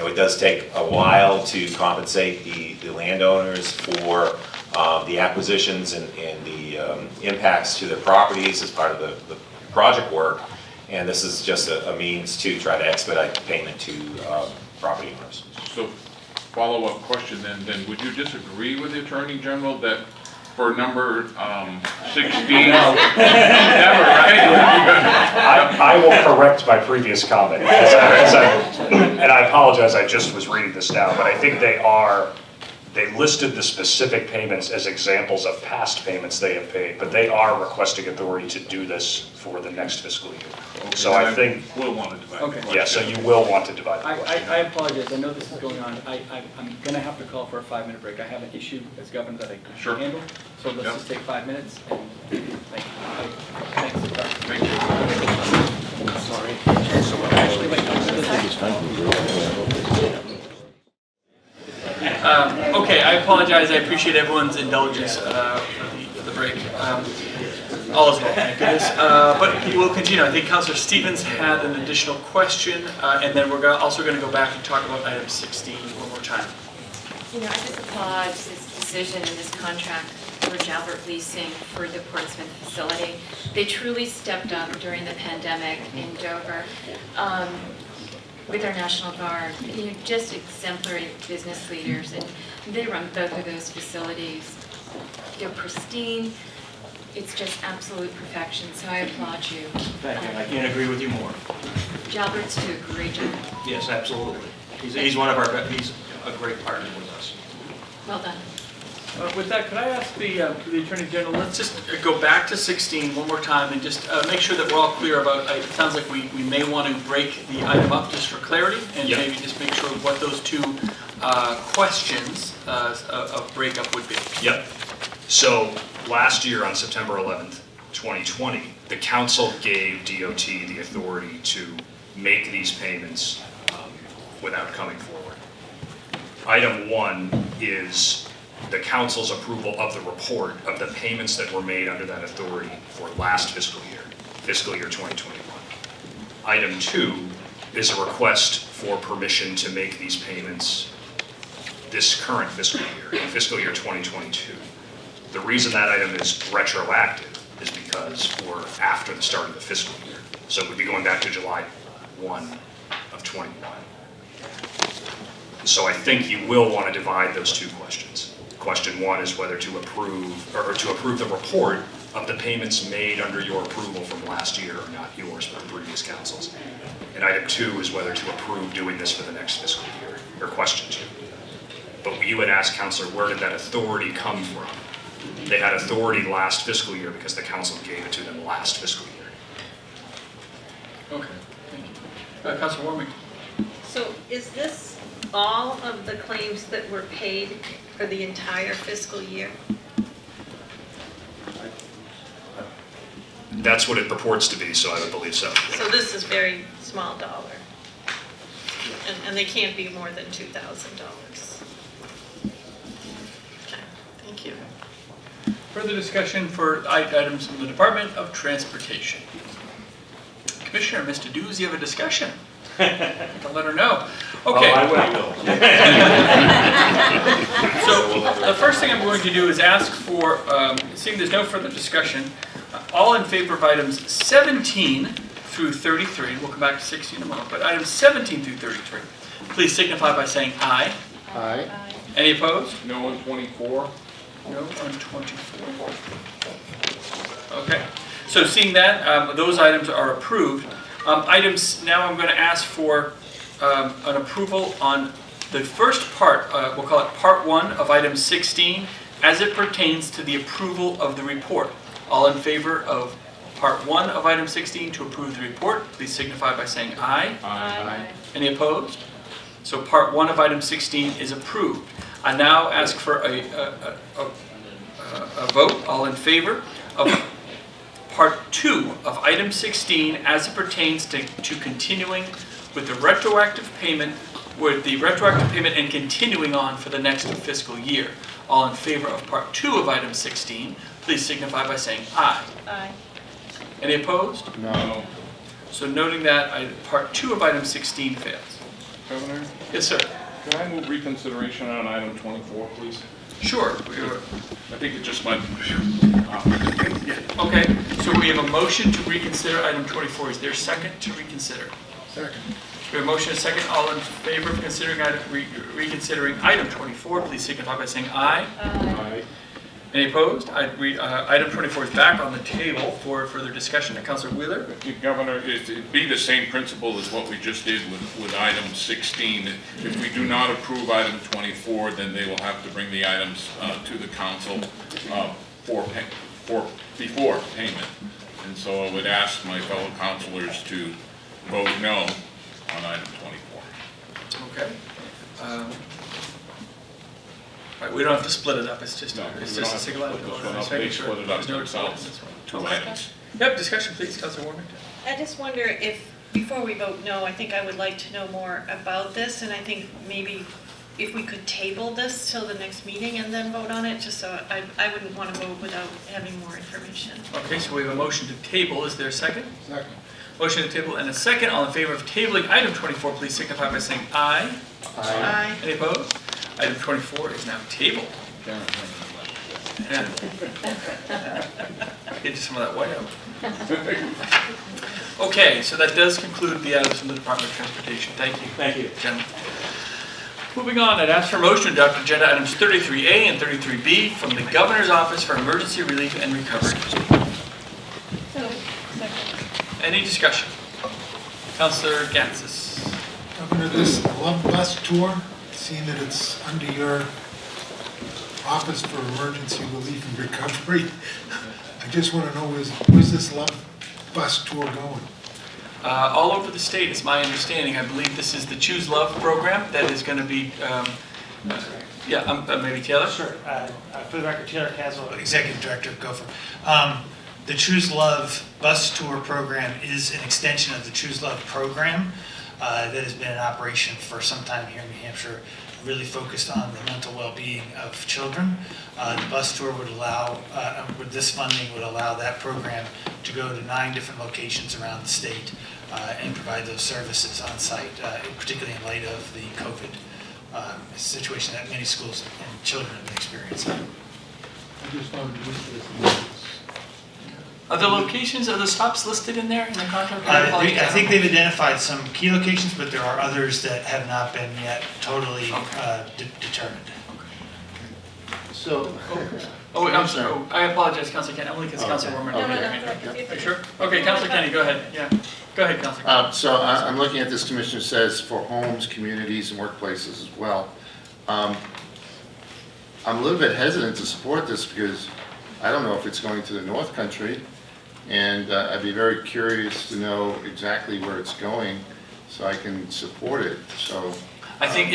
It does take a while to compensate the landowners for the acquisitions and the impacts to their properties as part of the project work. And this is just a means to try to expedite the payment to property owners. So follow-up question then, would you disagree with the Attorney General that for number 16, never, right? I will correct my previous comment, and I apologize, I just was reading this now, but I think they listed the specific payments as examples of past payments they have paid, but they are requesting authority to do this for the next fiscal year. Okay, so I think we'll want to divide. Okay. Yeah, so you will want to divide. I apologize. I know this is going on. I'm going to have to call for a 5-minute break. I have an issue as governor that I can handle. So let's just take 5 minutes. And thank you. Thanks. Sorry. Actually, okay, I apologize. I appreciate everyone's indulgence for the break. All is well, thank goodness. But we'll continue. I think Councilor Stevens had an additional question, and then we're also going to go back and talk about item 16 one more time. I just applaud this decision and this contract for Jalbert Leasing for the Portsmouth facility. They truly stepped up during the pandemic in Dover with our National Guard. Just exemplary business leaders, and they run both of those facilities. They're pristine. It's just absolute perfection, so I applaud you. Thank you. I can't agree with you more. Jalbert's do a great job. Yes, absolutely. He's one of our, he's a great partner with us. Well done. With that, could I ask the Attorney General, let's just go back to 16 one more time and just make sure that we're all clear about, it sounds like we may want to break the item up just for clarity and maybe just make sure what those two questions of breakup would be. Yep. So last year on September 11th, 2020, the council gave DOT the authority to make these payments without coming forward. Item 1 is the council's approval of the report of the payments that were made under that authority for last fiscal year 2021. Item 2 is a request for permission to make these payments this current fiscal year, in fiscal year 2022. The reason that item is retroactive is because we're after the start of the fiscal year. So it would be going back to July 1 of 21. So I think you will want to divide those two questions. Question 1 is whether to approve, or to approve the report of the payments made under your approval from last year, or not yours, but the previous council's. And item 2 is whether to approve doing this for the next fiscal year, or question 2. But you had asked, Councilor, where did that authority come from? They had authority last fiscal year because the council gave it to them last fiscal year. Okay, thank you. Councilor Warmington. So is this all of the claims that were paid for the entire fiscal year? That's what it purports to be, so I would believe so. So this is very small dollar. And they can't be more than $2,000. Okay, thank you. Further discussion for items from the Department of Transportation. Commissioner, Mr. Dews, you have a discussion? I'll let her know. Okay. Oh, I will. So the first thing I'm going to do is ask for, seeing there's no further discussion, all in favor of items 17 through 33, we'll come back to 16 in a moment, but items 17 through 33, please signify by saying aye. Aye. Any opposed? No on 24. No on 24. Okay, so seeing that, those items are approved. Items, now I'm going to ask for an approval on the first part, we'll call it part 1 of item 16, as it pertains to the approval of the report. All in favor of part 1 of item 16 to approve the report, please signify by saying aye. Aye. Any opposed? So part 1 of item 16 is approved. I now ask for a vote, all in favor of part 2 of item 16 as it pertains to continuing with the retroactive payment, and continuing on for the next fiscal year. All in favor of part 2 of item 16, please signify by saying aye. Aye. Any opposed? No. So noting that part 2 of item 16 fails. Governor? Yes, sir. Can I move reconsideration on item 24, please? Sure. I think it just might. Okay, so we have a motion to reconsider item 24. Is there a second to reconsider? Second. We have a motion and a second. All in favor of reconsidering item 24, please signify by saying aye. Aye. Any opposed? Item 24 is back on the table for further discussion. Councilor Wheeler? Governor, it'd be the same principle as what we just did with item 16. If we do not approve item 24, then they will have to bring the items to the council before payment. And so I would ask my fellow councilors to vote no on item 24. Okay. Right, we don't have to split it up. It's just a single item. They split it up themselves. 2 items. Yep, discussion please, Councilor Warmington. I just wonder if, before we vote no, I think I would like to know more about this, and I think maybe if we could table this till the next meeting and then vote on it, just so I wouldn't want to vote without having more information. Okay, so we have a motion to table. Is there a second? Second. Motion to table and a second. All in favor of tabling item 24, please signify by saying aye. Aye. Any opposed? Item 24 is now tabled. Yeah. Get some of that white out. Okay, so that does conclude the items from the Department of Transportation. Thank you. Thank you. Gentlemen. Moving on, I'd ask for a motion to adopt agenda items 33A and 33B from the Governor's Office for Emergency Relief and Recovery. Any discussion? Councilor Gansas. Governor, this Love Bus Tour, seeing that it's under your Office for Emergency Relief and Recovery. I just want to know, where's this love bus tour going? All over the state, is my understanding. I believe this is the Choose Love program that is going to be, maybe Taylor? Sure. For the record, Taylor Caswell, Executive Director of Gopher. The Choose Love bus tour program is an extension of the Choose Love program that has been in operation for some time here in New Hampshire, really focused on the mental well-being of children. The bus tour would allow, with this funding, would allow that program to go to 9 different locations around the state and provide those services on site, particularly in light of the COVID situation that many schools and children have been experiencing. I just wanted to list this. Are the locations, are the stops listed in there in the contract? I think they've identified some key locations, but there are others that have not been yet totally determined. So, I'm sorry. I apologize, Councilor Kenny. Only because Councilor Warman. Are you sure? Okay, Councilor Kenny, go ahead. Yeah, go ahead, Councilor Kenny. So I'm looking at this, Commissioner says for homes, communities, and workplaces as well. I'm a little bit hesitant to support this because I don't know if it's going to the North Country, and I'd be very curious to know exactly where it's going so I can support it. So I think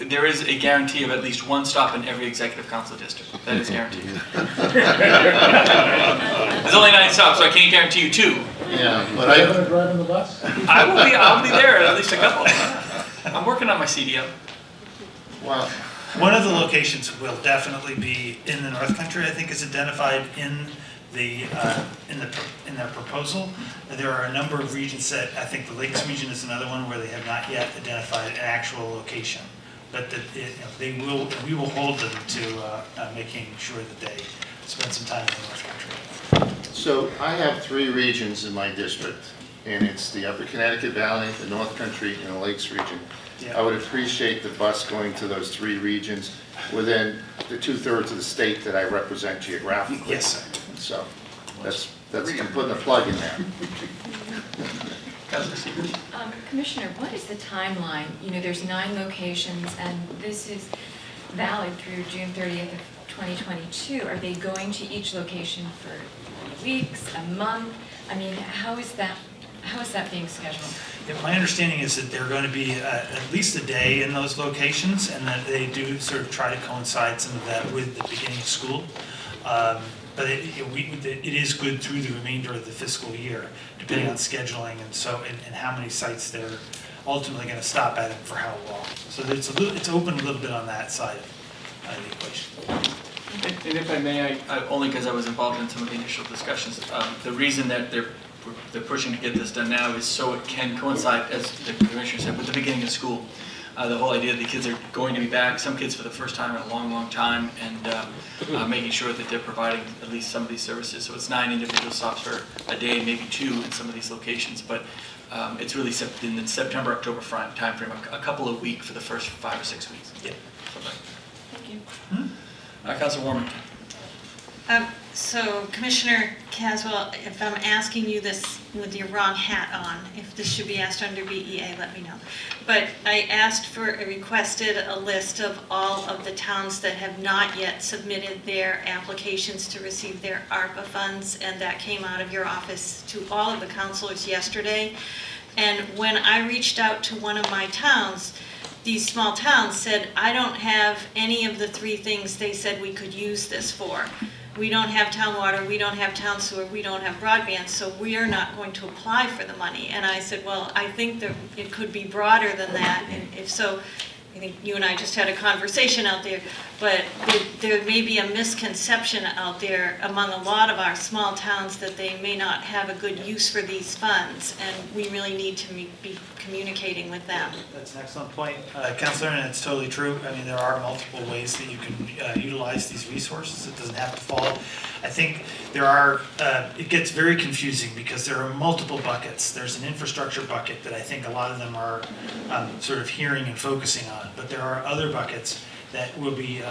there is a guarantee of at least 1 stop in every executive council district. That is guaranteed. There's only 9 stops, so I can't guarantee you 2. Yeah, but Are you going to drive in the bus? I'll be there at least a couple. I'm working on my CDL. Wow. One of the locations will definitely be in the North Country. I think is identified in their proposal. There are a number of regions that I think the Lakes region is another one where they have not yet identified an actual location, but that we will hold them to making sure that they spend some time in the North Country. So I have 3 regions in my district, and it's the Upper Connecticut Valley, the North Country, and the Lakes region. Yeah. I would appreciate the bus going to those 3 regions within the 2/3 of the state that I represent geographically. Yes, sir. So that's I'm putting a plug in there. Commissioner, what is the timeline? You know, there's 9 locations, and this is valid through June 30th of 2022. Are they going to each location for weeks, a month? I mean, how is that being scheduled? Yeah, my understanding is that they're going to be at least a day in those locations, and that they do sort of try to coincide some of that with the beginning of school. But it is good through the remainder of the fiscal year, depending on scheduling and how many sites they're ultimately going to stop at and for how long. So it's open a little bit on that side of the equation. And if I may, only because I was involved in some of the initial discussions, the reason that they're pushing to get this done now is so it can coincide, as the Commissioner said, with the beginning of school. The whole idea that the kids are going to be back, some kids for the first time in a long, long time, and making sure that they're providing at least some of these services. So it's 9 individual stops for a day, maybe 2 in some of these locations, but it's really in the September, October timeframe, a couple of weeks for the first 5 or 6 weeks. Yeah. Thank you. Councilor Warman. So Commissioner Caswell, if I'm asking you this with your wrong hat on, if this should be asked under BEA, let me know. But I requested a list of all of the towns that have not yet submitted their applications to receive their ARPA funds, and that came out of your office to all of the councilors yesterday. And when I reached out to one of my towns, these small towns said, I don't have any of the 3 things they said we could use this for. We don't have town water, we don't have town sewer, we don't have broadband, so we are not going to apply for the money. And I said, well, I think that it could be broader than that, and if so, I think you and I just had a conversation out there, but there may be a misconception out there among a lot of our small towns that they may not have a good use for these funds, and we really need to be communicating with them. That's an excellent point, Councilor, and it's totally true. I mean, there are multiple ways that you can utilize these resources. It doesn't have to fall. I think it gets very confusing because there are multiple buckets. There's an infrastructure bucket that I think a lot of them are sort of hearing and focusing on, but there are other buckets that will be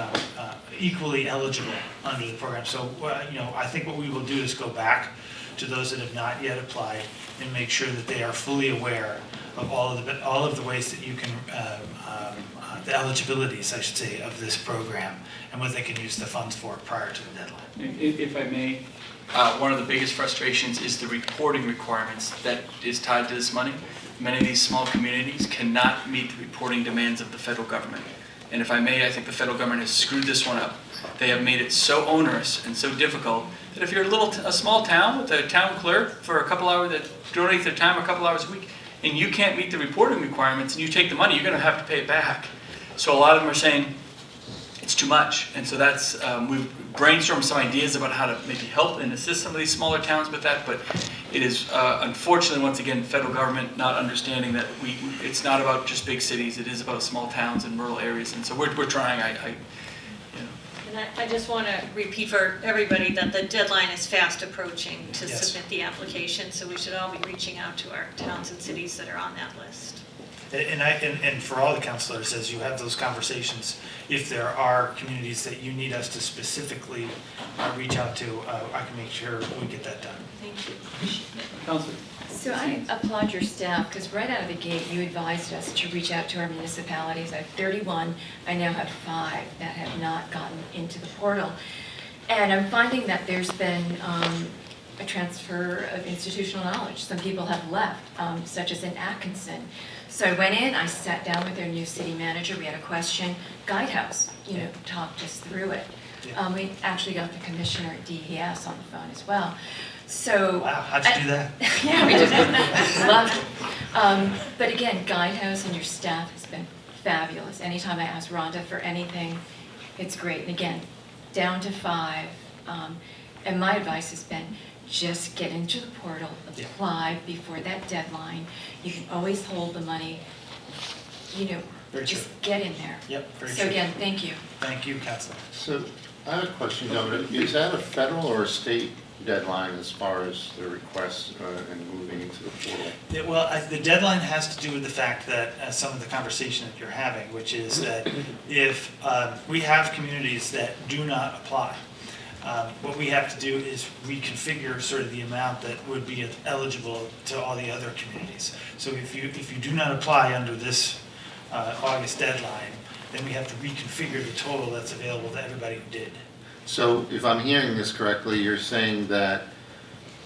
equally eligible under the program. So, I think what we will do is go back to those that have not yet applied and make sure that they are fully aware of all of the ways that you can, the eligibilities, I should say, of this program and what they can use the funds for prior to the deadline. If I may, one of the biggest frustrations is the reporting requirements that is tied to this money. Many of these small communities cannot meet the reporting demands of the federal government. And if I may, I think the federal government has screwed this one up. They have made it so onerous and so difficult that if you're a small town with a town clerk for a couple hours that donates their time a couple hours a week, and you can't meet the reporting requirements and you take the money, you're going to have to pay it back. So a lot of them are saying it's too much. And so that's, we've brainstormed some ideas about how to maybe help and assist some of these smaller towns with that, but it is unfortunately, once again, federal government not understanding that it's not about just big cities, it is about small towns and rural areas. And so we're trying, And I just want to repeat for everybody that the deadline is fast approaching to Yes. submit the application, so we should all be reaching out to our towns and cities that are on that list. And for all the counselors, as you have those conversations, if there are communities that you need us to specifically reach out to, I can make sure we get that done. Thank you. Councilor. So I applaud your staff, because right out of the gate, you advised us to reach out to our municipalities. I have 31, I now have 5 that have not gotten into the portal. And I'm finding that there's been a transfer of institutional knowledge. Some people have left, such as in Atkinson. So I went in, I sat down with their new city manager, we had a question, Guidehouse, talked us through it. We actually got the commissioner at DES on the phone as well. So wow, how'd you do that? Yeah, we did. Loved it. But again, Guidehouse and your staff has been fabulous. Anytime I ask Rhonda for anything, it's great. And again, down to 5. And my advice has been just get into the portal, apply before that deadline. You can always hold the money, Very just true. get in there. Yep, very So true. again, thank you. Thank you, Councilor. So I have a question, Governor. Is that a federal or a state deadline as far as the request and moving into the portal? The deadline has to do with the fact that some of the conversation that you're having, which is that if we have communities that do not apply, what we have to do is reconfigure sort of the amount that would be eligible to all the other communities. So if you do not apply under this August deadline, then we have to reconfigure the total that's available to everybody who did. So if I'm hearing this correctly, you're saying that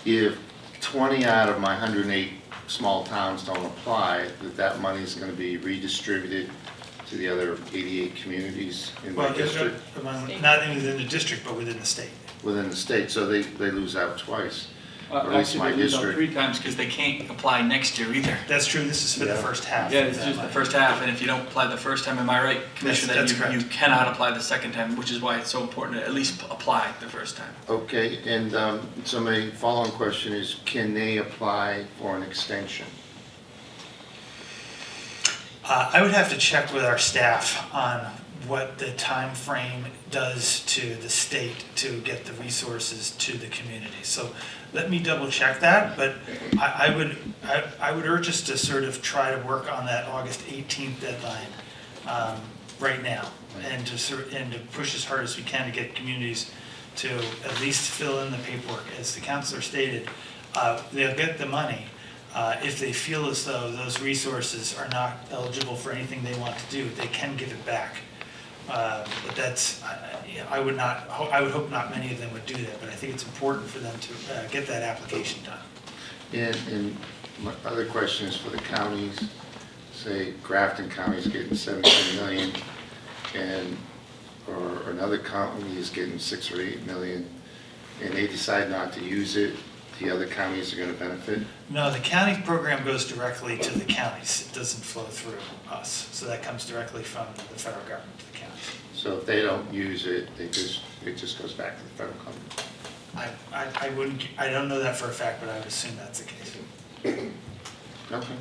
if 20 out of my 108 small towns don't apply, that money is going to be redistributed to the other 88 communities in my district? Not within the district, but within the state. Within the state, so they lose out twice, or at least Actually, my they lose out district. 3 times because they can't apply next year either. That's true, this is for the first half. Yeah, it's just the first half, and if you don't apply the first time, am I right, Commissioner, That's that correct. you cannot apply the second time, which is why it's so important to at least apply the first time. Okay, and so my following question is, can they apply for an extension? I would have to check with our staff on what the time frame does to the state to get the resources to the community. So let me double check that, but I would urge us to sort of try to work on that August 18th deadline right now, and to push as hard as we can to get communities to at least fill in the paperwork. As the counselor stated, they'll get the money. If they feel as though those resources are not eligible for anything they want to do, they can give it back. But that's, I would hope not many of them would do that, but I think it's important for them to get that application done. And my other question is for the counties. Say Grafton County is getting 17 million, or another county is getting 6 or 8 million, and they decide not to use it, the other counties are going to benefit? No, the county program goes directly to the counties. It doesn't flow through us. So that comes directly from the federal government to the counties. So if they don't use it, it just goes back to the federal government? I don't know that for a fact, but I would assume that's the case. Okay.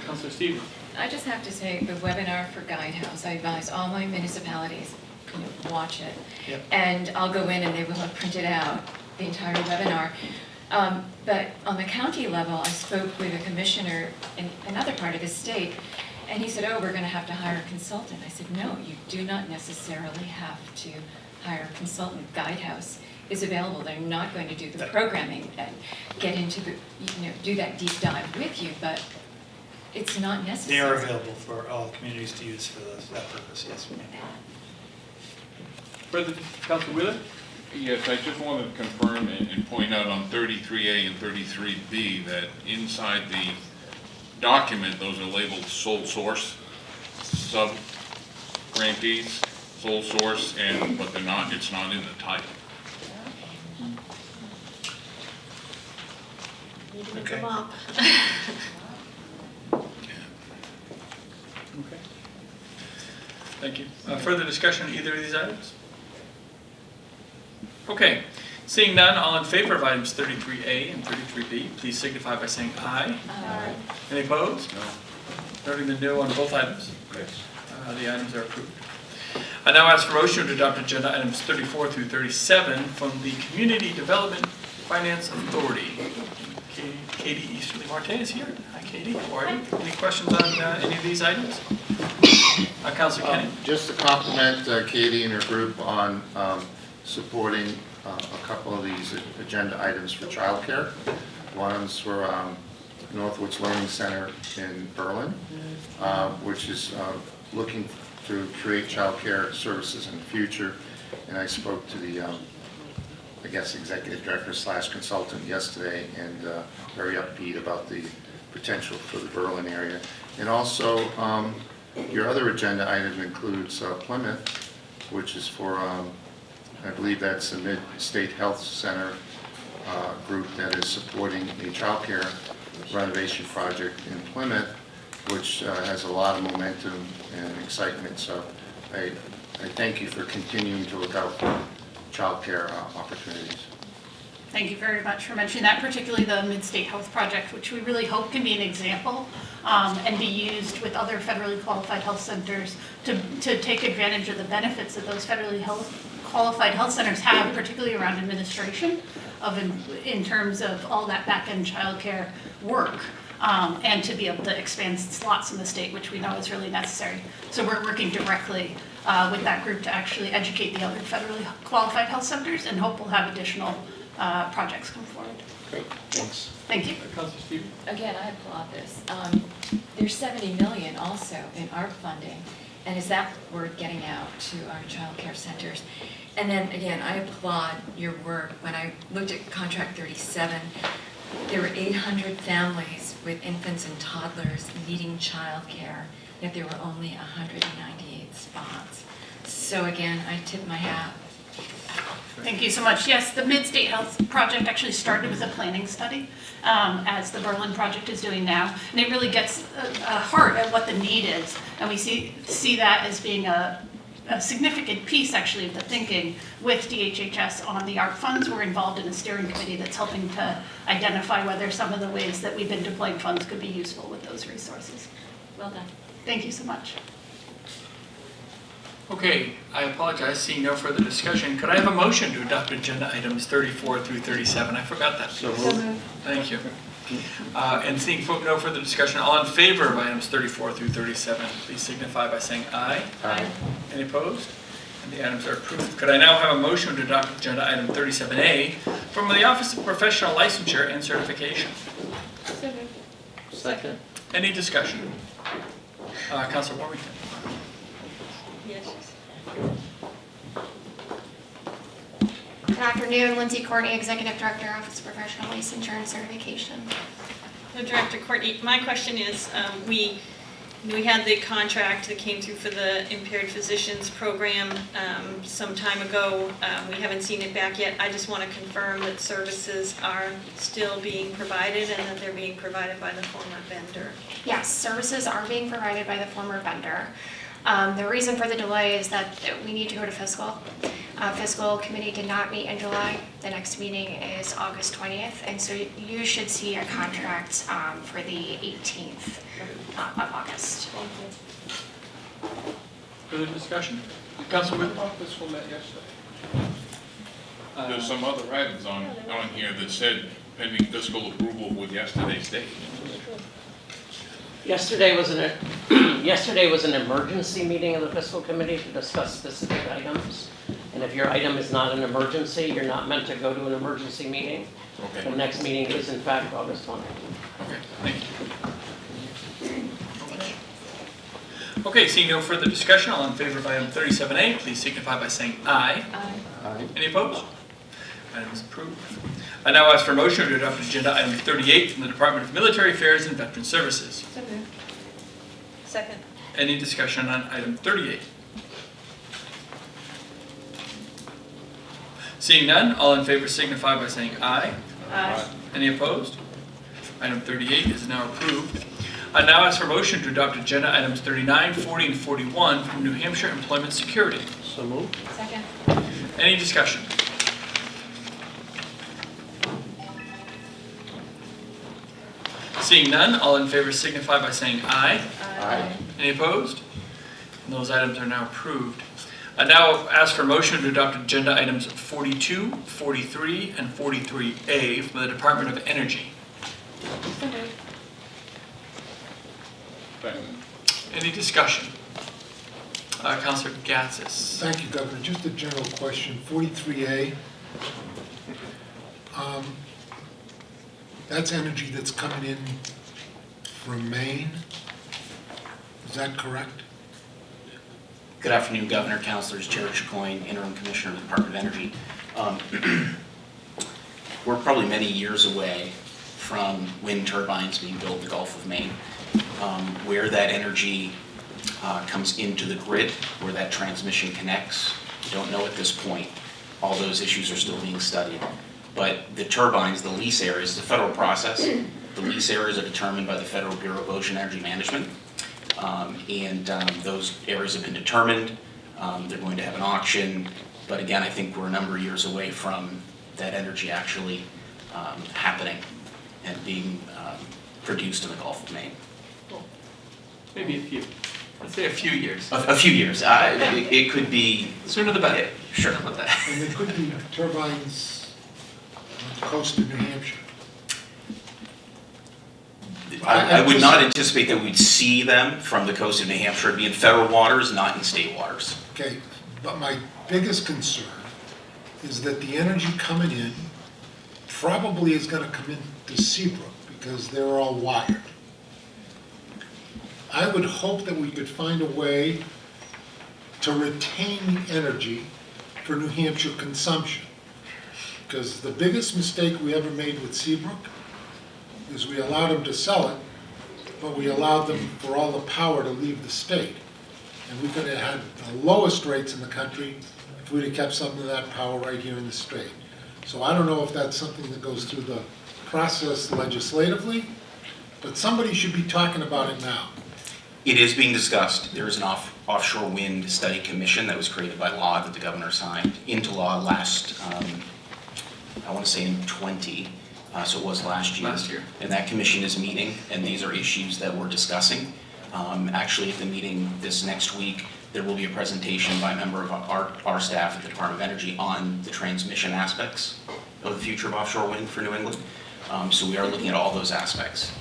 Councilor Stevens. I just have to say, the webinar for Guidehouse, I advise all my municipalities, watch it. Yep. And I'll go in and they will have printed out the entire webinar. But on the county level, I spoke with a commissioner in another part of the state, and he said, oh, we're going to have to hire a consultant. I said, no, you do not necessarily have to hire a consultant. Guidehouse is available. They're not going to do the programming and get into the, do that deep dive with you, but It's not They necessary. are available for all communities to use for that purpose, yes. Further, Councilor Wheeler? Yes, I just wanted to confirm and point out on 33A and 33B that inside the document, those are labeled sole source, sub-grantees, sole source, but they're not, it's not in the title. Okay. Okay. Thank you. Further discussion on either of these items? Okay. Seeing none, all in favor of items 33A and 33B, please signify by saying aye. Aye. Any opposed? No. Noting the no on both items. The items are approved. I now ask for motion to adopt agenda items 34 through 37 from the Community Development Finance Authority. Katie Easterly Marte is here. Hi, Katie. How are you? Any questions on any of these items? Councilor Kenny. Just to compliment Katie and her group on supporting a couple of these agenda items for childcare. One's for Northwoods Learning Center in Berlin, which is looking to create childcare services in the future. And I spoke to the, I guess, executive director / consultant yesterday, and very upbeat about the potential for the Berlin area. And also, your other agenda item includes Plymouth, which is for, I believe that's a Mid-State Health Center group that is supporting a childcare renovation project in Plymouth, which has a lot of momentum and excitement. So I thank you for continuing to look out for childcare opportunities. Thank you very much for mentioning that, particularly the Mid-State Health Project, which we really hope can be an example and be used with other federally qualified health centers to take advantage of the benefits that those federally qualified health centers have, particularly around administration in terms of all that back-end childcare work. And to be able to expand slots in the state, which we know is really necessary. So we're working directly with that group to actually educate the other federally qualified health centers, and hope we'll have additional projects come forward. Great, thanks. Thank you. Councilor Stevens? Again, I applaud this. There's 70 million also in ARP funding, and is that word getting out to our child care centers? And then again, I applaud your work. When I looked at contract 37, there were 800 families with infants and toddlers needing child care, yet there were only 198 spots. So again, I tip my hat. Thank you so much. Yes, the Mid-State Health Project actually started with a planning study, as the Berlin project is doing now, and it really gets a heart at what the need is, and we see that as being a significant piece actually of the thinking with DHHS on the ARP funds. We're involved in a steering committee that's helping to identify whether some of the ways that we've been deploying funds could be useful with those resources. Well done. Thank you so much. Okay, I apologize, seeing no further discussion. Could I have a motion to adopt agenda items 34 through 37? I forgot that. So moved. Thank you. And seeing no further discussion, all in favor of items 34 through 37, please signify by saying aye. Aye. Any opposed? And the items are approved. Could I now have a motion to adopt agenda item 37A from the Office of Professional Licensure and Certification? Second. Any discussion? Councilor Warmington. Yes. Good afternoon, Lindsay Courtney, Executive Director, Office of Professional Licensure and Certification. So Director Courtney, my question is, we had the contract that came through for the impaired physicians program some time ago. We haven't seen it back yet. I just want to confirm that services are still being provided and that they're being provided by the former vendor. Yes, services are being provided by the former vendor. The reason for the delay is that we need to go to fiscal. Fiscal committee did not meet in July. The next meeting is August 20th, and so you should see a contract for the 18th of August. Further discussion? Councilor Whittle? Fiscal met yesterday. There's some other items on here that said pending fiscal approval with yesterday's date. Yesterday was an emergency meeting of the fiscal committee to discuss specific items. And if your item is not an emergency, you're not meant to go to an emergency meeting. Okay. The next meeting is in fact August 20th. Okay, thank you. Okay, seeing no further discussion, all in favor of item 37A, please signify by saying aye. Aye. Any opposed? Item is approved. I now ask for a motion to adopt agenda item 38 from the Department of Military Affairs and Veteran Services. So moved. Second. Any discussion on item 38? Seeing none, all in favor signify by saying aye. Aye. Any opposed? Item 38 is now approved. I now ask for a motion to adopt agenda items 39, 40, and 41 from New Hampshire Employment Security. So moved. Second. Any discussion? Seeing none, all in favor signify by saying aye. Aye. Any opposed? And those items are now approved. I now ask for a motion to adopt agenda items 42, 43, and 43A from the Department of Energy. So moved. Any discussion? Councilor Gatsas. Thank you, Governor. Just a general question, 43A. That's energy that's coming in from Maine. Is that correct? Good afternoon, Governor, Councilors, Chair Chacoin, Interim Commissioner of the Department of Energy. We're probably many years away from wind turbines being built in the Gulf of Maine. Where that energy comes into the grid, where that transmission connects, we don't know at this point. All those issues are still being studied. But the turbines, the lease areas, the federal process, the lease areas are determined by the Federal Bureau of Ocean Energy Management. Those areas have been determined. They're going to have an auction. But again, I think we're a number of years away from that energy actually happening and being produced in the Gulf of Maine. Maybe a few. Let's say a few years. A few years. It could be... Sooner the better. Yeah, sure. About that. And there could be turbines on the coast of New Hampshire. I would not anticipate that we'd see them from the coast of New Hampshire. It'd be in federal waters, not in state waters. Okay, but my biggest concern is that the energy coming in probably is going to come into Seabrook because they're all wired. I would hope that we could find a way to retain the energy for New Hampshire consumption. Because the biggest mistake we ever made with Seabrook is we allowed them to sell it, but we allowed them for all the power to leave the state. And we could have had the lowest rates in the country if we'd have kept some of that power right here in the state. So I don't know if that's something that goes through the process legislatively, but somebody should be talking about it now. It is being discussed. There is an offshore wind study commission that was created by law that the governor signed into law last, I want to say in 20, so it was last year. Last year. And that commission is meeting, and these are issues that we're discussing. Actually, at the meeting this next week, there will be a presentation by a member of our staff at the Department of Energy on the transmission aspects of the future of offshore wind for New England. So we are looking at all those aspects.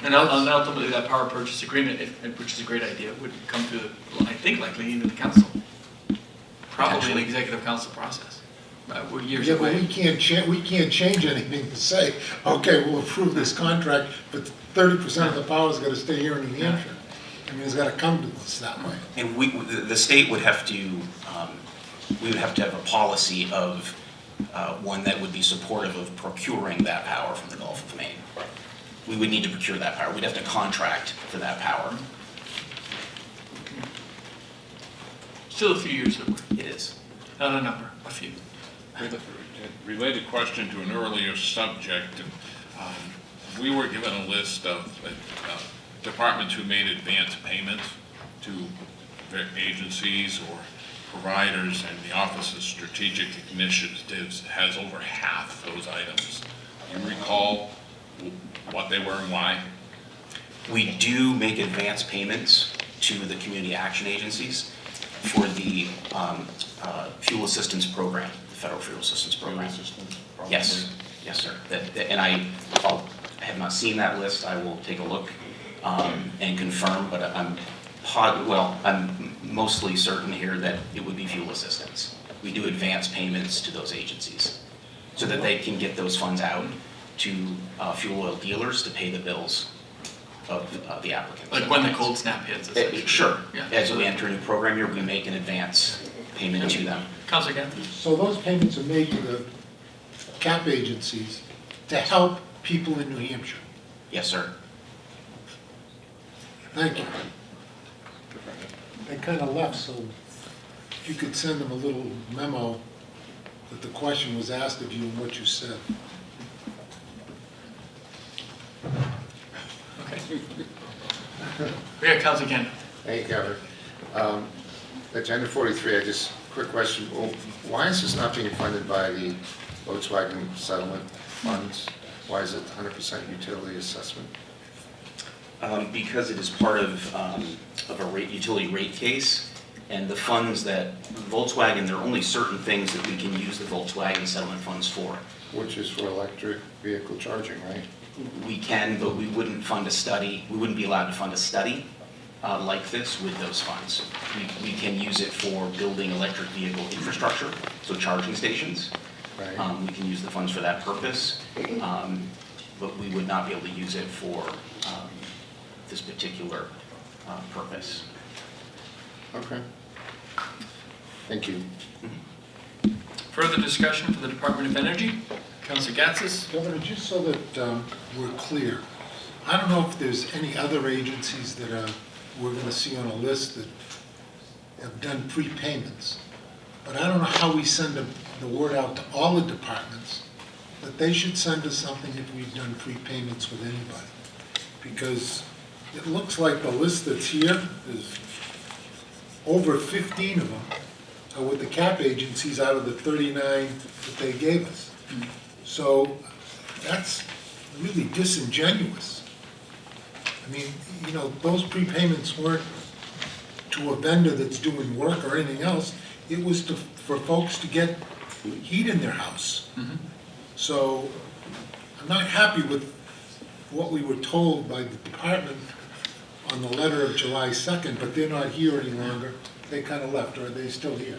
And ultimately, that power purchase agreement, which is a great idea, would come through, I think, likely into the council. Probably an executive council process. We're years Yeah, away. but we can't change anything to say, okay, we'll approve this contract, but 30% of the power is going to stay here in New Hampshire. I mean, it's got to come to us that way. And the state would have to, we would have to have a policy of one that would be supportive of procuring that power from the Gulf of Maine. We would need to procure that power. We'd have to contract for that power. Still a few years away. It is. Not a number, a few. Related question to an earlier subject. We were given a list of departments who made advance payments to their agencies or providers, and the Office of Strategic Initiatives has over half those items. Do you recall what they were and why? We do make advance payments to the community action agencies for the fuel assistance program, the federal fuel assistance program. Yes, yes, sir. And I have not seen that list. I will take a look and confirm, but I'm mostly certain here that it would be fuel assistance. We do advance payments to those agencies so that they can get those funds out to fuel oil dealers to pay the bills. of the applicants. Like when the cold snap hits, essentially. Sure. Yeah. As we enter a new program year, we make an advance payment to them. Councilor Gannon? So those payments are made to the cap agencies to help people in New Hampshire. Yes, sir. Thank you. They kind of left, so if you could send them a little memo that the question was asked of you and what you said. Okay. Yeah, Councilor Gannon. Hey, Governor. Agenda 43, quick question. Well, why is this not being funded by the Volkswagen settlement funds? Why is it 100% utility assessment? Because it is part of a utility rate case, and the funds that Volkswagen, there are only certain things that we can use the Volkswagen settlement funds for. Which is for electric vehicle charging, right? We can, but we wouldn't fund a study, we wouldn't be allowed to fund a study like this with those funds. We can use it for building electric vehicle infrastructure, so charging stations. Right. We can use the funds for that purpose, but we would not be able to use it for this particular purpose. Okay. Thank you. Further discussion for the Department of Energy? Councilor Gatsas? Governor, just so that we're clear, I don't know if there's any other agencies that we're going to see on a list that have done prepayments, but I don't know how we send the word out to all the departments that they should send us something if we've done prepayments with anybody. Because it looks like the list that's here is over 15 of them are with the cap agencies out of the 39 that they gave us. So that's really disingenuous. I mean, you know, those prepayments weren't to a vendor that's doing work or anything else. It was for folks to get heat in their house. So I'm not happy with what we were told by the department on the letter of July 2nd, but they're not here any longer. They kind of left, or are they still here?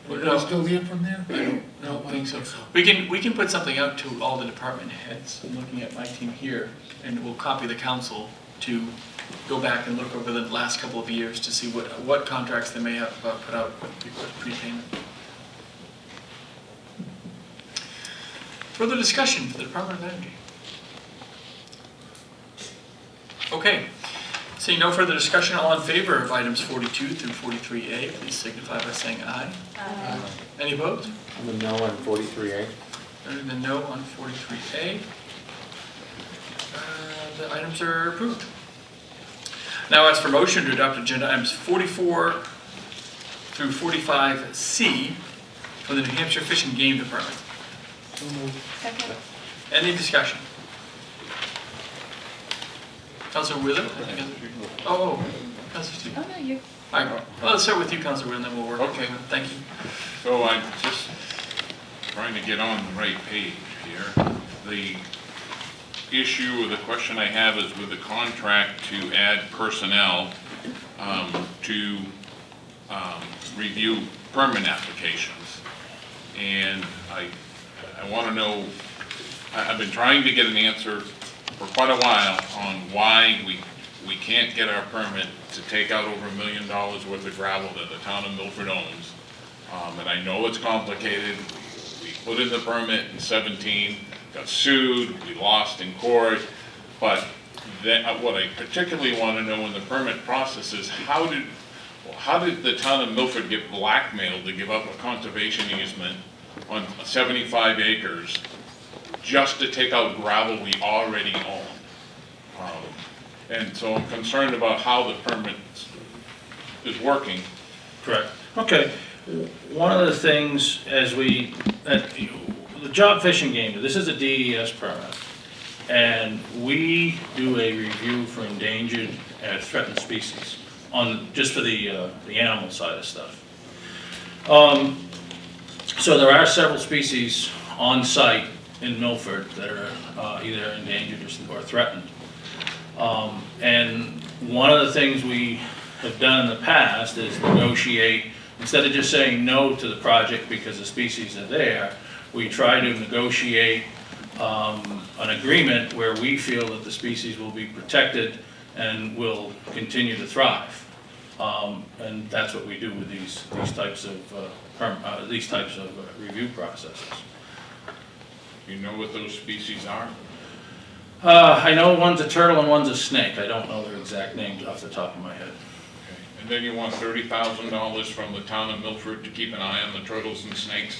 Are they still here from there? I don't think so. We can put something out to all the department heads. I'm looking at my team here, and we'll copy the council to go back and look over the last couple of years to see what contracts they may have put out with prepayment. Further discussion for the Department of Energy? Okay. Seeing no further discussion, all in favor of items 42 through 43A, please signify by saying aye. Aye. Any opposed? I'm a no on 43A. And the no on 43A. The items are approved. Now as for motion to adopt agenda items 44 through 45C for the New Hampshire Fish and Game Department. Second. Any discussion? Councilor Wheeler? Oh, Councilor Steve. Oh, no, you. All right, well, let's start with you, Councilor Wheeler, and then we'll work. Okay, thank you. So I'm just trying to get on the right page here. The issue or the question I have is with the contract to add personnel to review permit applications. And I want to know, I've been trying to get an answer for quite a while on why we can't get our permit to take out over $1 million worth of gravel that the town of Milford owns. And I know it's complicated. We put in the permit in 17, got sued, we lost in court. But what I particularly want to know in the permit process is how did the town of Milford get blackmailed to give up a conservation easement on 75 acres just to take out gravel we already own? And so I'm concerned about how the permit is working. Correct. Okay. One of the things the job fishing game, this is a DES permit, and we do a review for endangered and threatened species just for the animal side of stuff. So there are several species on site in Milford that are either endangered or threatened. And one of the things we have done in the past is negotiate, instead of just saying no to the project because the species are there, we try to negotiate an agreement where we feel that the species will be protected and will continue to thrive. And that's what we do with these types of review processes. You know what those species are? I know one's a turtle and one's a snake. I don't know their exact names off the top of my head. Okay. And then you want $30,000 from the town of Milford to keep an eye on the turtles and snakes?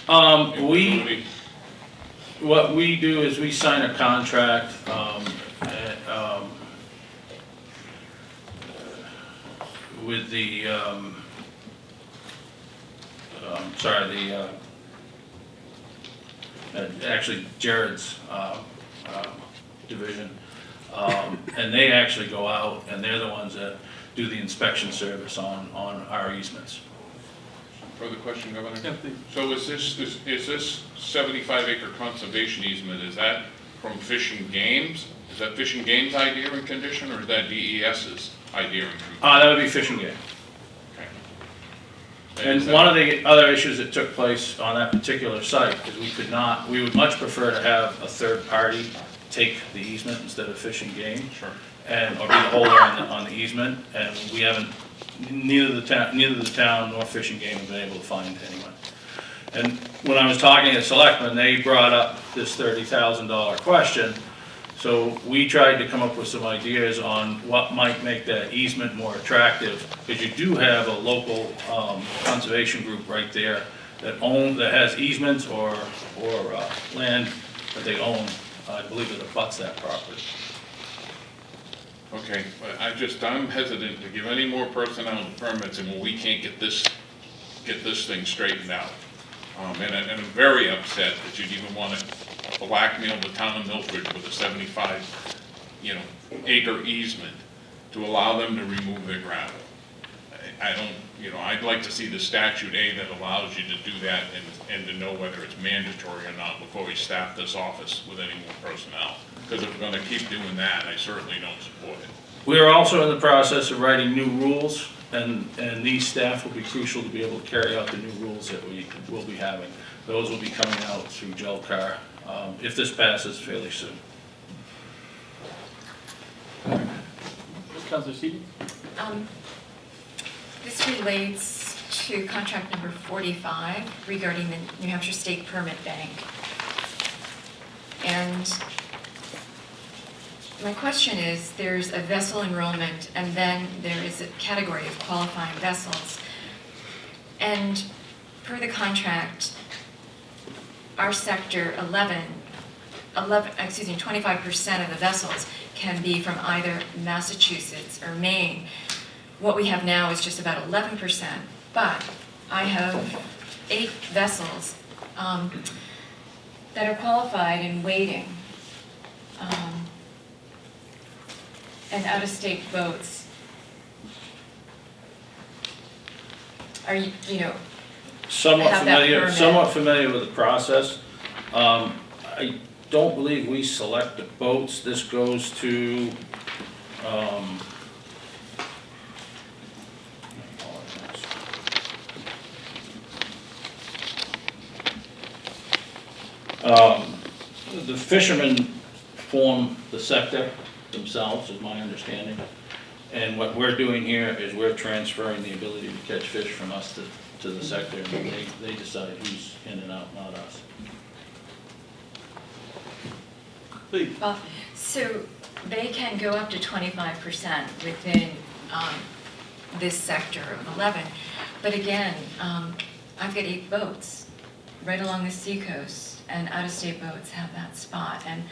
What we do is we sign a contract with the actually Jared's division, and they actually go out and they're the ones that do the inspection service on our easements. Further question, Governor? Yeah, please. So is this 75-acre conservation easement, is that from Fish and Games? Is that Fish and Games idea and condition, or is that DES's idea and condition? That would be Fish and Game. And one of the other issues that took place on that particular site is we would much prefer to have a third party take the easement instead of Fish and Game. Sure. Or be the holder on the easement, and we haven't, neither the town nor Fish and Game have been able to find anyone. And when I was talking to selectmen, they brought up this $30,000 question. So we tried to come up with some ideas on what might make that easement more attractive, because you do have a local conservation group right there that has easements or land that they own. I believe it abuts that property. Okay, but I'm hesitant to give any more personnel to permits and we can't get this thing straightened out. And I'm very upset that you'd even want to blackmail the town of Milford with a 75-acre easement to allow them to remove their gravel. I'd like to see the statute, that allows you to do that and to know whether it's mandatory or not before we staff this office with any more personnel. Because if we're going to keep doing that, I certainly don't support it. We are also in the process of writing new rules, and these staff will be crucial to be able to carry out the new rules that we will be having. Those will be coming out through GELCAR if this passes fairly soon. Councilor Seaton? This relates to contract number 45 regarding the New Hampshire State Permit Bank. And my question is, there's a vessel enrollment and then there is a category of qualifying vessels. And per the contract, our sector 25% of the vessels can be from either Massachusetts or Maine. What we have now is just about 11%, but I have 8 vessels that are qualified and waiting, and out-of-state boats. Are you Somewhat have that permit? familiar with the process. I don't believe we select the boats. This goes to the fishermen form the sector themselves, is my understanding. And what we're doing here is we're transferring the ability to catch fish from us to the sector, and they decide who's in and out, not us. Please. So they can go up to 25% within this sector of 11. But again, I've got 8 boats right along the seacoast, and out-of-state boats have that spot. And,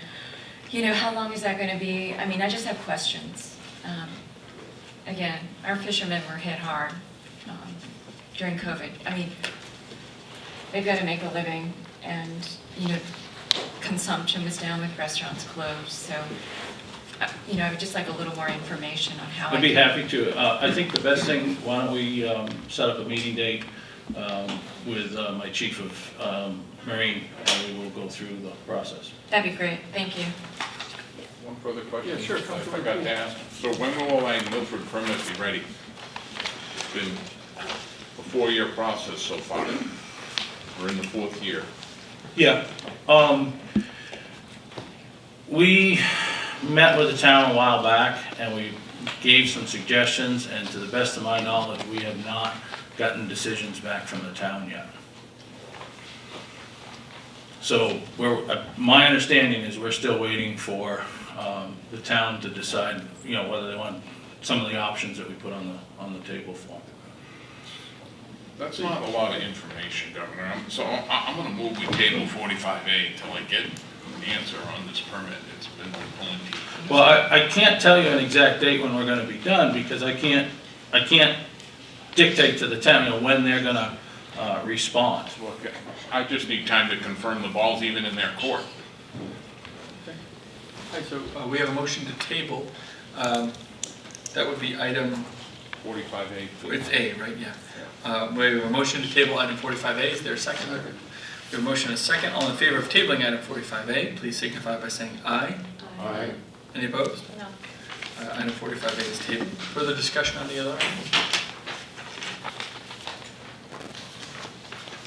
how long is that going to be? I mean, I just have questions. Again, our fishermen were hit hard during COVID. I mean, they've got to make a living, and, consumption was down with restaurants closed. So, I would just like a little more information on how I'd be happy to. I think the best thing, why don't we set up a meeting date with my chief of Marine, and we will go through the process. That'd be great. Thank you. One further question? Yeah, sure. I forgot to ask. So when will my Milford permit be ready? It's been a 4-year process so far. We're in the 4th year. Yeah. We met with the town a while back, and we gave some suggestions, and to the best of my knowledge, we have not gotten decisions back from the town yet. So my understanding is we're still waiting for the town to decide, whether they want some of the options that we put on the table for them. That's not a lot of information, Governor. So I'm gonna move we table 45A until I get an answer on this permit. It's been pulling teeth. Well, I can't tell you an exact date when we're gonna be done, because I can't dictate to the town, when they're gonna respond. Okay. I just need time to confirm the ball's even in their court. All right, so we have a motion to table. That would be item 45A. It's A, right? Yeah. We have a motion to table item 45A. Is there a second? We have a motion and a second. All in favor of tabling item 45A, please signify by saying aye. Aye. Any opposed? No. Item 45A is tabled. Further discussion on the other items?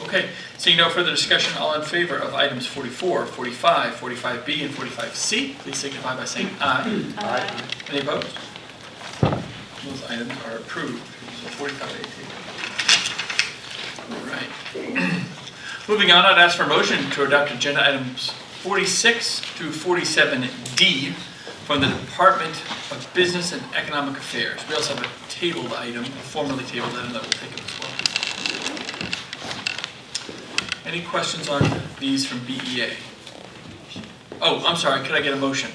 Okay, seeing no further discussion, all in favor of items 44, 45, 45B, and 45C, please signify by saying aye. Aye. Any opposed? Those items are approved. So 45A tabled. All right. Moving on, I'd ask for a motion to adopt agenda items 46 through 47D from the Department of Business and Economic Affairs. We also have a tabled item, a formerly tabled item that we'll take up as well. Any questions on these from BEA? Oh, I'm sorry, could I get a motion?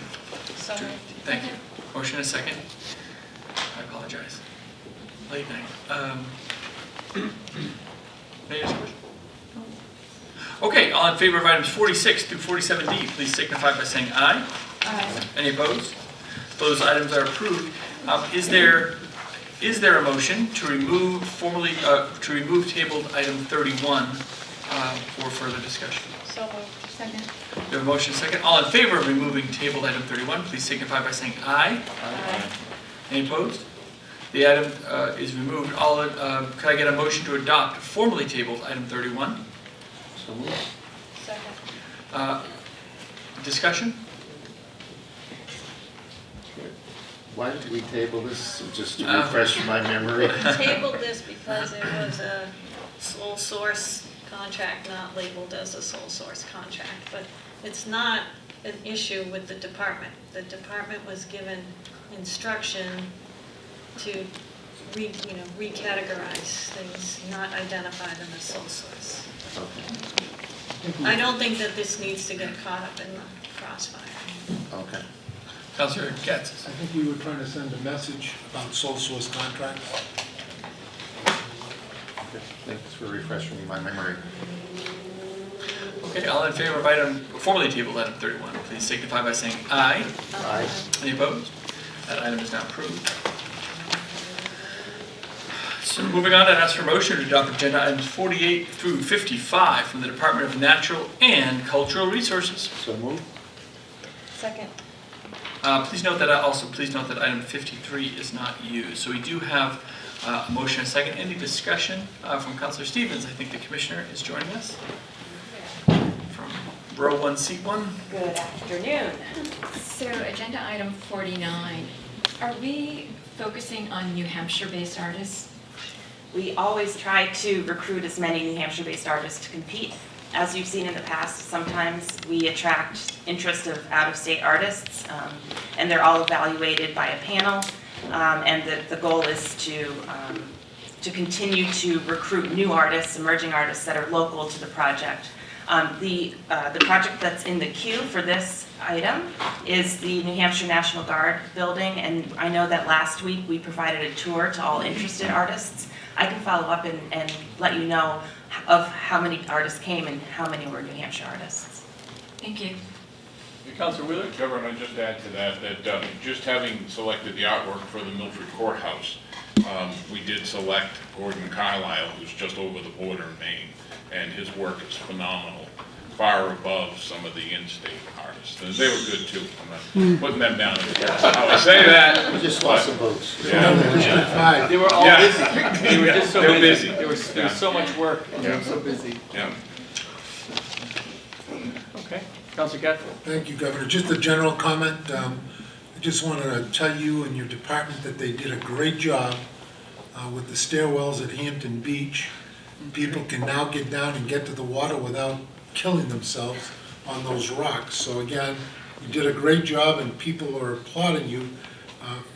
Sorry. Thank you. Motion and a second. I apologize. Late night. Any discussion? Okay, all in favor of items 46 through 47D, please signify by saying aye. Aye. Any opposed? Those items are approved. Is there a motion to remove tabled item 31 for further discussion? So moved. Second. We have a motion second. All in favor of removing tabled item 31, please signify by saying aye. Aye. Any opposed? The item is removed. Could I get a motion to adopt formally tabled item 31? So moved. Second. Discussion? Why did we table this? Just to refresh my memory. We tabled this because it was a sole source contract, not labeled as a sole source contract. But it's not an issue with the department. The department was given instruction to recategorize things not identified in the sole source. Okay. I don't think that this needs to get caught up in the crossfire. Okay. Councilor Katz. I think we were trying to send a message about sole source contracts. Okay. Thanks for refreshing my memory. Okay, all in favor of item, formally tabled item 31, please signify by saying aye. Aye. Any opposed? That item is now approved. So moving on, I'd ask for motion to adopt agenda items 48 through 55 from the Department of Natural and Cultural Resources. So moved. Second. Please note that item 53 is not used. So we do have a motion and a second. Any discussion from Councilor Stevens? I think the Commissioner is joining us from row 1, seat 1. Good afternoon. So agenda item 49, are we focusing on New Hampshire-based artists? We always try to recruit as many New Hampshire-based artists to compete. As you've seen in the past, sometimes we attract interest of out-of-state artists, and they're all evaluated by a panel, and the goal is to continue to recruit new artists, emerging artists that are local to the project. The project that's in the queue for this item is the New Hampshire National Guard building, and I know that last week we provided a tour to all interested artists. I can follow up and let you know of how many artists came and how many were New Hampshire artists. Thank you. Councilor Wheeler? Governor, I'd just add to that just having selected the artwork for the Milford Courthouse, we did select Gordon Carlisle, who's just over the border in Maine, and his work is phenomenal, far above some of the in-state artists. And they were good too. I'm not putting them down as how I say that. We just lost some votes. Yeah. They were all busy. They were just so busy. They There was so much work, and they were so busy. Yeah. Okay. Councilor Gatto. Thank you, Governor. Just a general comment. I just wanted to tell you and your department that they did a great job with the stairwells at Hampton Beach. People can now get down and get to the water without killing themselves on those rocks. So again, you did a great job and people are applauding you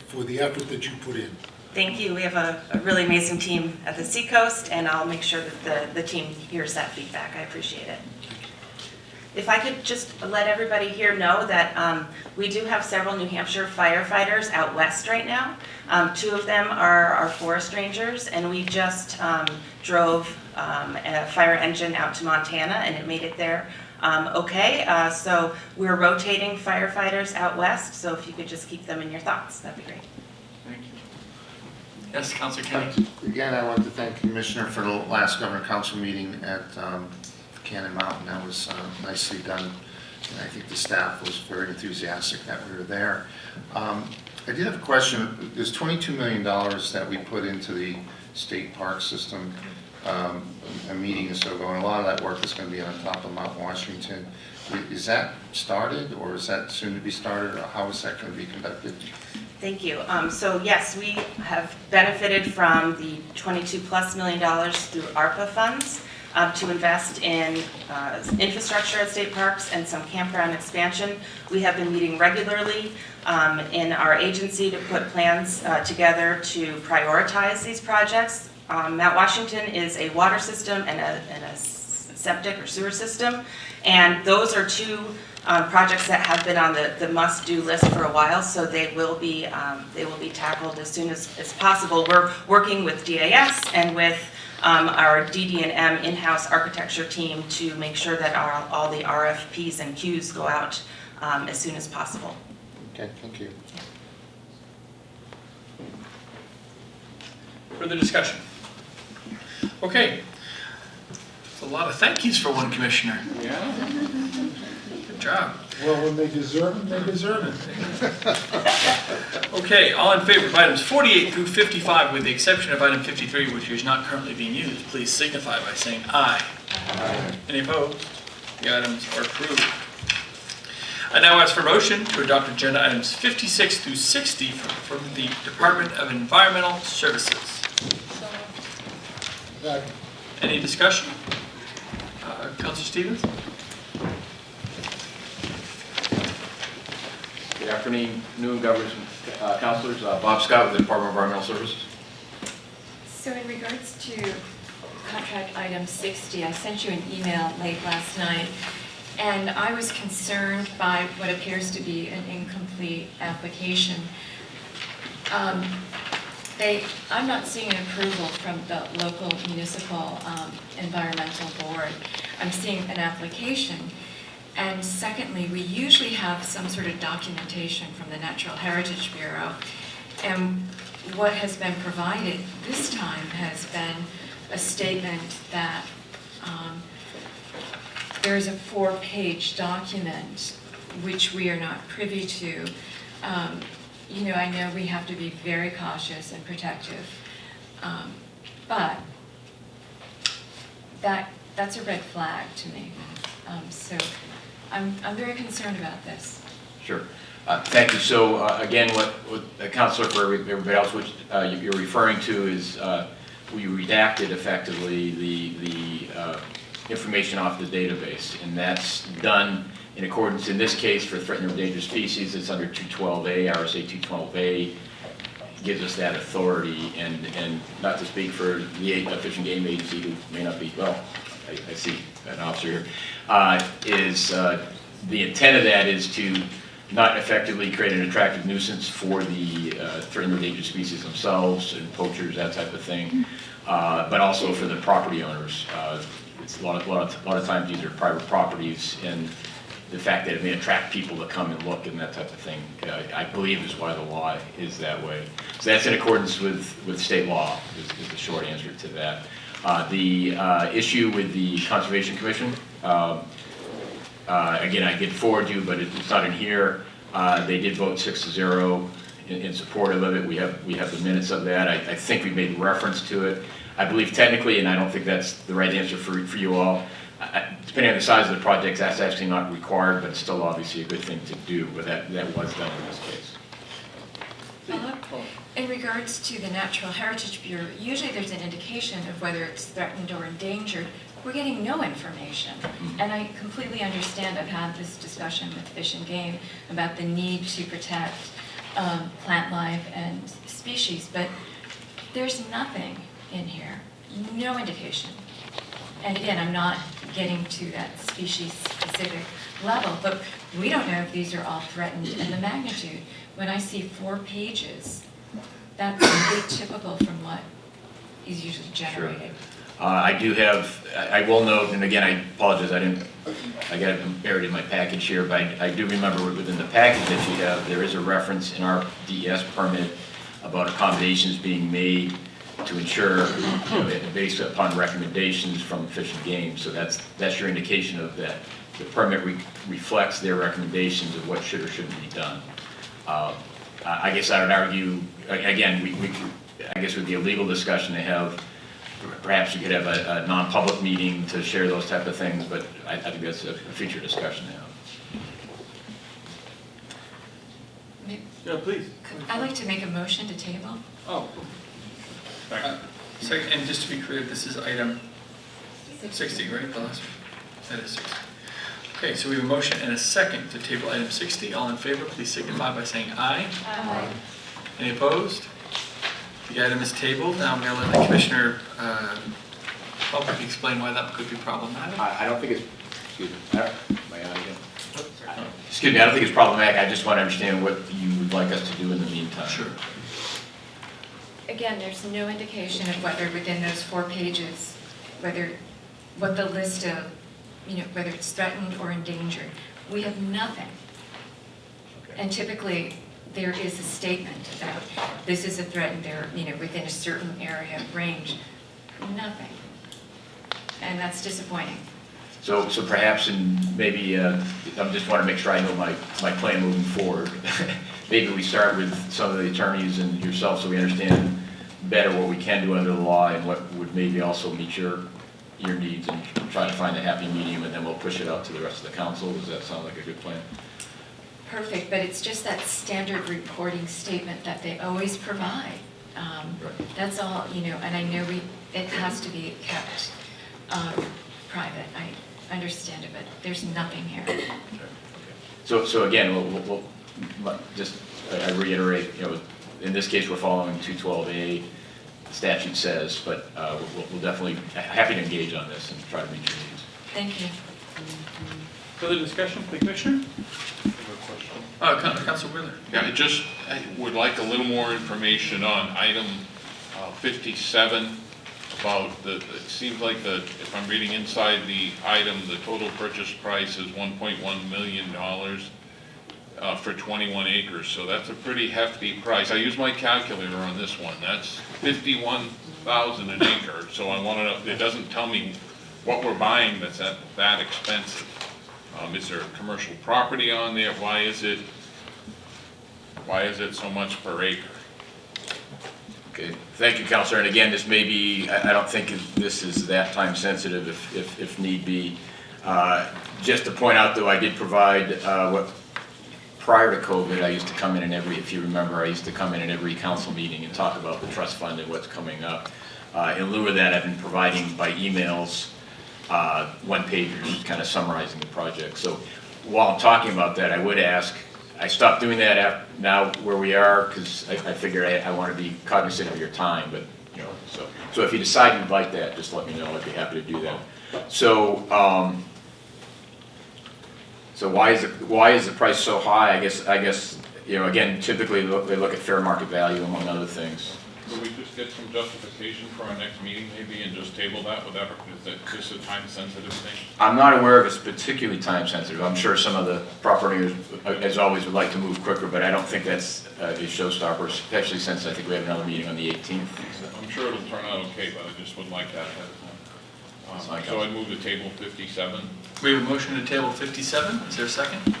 for the effort that you put in. Thank you. We have a really amazing team at the Seacoast, and I'll make sure that the team hears that feedback. I appreciate it. If I could just let everybody here know that we do have several New Hampshire firefighters out west right now. 2 of them are our forest rangers, and we just drove a fire engine out to Montana, and it made it there okay. So we're rotating firefighters out west, so if you could just keep them in your thoughts, that'd be great. Thank you. Yes, Councilor Kenny. Again, I want to thank the Commissioner for the last Governor Council meeting at Cannon Mountain. That was nicely done, and I think the staff was very enthusiastic that we were there. I did have a question. There's $22 million that we put into the state park system. A meeting is still going. A lot of that work is going to be on top of Mount Washington. Is that started, or is that soon to be started, or how is that going to be conducted? Thank you. So yes, we have benefited from the $22+ million through ARPA funds to invest in infrastructure at state parks and some campground expansion. We have been meeting regularly in our agency to put plans together to prioritize these projects. Mount Washington is a water system and a septic or sewer system, and those are 2 projects that have been on the must-do list for a while, so they will be tackled as soon as possible. We're working with DAS and with our DD&M in-house architecture team to make sure that all the RFPs and Qs go out as soon as possible. Okay, thank you. Further discussion? Okay. It's a lot of thank yous for one commissioner. Yeah. Good job. Well, when they deserve it, they deserve it. Okay, all in favor of items 48 through 55, with the exception of item 53, which is not currently being used, please signify by saying aye. Aye. Any opposed? The items are approved. I now ask for motion to adopt agenda items 56 through 60 from the Department of Environmental Services. Any discussion? Councilor Stevens? Good afternoon, governors and councilors. Bob Scott with the Department of Environmental Services. So in regards to contract item 60, I sent you an email late last night, and I was concerned by what appears to be an incomplete application. I'm not seeing an approval from the local municipal environmental board. I'm seeing an application. And secondly, we usually have some sort of documentation from the Natural Heritage Bureau. And what has been provided this time has been a statement that there is a 4-page document which we are not privy to. You know, I know we have to be very cautious and protective, but that's a red flag to me. So I'm very concerned about this. Sure. Thank you. So again, what Councilor, for everybody else, what you're referring to is we redacted effectively the information off the database, and that's done in accordance, in this case, for threatened or endangered species. It's under 212A, RSA 212A, gives us that authority, and not to speak for the Fish and Game Agency, who may not be, well, I see an officer here, the intent of that is to not effectively create an attractive nuisance for the threatened or endangered species themselves, and poachers, that type of thing, but also for the property owners. It's a lot of times these are private properties, and the fact that it may attract people to come and look and that type of thing, I believe is why the law is that way. So that's in accordance with state law, is the short answer to that. The issue with the Conservation Commission, again, I did forward you, but it's not in here. They did vote 6-0 in support of it. We have the minutes of that. I think we made reference to it. I believe technically, and I don't think that's the right answer for you all, depending on the size of the project, that's actually not required, but it's still obviously a good thing to do, but that was done in this case. follow-up? In regards to the Natural Heritage Bureau, usually there's an indication of whether it's threatened or endangered. We're getting no information. And I completely understand, I've had this discussion with Fish and Game about the need to protect plant life and species, but there's nothing in here, no indication. And again, I'm not getting to that species-specific level, but we don't know if these are all threatened and the magnitude. When I see 4 pages, that's atypical from what is usually generated. I do have, I will note, and again, I apologize, I got it buried in my package here, but I do remember within the package that you have, there is a reference in our DES permit about accommodations being made to ensure, based upon recommendations from Fish and Game. So that's your indication of that. The permit reflects their recommendations of what should or shouldn't be done. I guess I would argue, again, I guess it would be a legal discussion to have. Perhaps you could have a non-public meeting to share those type of things, but I think that's a future discussion to have. Yeah, please. I'd like to make a motion to table. Oh. Second, and just to be clear, this is item 60, right? The last one. That is 60. Okay, so we have a motion and a second to table item 60. All in favor, please signify by saying aye. Aye. Any opposed? The item is tabled. Now I'm going to let the Commissioner publicly explain why that could be problematic. I don't think it's, excuse me, am I out again? Excuse me, I don't think it's problematic. I just want to understand what you would like us to do in the meantime. Sure. Again, there's no indication of whether within those 4 pages, what the list of, whether it's threatened or endangered. We have nothing. Okay. And typically, there is a statement about this is a threat and they're, within a certain area range. Nothing. And that's disappointing. So perhaps, and maybe, I just want to make sure I know my plan moving forward. Maybe we start with some of the attorneys and yourself so we understand better what we can do under the law and what would maybe also meet your needs and try to find a happy medium, and then we'll push it out to the rest of the council. Does that sound like a good plan? Perfect, but it's just that standard reporting statement that they always provide. That's all, and I know it has to be kept private. I understand it, but there's nothing here. Okay. So again, we'll just, I reiterate, in this case, we're following 212A, the statute says, but we'll definitely, happy to engage on this and try to meet your needs. Thank you. Further discussion, the Commissioner? Council Wheeler. Yeah, I would like a little more information on item 57 about it seems like if I'm reading inside the item, the total purchase price is $1.1 million for 21 acres. So that's a pretty hefty price. I use my calculator on this one. That's $51,000 an acre. So I want to know, it doesn't tell me what we're buying that's that expensive. Is there commercial property on there? Why is it so much per acre? Okay, thank you, Councilor. And again, this may be, I don't think this is that time sensitive if need be. Just to point out though, I did provide prior to COVID, I used to come in every, if you remember, I used to come in every council meeting and talk about the trust fund and what's coming up. In lieu of that, I've been providing by emails one-pagers kind of summarizing the project. So while I'm talking about that, I would ask, I stopped doing that now where we are because I figure I want to be cognizant of your time, but so if you decide you'd like that, just let me know. I'd be happy to do that. So so why is the price so high? I guess again, typically they look at fair market value among other things. Could we just get some justification for our next meeting maybe and just table that without, is that just a time sensitive thing? I'm not aware of it's particularly time sensitive. I'm sure some of the property owners, as always, would like to move quicker, but I don't think that's a showstopper, especially since I think we have another meeting on the 18th. I'm sure it'll turn out okay, but I just would like that ahead of time. So I'd move to table 57. We have a motion to table 57. Is there a second?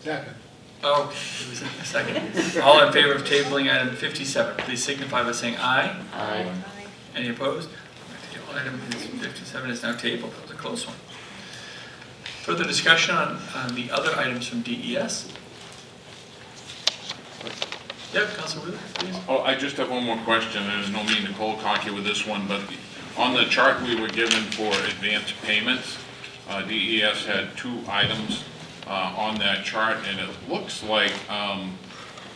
Second. Oh, it was a second. All in favor of tabling item 57, please signify by saying aye. Aye. Any opposed? Item 57 is now tabled. That was a close one. Further discussion on the other items from DES? Yep, Councilor Wheeler, please. Oh, I just have one more question. There's no meaning to cold cock you with this one, but on the chart we were given for advance payments, DES had 2 items on that chart, and it looks like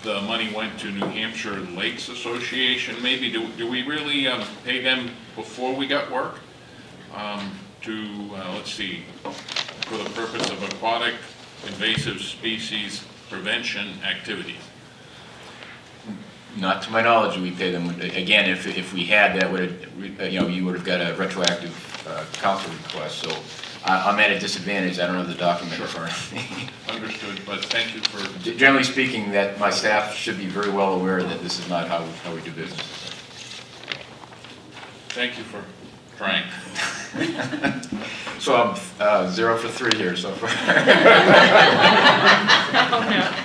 the money went to New Hampshire Lakes Association. Maybe do we really pay them before we got work let's see, for the purpose of aquatic invasive species prevention activities? Not to my knowledge, we pay them. Again, if we had, that would have, you would have got a retroactive council request. So I'm at a disadvantage. I don't have the document in front of me. Understood, but thank you for... Generally speaking, that my staff should be very well aware that this is not how we do business. Thank you for trying. So I'm 0 for 3 here so far. Oh, no.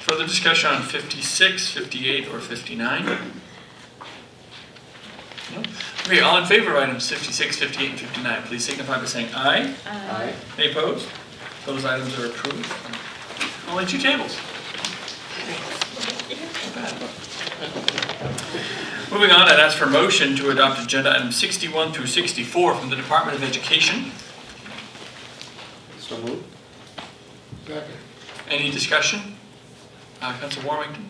Further discussion on 56, 58, or 59? No? Okay, all in favor of items 56, 58, and 59, please signify by saying aye. Aye. Any opposed? Those items are approved. Only 2 tables. Moving on, I'd ask for a motion to adopt agenda items 61 through 64 from the Department of Education. So moved. Second. Any discussion? Councilor Warmington?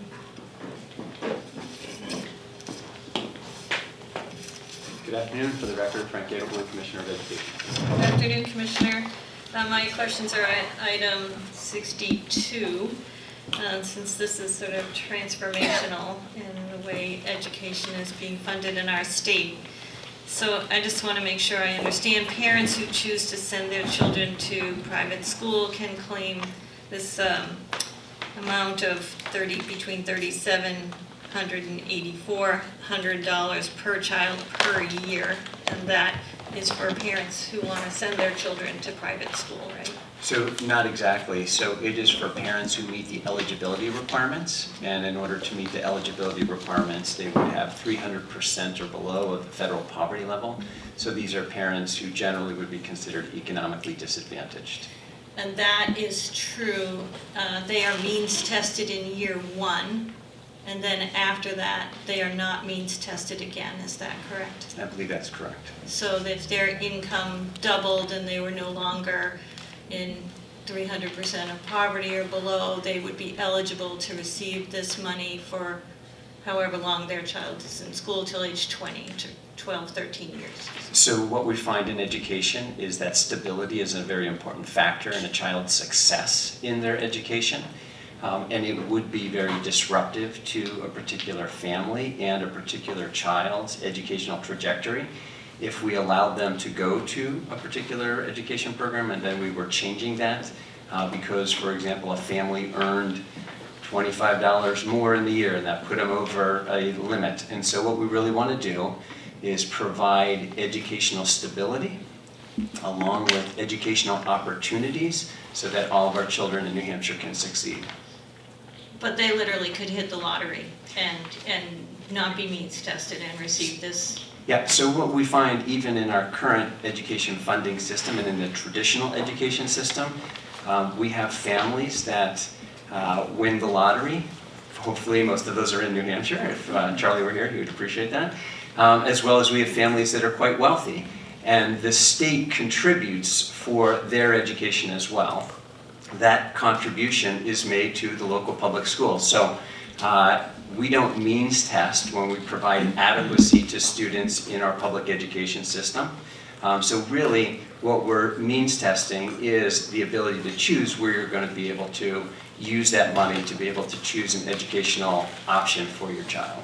Good afternoon. For the record, Frank Gablewood, Commissioner of Education. Good afternoon, Commissioner. My questions are at item 62. Since this is sort of transformational in the way education is being funded in our state. So I just want to make sure I understand. Parents who choose to send their children to private school can claim this amount of between $3,700 and $8,400 per child per year, and that is for parents who want to send their children to private school, right? So not exactly. So it is for parents who meet the eligibility requirements, and in order to meet the eligibility requirements, they would have 300% or below of the federal poverty level. So these are parents who generally would be considered economically disadvantaged. And that is true. They are means tested in year 1, and then after that, they are not means tested again. Is that correct? I believe that's correct. So if their income doubled and they were no longer in 300% of poverty or below, they would be eligible to receive this money for however long their child is in school, till age 20, to 12, 13 years. So what we find in education is that stability is a very important factor in a child's success in their education. And it would be very disruptive to a particular family and a particular child's educational trajectory if we allowed them to go to a particular education program and then we were changing that because, for example, a family earned $25 more in the year and that put them over a limit. And so what we really want to do is provide educational stability along with educational opportunities so that all of our children in New Hampshire can succeed. But they literally could hit the lottery and not be means tested and receive this. Yeah, so what we find even in our current education funding system and in the traditional education system, we have families that win the lottery. Hopefully most of those are in New Hampshire. If Charlie were here, he would appreciate that. As well as we have families that are quite wealthy. And the state contributes for their education as well. That contribution is made to the local public schools. So we don't means test when we provide adequacy to students in our public education system. So really what we're means testing is the ability to choose where you're going to be able to use that money to be able to choose an educational option for your child.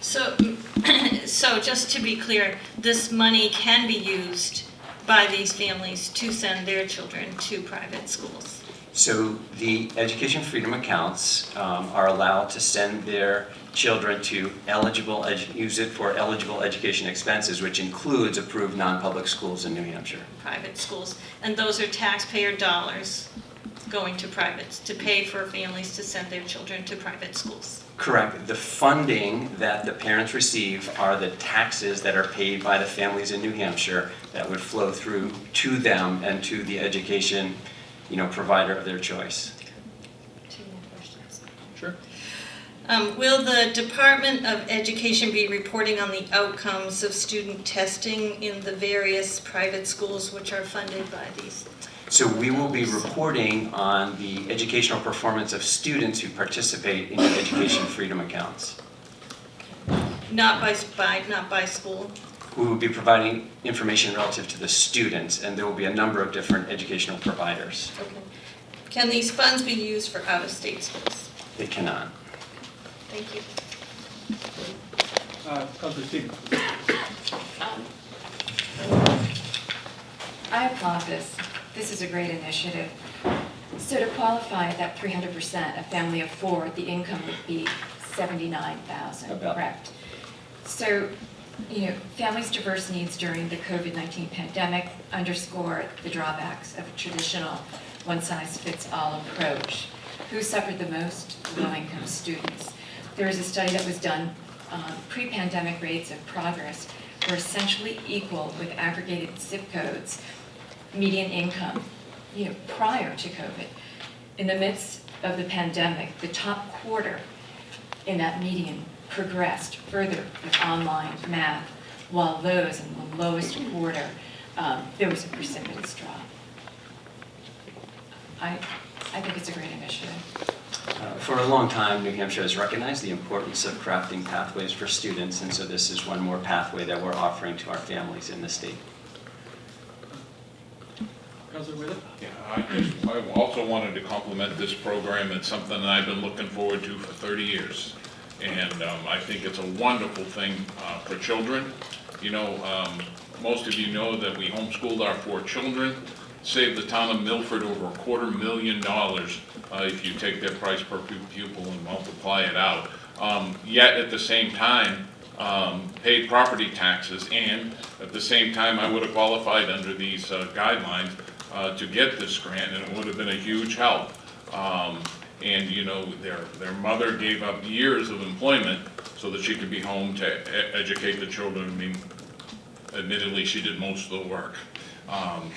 So just to be clear, this money can be used by these families to send their children to private schools. So the education freedom accounts are allowed to send their children to use it for eligible education expenses, which includes approved non-public schools in New Hampshire. Private schools, and those are taxpayer dollars. going to privates, to pay for families to send their children to private schools. Correct. The funding that the parents receive are the taxes that are paid by the families in New Hampshire that would flow through to them and to the education, provider of their choice. Two more questions. Sure. Will the Department of Education be reporting on the outcomes of student testing in the various private schools which are funded by these? So we will be reporting on the educational performance of students who participate in the education freedom accounts. Not by school? We will be providing information relative to the students, and there will be a number of different educational providers. Okay. Can these funds be used for out-of-state schools? They cannot. Thank you. Councilor Stevens. I applaud this. This is a great initiative. So to qualify at that 300%, a family of 4, the income would be $79,000, correct? So, families' diverse needs during the COVID-19 pandemic underscore the drawbacks of a traditional one-size-fits-all approach. Who suffered the most? Low-income students. There was a study that was done, pre-pandemic rates of progress were essentially equal with aggregated zip codes, median income, prior to COVID. In the midst of the pandemic, the top quarter in that median progressed further with online math, while those in the lowest quarter, there was a precipitous drop. I think it's a great initiative. For a long time, New Hampshire has recognized the importance of crafting pathways for students, and so this is one more pathway that we're offering to our families in the state. Councilor Wheeler? Yeah, I also wanted to compliment this program. It's something that I've been looking forward to for 30 years. And I think it's a wonderful thing for children. Most of you know that we homeschooled our 4 children, saved the town of Milford over $250,000 if you take their price per pupil and multiply it out. Yet at the same time, paid property taxes, and at the same time I would have qualified under these guidelines to get this grant, and it would have been a huge help. And their mother gave up years of employment so that she could be home to educate the children. I mean, admittedly, she did most of the work.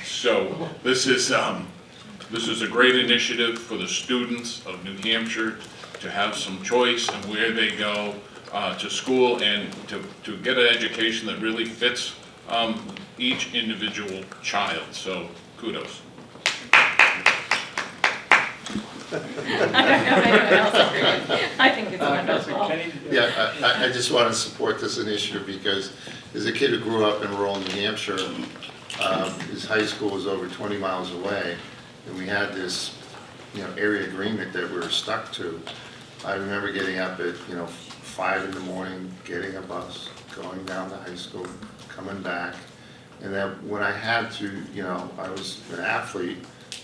So this is a great initiative for the students of New Hampshire to have some choice in where they go to school and to get an education that really fits each individual child. So kudos. I don't know if anyone else agrees. I think it's wonderful. Yeah, I just want to support this initiative because as a kid who grew up in rural New Hampshire, his high school was over 20 miles away, and we had this, area agreement that we were stuck to. I remember getting up at, 5 in the morning, getting a bus, going down to high school, coming back, and then when I had to, I was an athlete.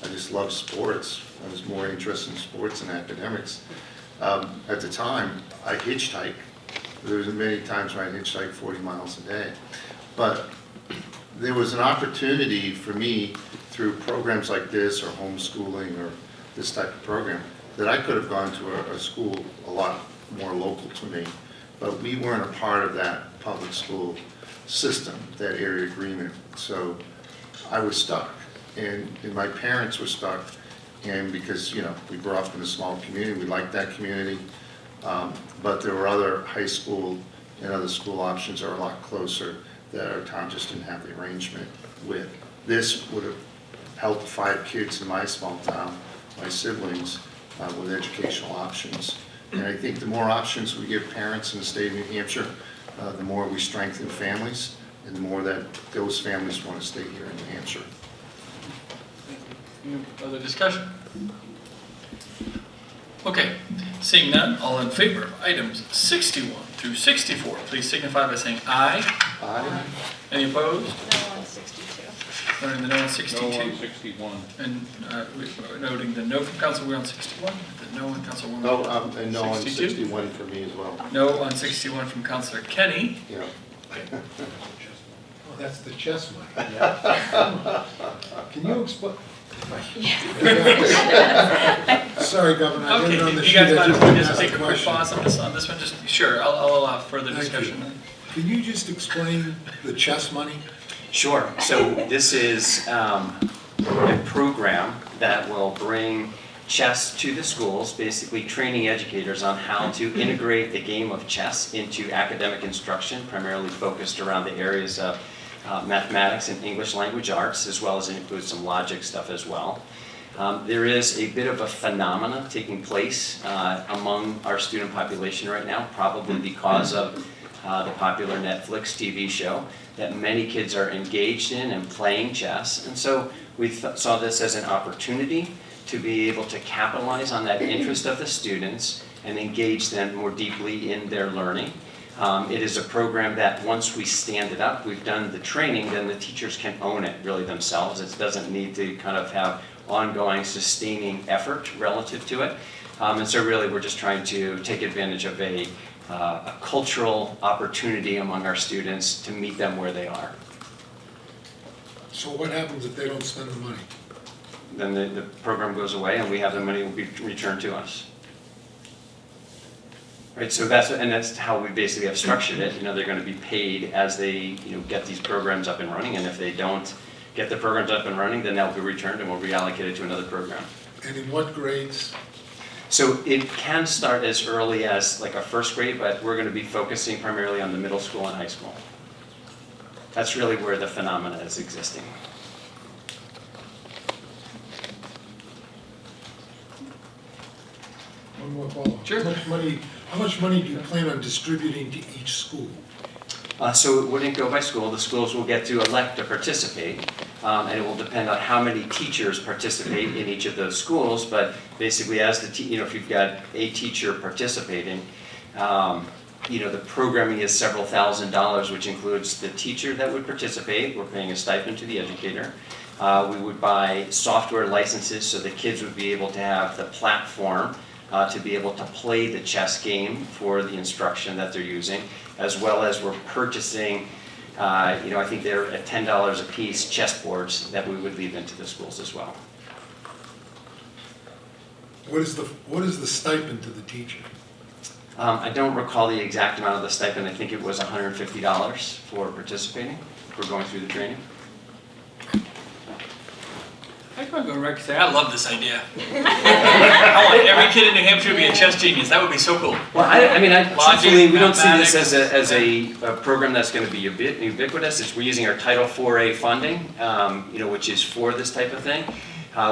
I just loved sports. I was more interested in sports than academics. At the time, I hitchhiked. There was many times where I hitchhiked 40 miles a day. But there was an opportunity for me through programs like this or homeschooling or this type of program that I could have gone to a school a lot more local to me. But we weren't a part of that public school system, that area agreement. So I was stuck. And my parents were stuck, and because, we grew up in a small community, we liked that community, but there were other high school and other school options that are a lot closer that our town just didn't have the arrangement with. This would have helped 5 kids in my small town, my siblings, with educational options. And I think the more options we give parents in the state of New Hampshire, the more we strengthen families, and the more that those families want to stay here in New Hampshire. Any other discussion? Okay, seeing none, all in favor of items 61 through 64, please signify by saying aye. Aye. Any opposed? No on 62. Noting the no on 62. No on 61. And noting the no from Councilwoman on 61, the no on Councilwoman No, and no on 62. 61 for me as well. No on 61 from Councilor Kenny. Yeah. Oh, that's the chess mic. Can you explain? Sorry, Governor, I did it on the Okay, you sheet. guys I mind if just we didn't just ask take the a quick question. pause on this one? Just, sure, I'll allow further Thank you. discussion. Can you just explain the chess money? Sure. So this is a program that will bring chess to the schools, basically training educators on how to integrate the game of chess into academic instruction, primarily focused around the areas of mathematics and English language arts, as well as include some logic stuff as well. There is a bit of a phenomena taking place among our student population right now, probably because of the popular Netflix TV show, that many kids are engaged in and playing chess. And so we saw this as an opportunity to be able to capitalize on that interest of the students and engage them more deeply in their learning. It is a program that once we stand it up, we've done the training, then the teachers can own it really themselves. It doesn't need to kind of have ongoing sustaining effort relative to it. And so really we're just trying to take advantage of a cultural opportunity among our students to meet them where they are. So what happens if they don't spend the money? Then the program goes away and we have the money will be returned to us. Right, so that's how we basically have structured it. You know, they're going to be paid as they get these programs up and running, and if they don't get the programs up and running, then they'll be returned and we'll reallocate it to another program. And in what grades? So it can start as early as like a first grade, but we're going to be focusing primarily on the middle school and high school. That's really where the phenomena is existing. One more follow-up. Sure. How much money do you plan on distributing to each school? So it wouldn't go by school. The schools will get to elect to participate, and it will depend on how many teachers participate in each of those schools. But basically, as if you've got a teacher participating, the programming is several $1,000s, which includes the teacher that would participate. We're paying a stipend to the educator. We would buy software licenses so the kids would be able to have the platform to be able to play the chess game for the instruction that they're using, as well as we're purchasing, I think they're at $10 a piece, chessboards that we would leave into the schools as well. What is the stipend to the teacher? I don't recall the exact amount of the stipend. I think it was $150 for participating, for going through the training. I just want to go right and say, I love this idea. I want every kid in New Hampshire to be a chess genius. That would be so cool. Well, truthfully, we don't see this mathematics. as a program that's going to be ubiquitous. We're using our Title IV-A funding, which is for this type of thing.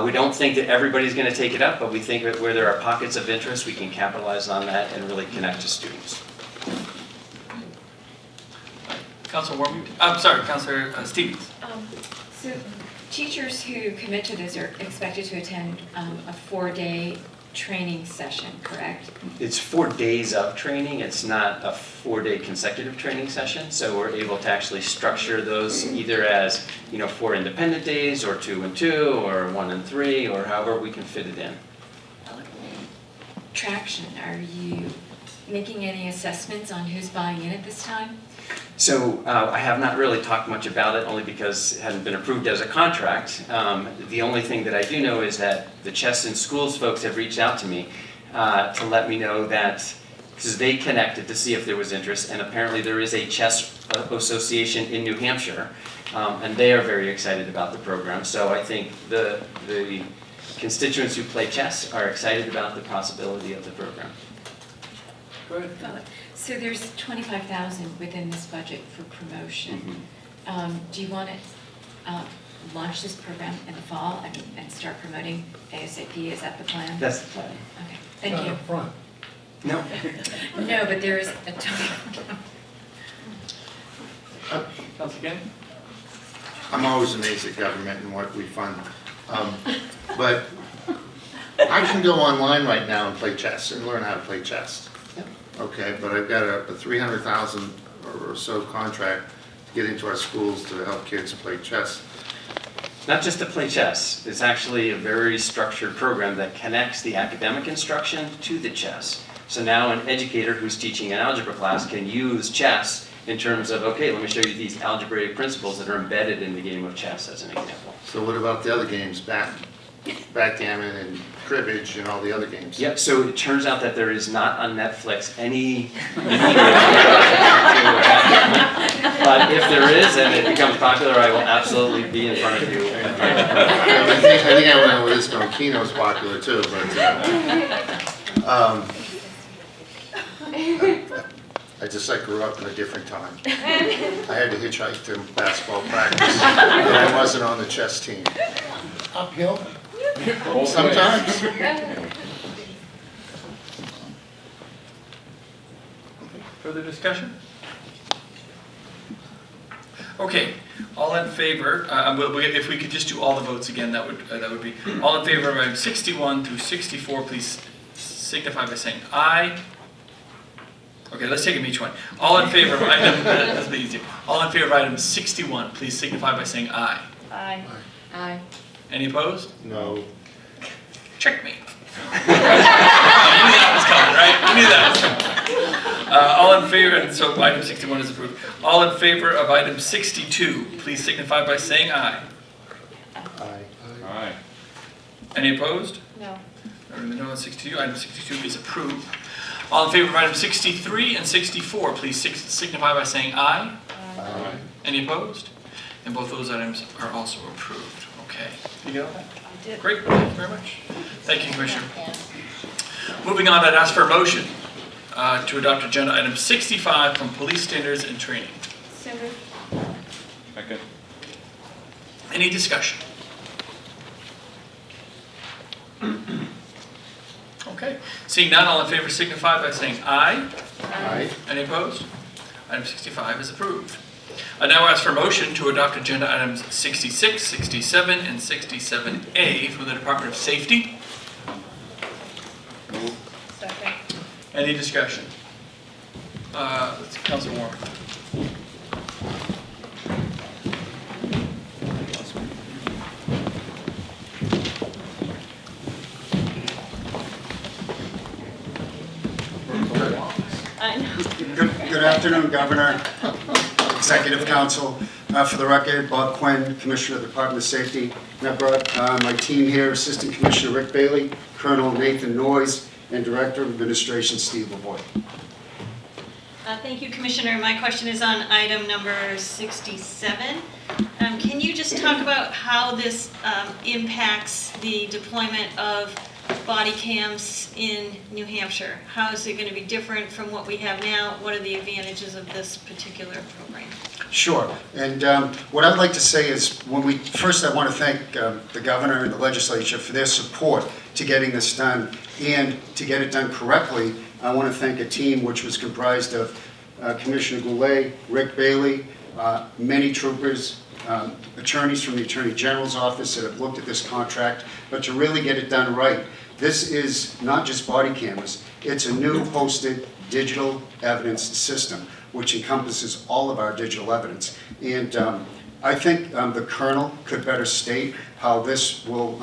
We don't think that everybody's going to take it up, but we think that where there are pockets of interest, we can capitalize on that and really connect to students. Councilor Warmington, I'm sorry, Councilor Stevens. So teachers who commit to this are expected to attend a 4-day training session, correct? It's 4 days of training. It's not a 4-day consecutive training session. So we're able to actually structure those either as 4 independent days, or 2 and 2, or 1 and 3, or however we can fit it in. Traction, are you making any assessments on who's buying in at this time? So I have not really talked much about it, only because it hadn't been approved as a contract. The only thing that I do know is that the Chess in Schools folks have reached out to me to let me know that, because they connected to see if there was interest, and apparently there is a chess association in New Hampshire, and they are very excited about the program. So I think the constituents who play chess are excited about the possibility of the program. Go ahead. So there's $25,000 within this budget for promotion. Do you want to launch this program in the fall and start promoting ASAP? Is that the plan? That's the plan. Okay, thank you. Up front. No. No, but there is a time. Councilor Keene? I'm always amazed at government and what we fund. But I can go online right now and play chess and learn how to play chess. Okay, but I've got a $300,000 or so contract to get into our schools to help kids play chess. Not just to play chess. It's actually a very structured program that connects the academic instruction to the chess. So now an educator who's teaching an algebra class can use chess in terms of, okay, let me show you these algebraic principles that are embedded in the game of chess, as an example. So what about the other games, backgammon and cribbage and all the other games. Yep, so it turns out that there is not on Netflix any but if there is and it becomes popular, I will absolutely be in front of you. I think I went over this going, Keene was popular too, but I grew up in a different time. I had to hitchhike to basketball practice, and I wasn't on the chess team. Uphill? Sometimes. Further discussion? Okay, all in favor, if we could just do all the votes again, that would be, all in favor of items 61 through 64, please signify by saying aye. Okay, let's take them each one. All in favor of item, that's the easier. All in favor of item 61, please signify by saying aye. Aye. Aye. Any opposed? No. Checkmate. You knew that was coming, right? You knew that was coming. All in favor, and so item 61 is approved. All in favor of item 62, please signify by saying aye. Aye. Aye. Any opposed? No. No on 62. Item 62 is approved. All in favor of item 63 and 64, please signify by saying aye. Aye. Any opposed? And both those items are also approved. Okay. You get all that? I did. Great. Thank you very much. Thank you, Commissioner. Moving on, I'd ask for a motion to adopt agenda item 65 from police standards and training. So moved. Second. Any discussion? Okay. Seeing none, all in favor signify by saying aye. Aye. Any opposed? Item 65 is approved. I now ask for a motion to adopt agenda items 66, 67, and 67A from the Department of Safety. Second. Any discussion? Let's see, Councilor Warren. I know. Good afternoon, Governor, Executive Council. For the record, Bob Quinn, Commissioner of the Department of Safety. And I brought my team here, Assistant Commissioner Rick Bailey, Colonel Nathan Noyes, and Director of Administration Steve LaVoy. Thank you, Commissioner. My question is on item number 67. Can you just talk about how this impacts the deployment of body cams in New Hampshire? How is it going to be different from what we have now? What are the advantages of this particular program? Sure. And what I'd like to say is, first I want to thank the Governor and the Legislature for their support to getting this done. And to get it done correctly, I want to thank a team which was comprised of Commissioner Goulet, Rick Bailey, many troopers, attorneys from the Attorney General's office that have looked at this contract, but to really get it done right. This is not just body cameras, it's a new hosted digital evidence system which encompasses all of our digital evidence. And I think the Colonel could better state how this will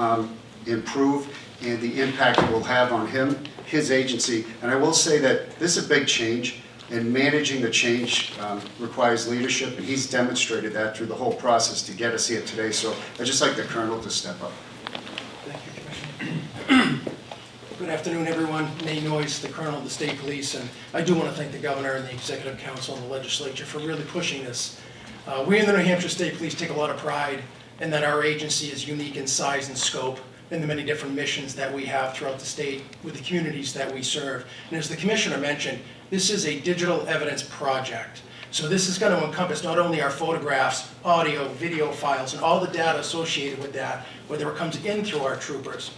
improve and the impact it will have on him, his agency. And I will say that this is a big change, and managing the change requires leadership, and he's demonstrated that through the whole process to get us here today. So I'd just like the Colonel to step up. Thank you, Commissioner. Good afternoon, everyone. Nate Noyes, the Colonel of the State Police, and I do want to thank the Governor and the Executive Council and the Legislature for really pushing this. We in the New Hampshire State Police take a lot of pride in that our agency is unique in size and scope and the many different missions that we have throughout the state with the communities that we serve. And as the Commissioner mentioned, this is a digital evidence project. So this is going to encompass not only our photographs, audio, video files, and all the data associated with that, whether it comes in through our troopers,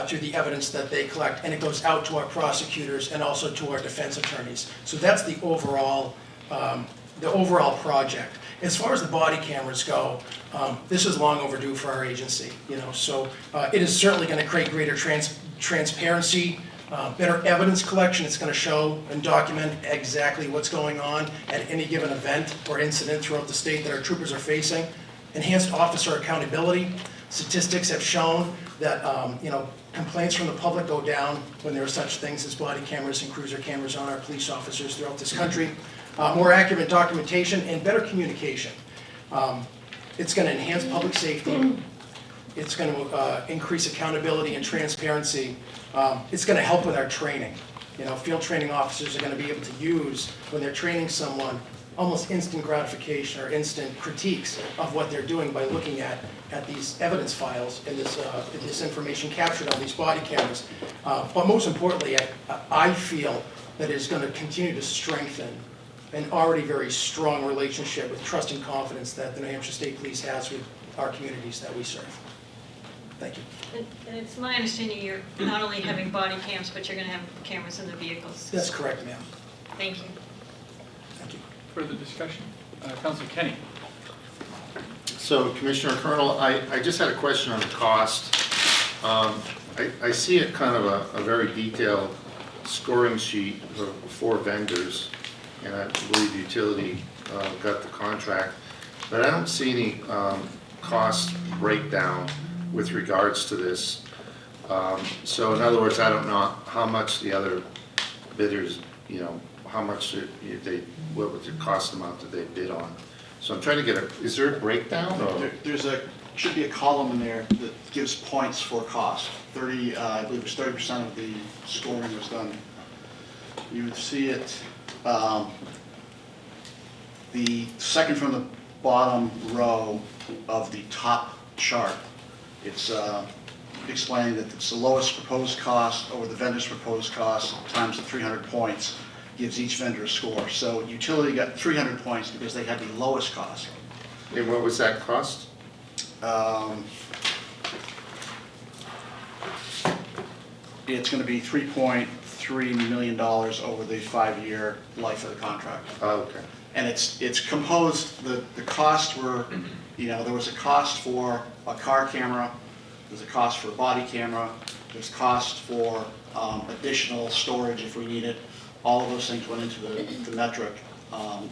through the evidence that they collect, and it goes out to our prosecutors and also to our defense attorneys. So that's the overall project. As far as the body cameras go, this is long overdue for our agency. So it is certainly going to create greater transparency, better evidence collection. It's going to show and document exactly what's going on at any given event or incident throughout the state that our troopers are facing. Enhanced officer accountability. Statistics have shown that complaints from the public go down when there are such things as body cameras and cruiser cameras on our police officers throughout this country. More accurate documentation and better communication. It's going to enhance public safety, It's going to increase accountability and transparency. It's going to help with our training. You know, field training officers are going to be able to use, when they're training someone, almost instant gratification or instant critiques of what they're doing by looking at these evidence files and this information captured on these body cameras. But most importantly, I feel that it is going to continue to strengthen an already very strong relationship with trust and confidence that the New Hampshire State Police has with our communities that we serve. Thank you. And it's my understanding you're not only having body cams, but you're going to have cameras in the vehicles. That's correct, ma'am. Thank you. Thank you. Further discussion? Councilor Kenny. So Commissioner Colonel, I just had a question on the cost. I see it kind of a very detailed scoring sheet of 4 vendors, and I believe utility got the contract, but I don't see any cost breakdown with regards to this. So in other words, I don't know how much the other bidders, you know, how much what was the cost amount that they bid on. So I'm trying to get is there a breakdown? Or? Should be a column in there that gives points for cost. I believe it was 30% of the scoring was done. You would see it, the second from the bottom row of the top chart. It's explaining that it's the lowest proposed cost over the vendor's proposed cost times the 300 points gives each vendor a score. So utility got 300 points because they had the lowest cost. And what was that cost? It's going to be $3.3 million over the 5-year life of the contract. Oh, okay. And it's composed, the costs were, you know, there was a cost for a car camera, there's a cost for a body camera, there's cost for additional storage if we need it. All of those things went into the metric,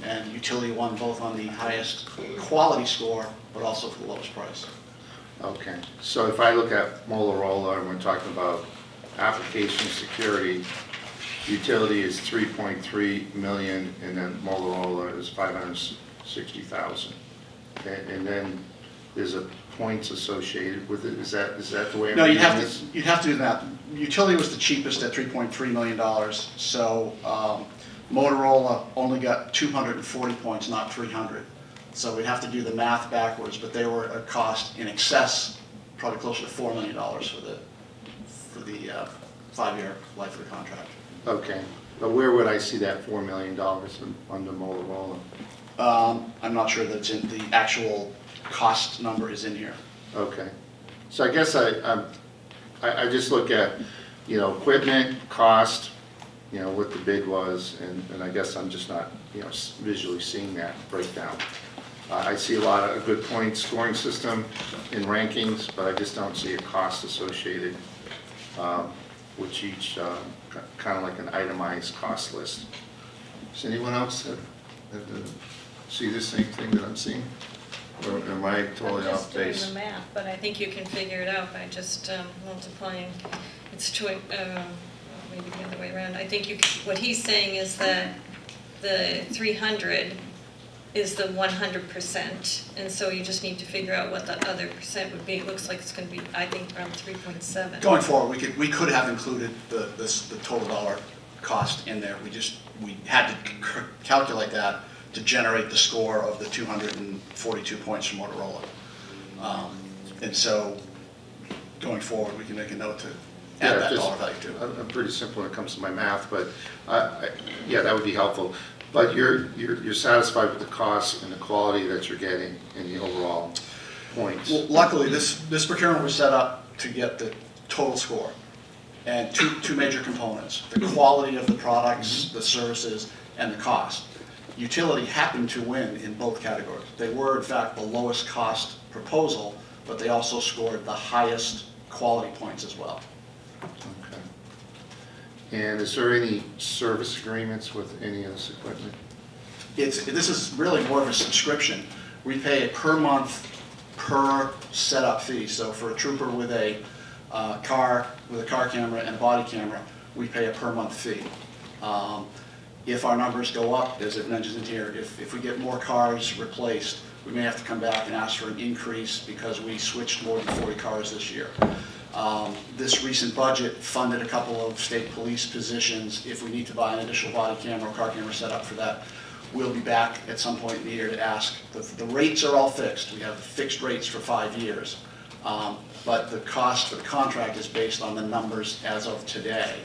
and utility won both on the highest quality score, but also for the lowest price. Okay, so if I look at Motorola and we're talking about application security, utility is 3.3 million, and then Motorola is 560,000. Okay, and then there's a points associated with it. Is that the way? No, you'd have to do that. Utility was the cheapest at $3.3 million. So Motorola only got 240 points, not 300. So we'd have to do the math backwards, but they were a cost in excess, probably closer to $4 million for the 5-year life of the contract. Okay, but where would I see that $4 million under Motorola? I'm not sure that it's in the actual cost number is in here. Okay, so I guess I just look at, you know, equipment, cost, you know, what the bid was, and I guess I'm just not, you know, visually seeing that breakdown. I see a lot of good point scoring system in rankings, but I just don't see a cost associated with each, kind of like an itemized cost list. Does anyone else see the same thing that I'm seeing? Or am I totally off base? I'm just doing the math, but I think you can figure it out by just multiplying. It's maybe the other way around. I think what he's saying is that the 300 is the 100%, and so you just need to figure out what the other percent would be. It looks like it's going to be, I think, around 3.7. Going forward, we could have included the total dollar cost in there. We had to calculate that to generate the score of the 242 points from Motorola. And so, going forward, we can make a note to add that dollar value to it. I'm pretty simple when it comes to my math, but yeah, that would be helpful. But you're satisfied with the cost and the quality that you're getting in the overall points? Well, luckily, this procurement was set up to get the total score, and two major components: the quality of the products, the services, and the cost. Utility happened to win in both categories. They were, in fact, the lowest cost proposal, but they also scored the highest quality points as well. Okay. And is there any service agreements with any of this equipment? This is really more of a subscription. We pay a per month, per setup fee. So for a trooper with a car camera and a body camera, we pay a per month fee. If our numbers go up, as it mentions in here, if we get more cars replaced, we may have to come back and ask for an increase because we switched more than 40 cars this year. This recent budget funded a couple of state police positions. If we need to buy an additional body camera or car camera set up for that, we'll be back at some point in the year to ask. The rates are all fixed. We have fixed rates for 5 years. But the cost for the contract is based on the numbers as of today.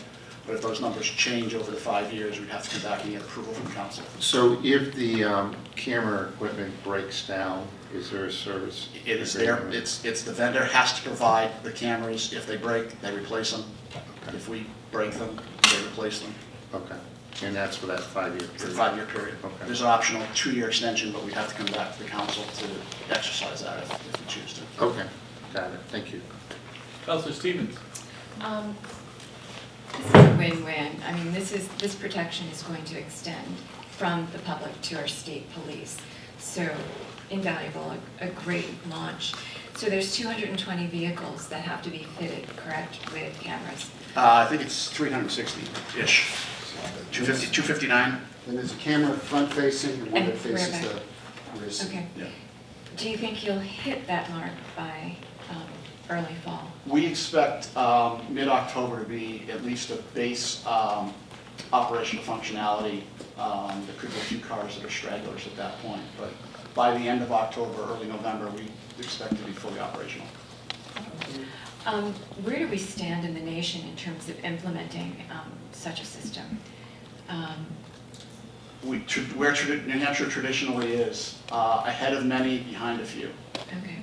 But if those numbers change over the 5 years, we'd have to come back and get approval from council. So if the camera equipment breaks down, is there a service? It is there. It's the vendor has to provide the cameras. If they break, they replace them. Okay. If we break them, they replace them. Okay, and that's for that 5-year period? For the 5-year period. Okay. There's an optional 2-year extension, but we have to come back to the council to exercise that if we choose to. Okay, got it, thank you. Councilor Stevens. This is a win-win. I mean, this protection is going to extend from the public to our state police. So invaluable, a great launch. So there's 220 vehicles that have to be fitted, correct, with cameras? I think it's 360-ish. 259. And there's a camera front-facing and one that And faces rear back. the rear seat. Okay. Yeah. Do you think you'll hit that mark by early fall? We expect mid-October to be at least a base operational functionality. There could be a few cars that are stragglers at that point, but by the end of October, early November, we expect to be fully operational. Where do we stand in the nation in terms of implementing such a system? Where New Hampshire traditionally is, ahead of many, behind a few. Okay.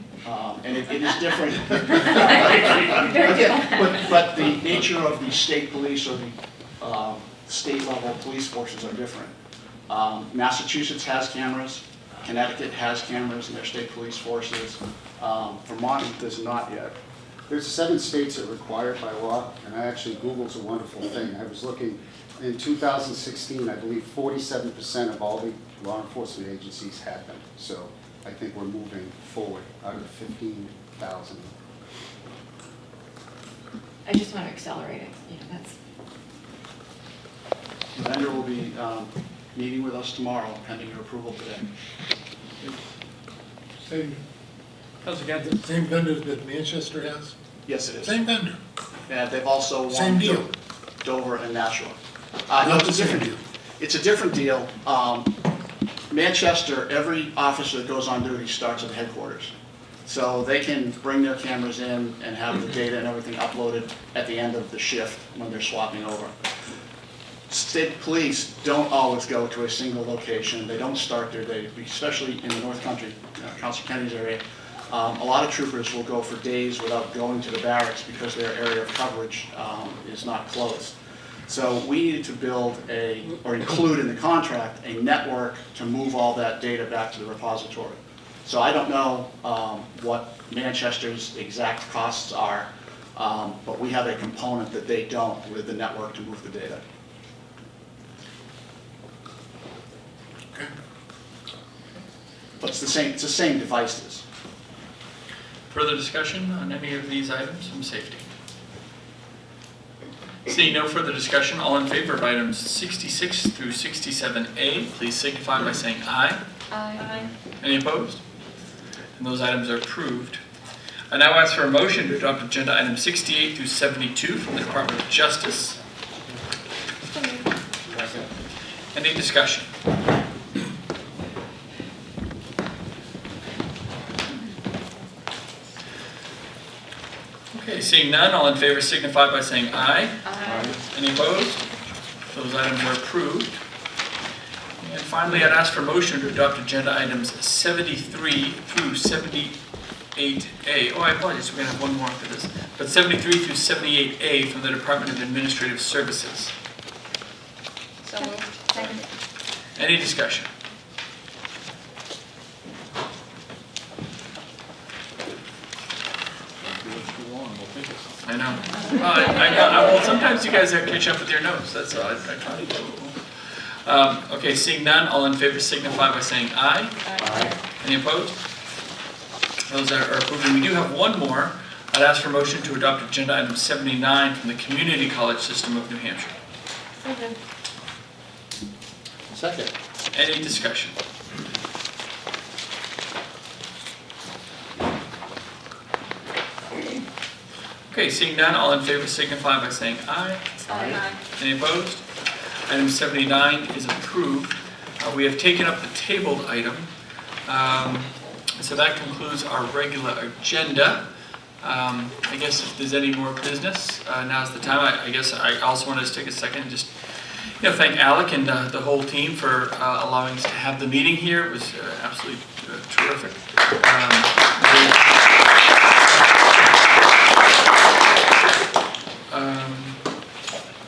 And it is different. Very good. But the nature of the state police or the state level police forces are different. Massachusetts has cameras, Connecticut has cameras in their state police forces. Vermont does not yet. There's 7 states that are required by law, and actually Google's a wonderful thing. I was looking, in 2016, I believe 47% of all the law enforcement agencies had them. So I think we're moving forward out of 15,000. I just want to accelerate it. You know, that's. The vendor will be meeting with us tomorrow, pending your approval today. Same vendor that Manchester has? Yes, it is. Same vendor? And they've also Same won deal. Dover and Nashua. Not No, the it's a different same deal. It's a different deal. Manchester, every officer that goes on duty starts at headquarters. So they can bring their cameras in and have the data and everything uploaded at the end of the shift when they're swapping over. State police don't always go to a single location. They don't start their day, especially in the North Country, Council Kennedy's area. A lot of troopers will go for days without going to the barracks because their area of coverage is not closed. So we needed to build or include in the contract a network to move all that data back to the repository. So I don't know what Manchester's exact costs are, but we have a component that they don't with the network to move the data. Okay. But it's the same devices. Further discussion on any of these items from safety? Seeing no further discussion, all in favor of items 66 through 67A, please signify by saying aye. Aye. Any opposed? And those items are approved. I now ask for a motion to adopt agenda items 68 through 72 from the Department of Justice. Any discussion? Okay, seeing none, all in favor signify by saying aye. Aye. Any opposed? Those items are approved. And finally, I'd ask for a motion to adopt agenda items 73 through 78A. Oh, I apologize, we're going to have one more after this. But 73 through 78A from the Department of Administrative Services. So moved. Second. Any discussion? I know. Well, sometimes you guys catch up with your notes. That's all. I try to do. Okay, seeing none, all in favor signify by saying aye. Aye. Any opposed? Those are approved. And we do have one more. I'd ask for a motion to adopt agenda item 79 from the Community College System of New Hampshire. Second. Any discussion? Okay, seeing none, all in favor signify by saying aye. Aye. Any opposed? Item 79 is approved. We have taken up the tabled item. So that concludes our regular agenda. I guess if there's any more business, now's the time. I guess I also wanted to take a second and just thank Alec and the whole team for allowing us to have the meeting here. It was absolutely terrific.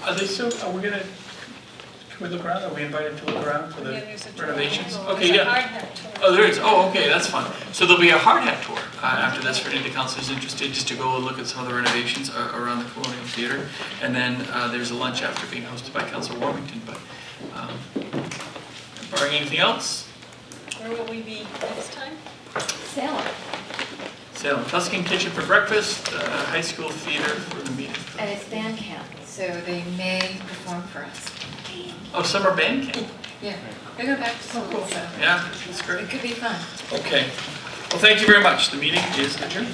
Are they still, are we gonna, can we look around? Are we invited to look around for the renovations? Okay, yeah. Oh, there is. Oh, okay, that's fun. So there'll be a hard hat tour after this for any of the councilors interested, just to go and look at some of the renovations around the Colonial Theater. And then there's a lunch after, being hosted by Councilor Warmington. But barring anything else? Where will we be next time? Salem. Salem, Tuscan Kitchen for breakfast, high school theater for the meeting. And it's band camp, so they may perform for us. Oh, summer band camp. Yeah, they go back to school, so Yeah, that's great. it could be fun. Okay. Well, thank you very much. The meeting is adjourned.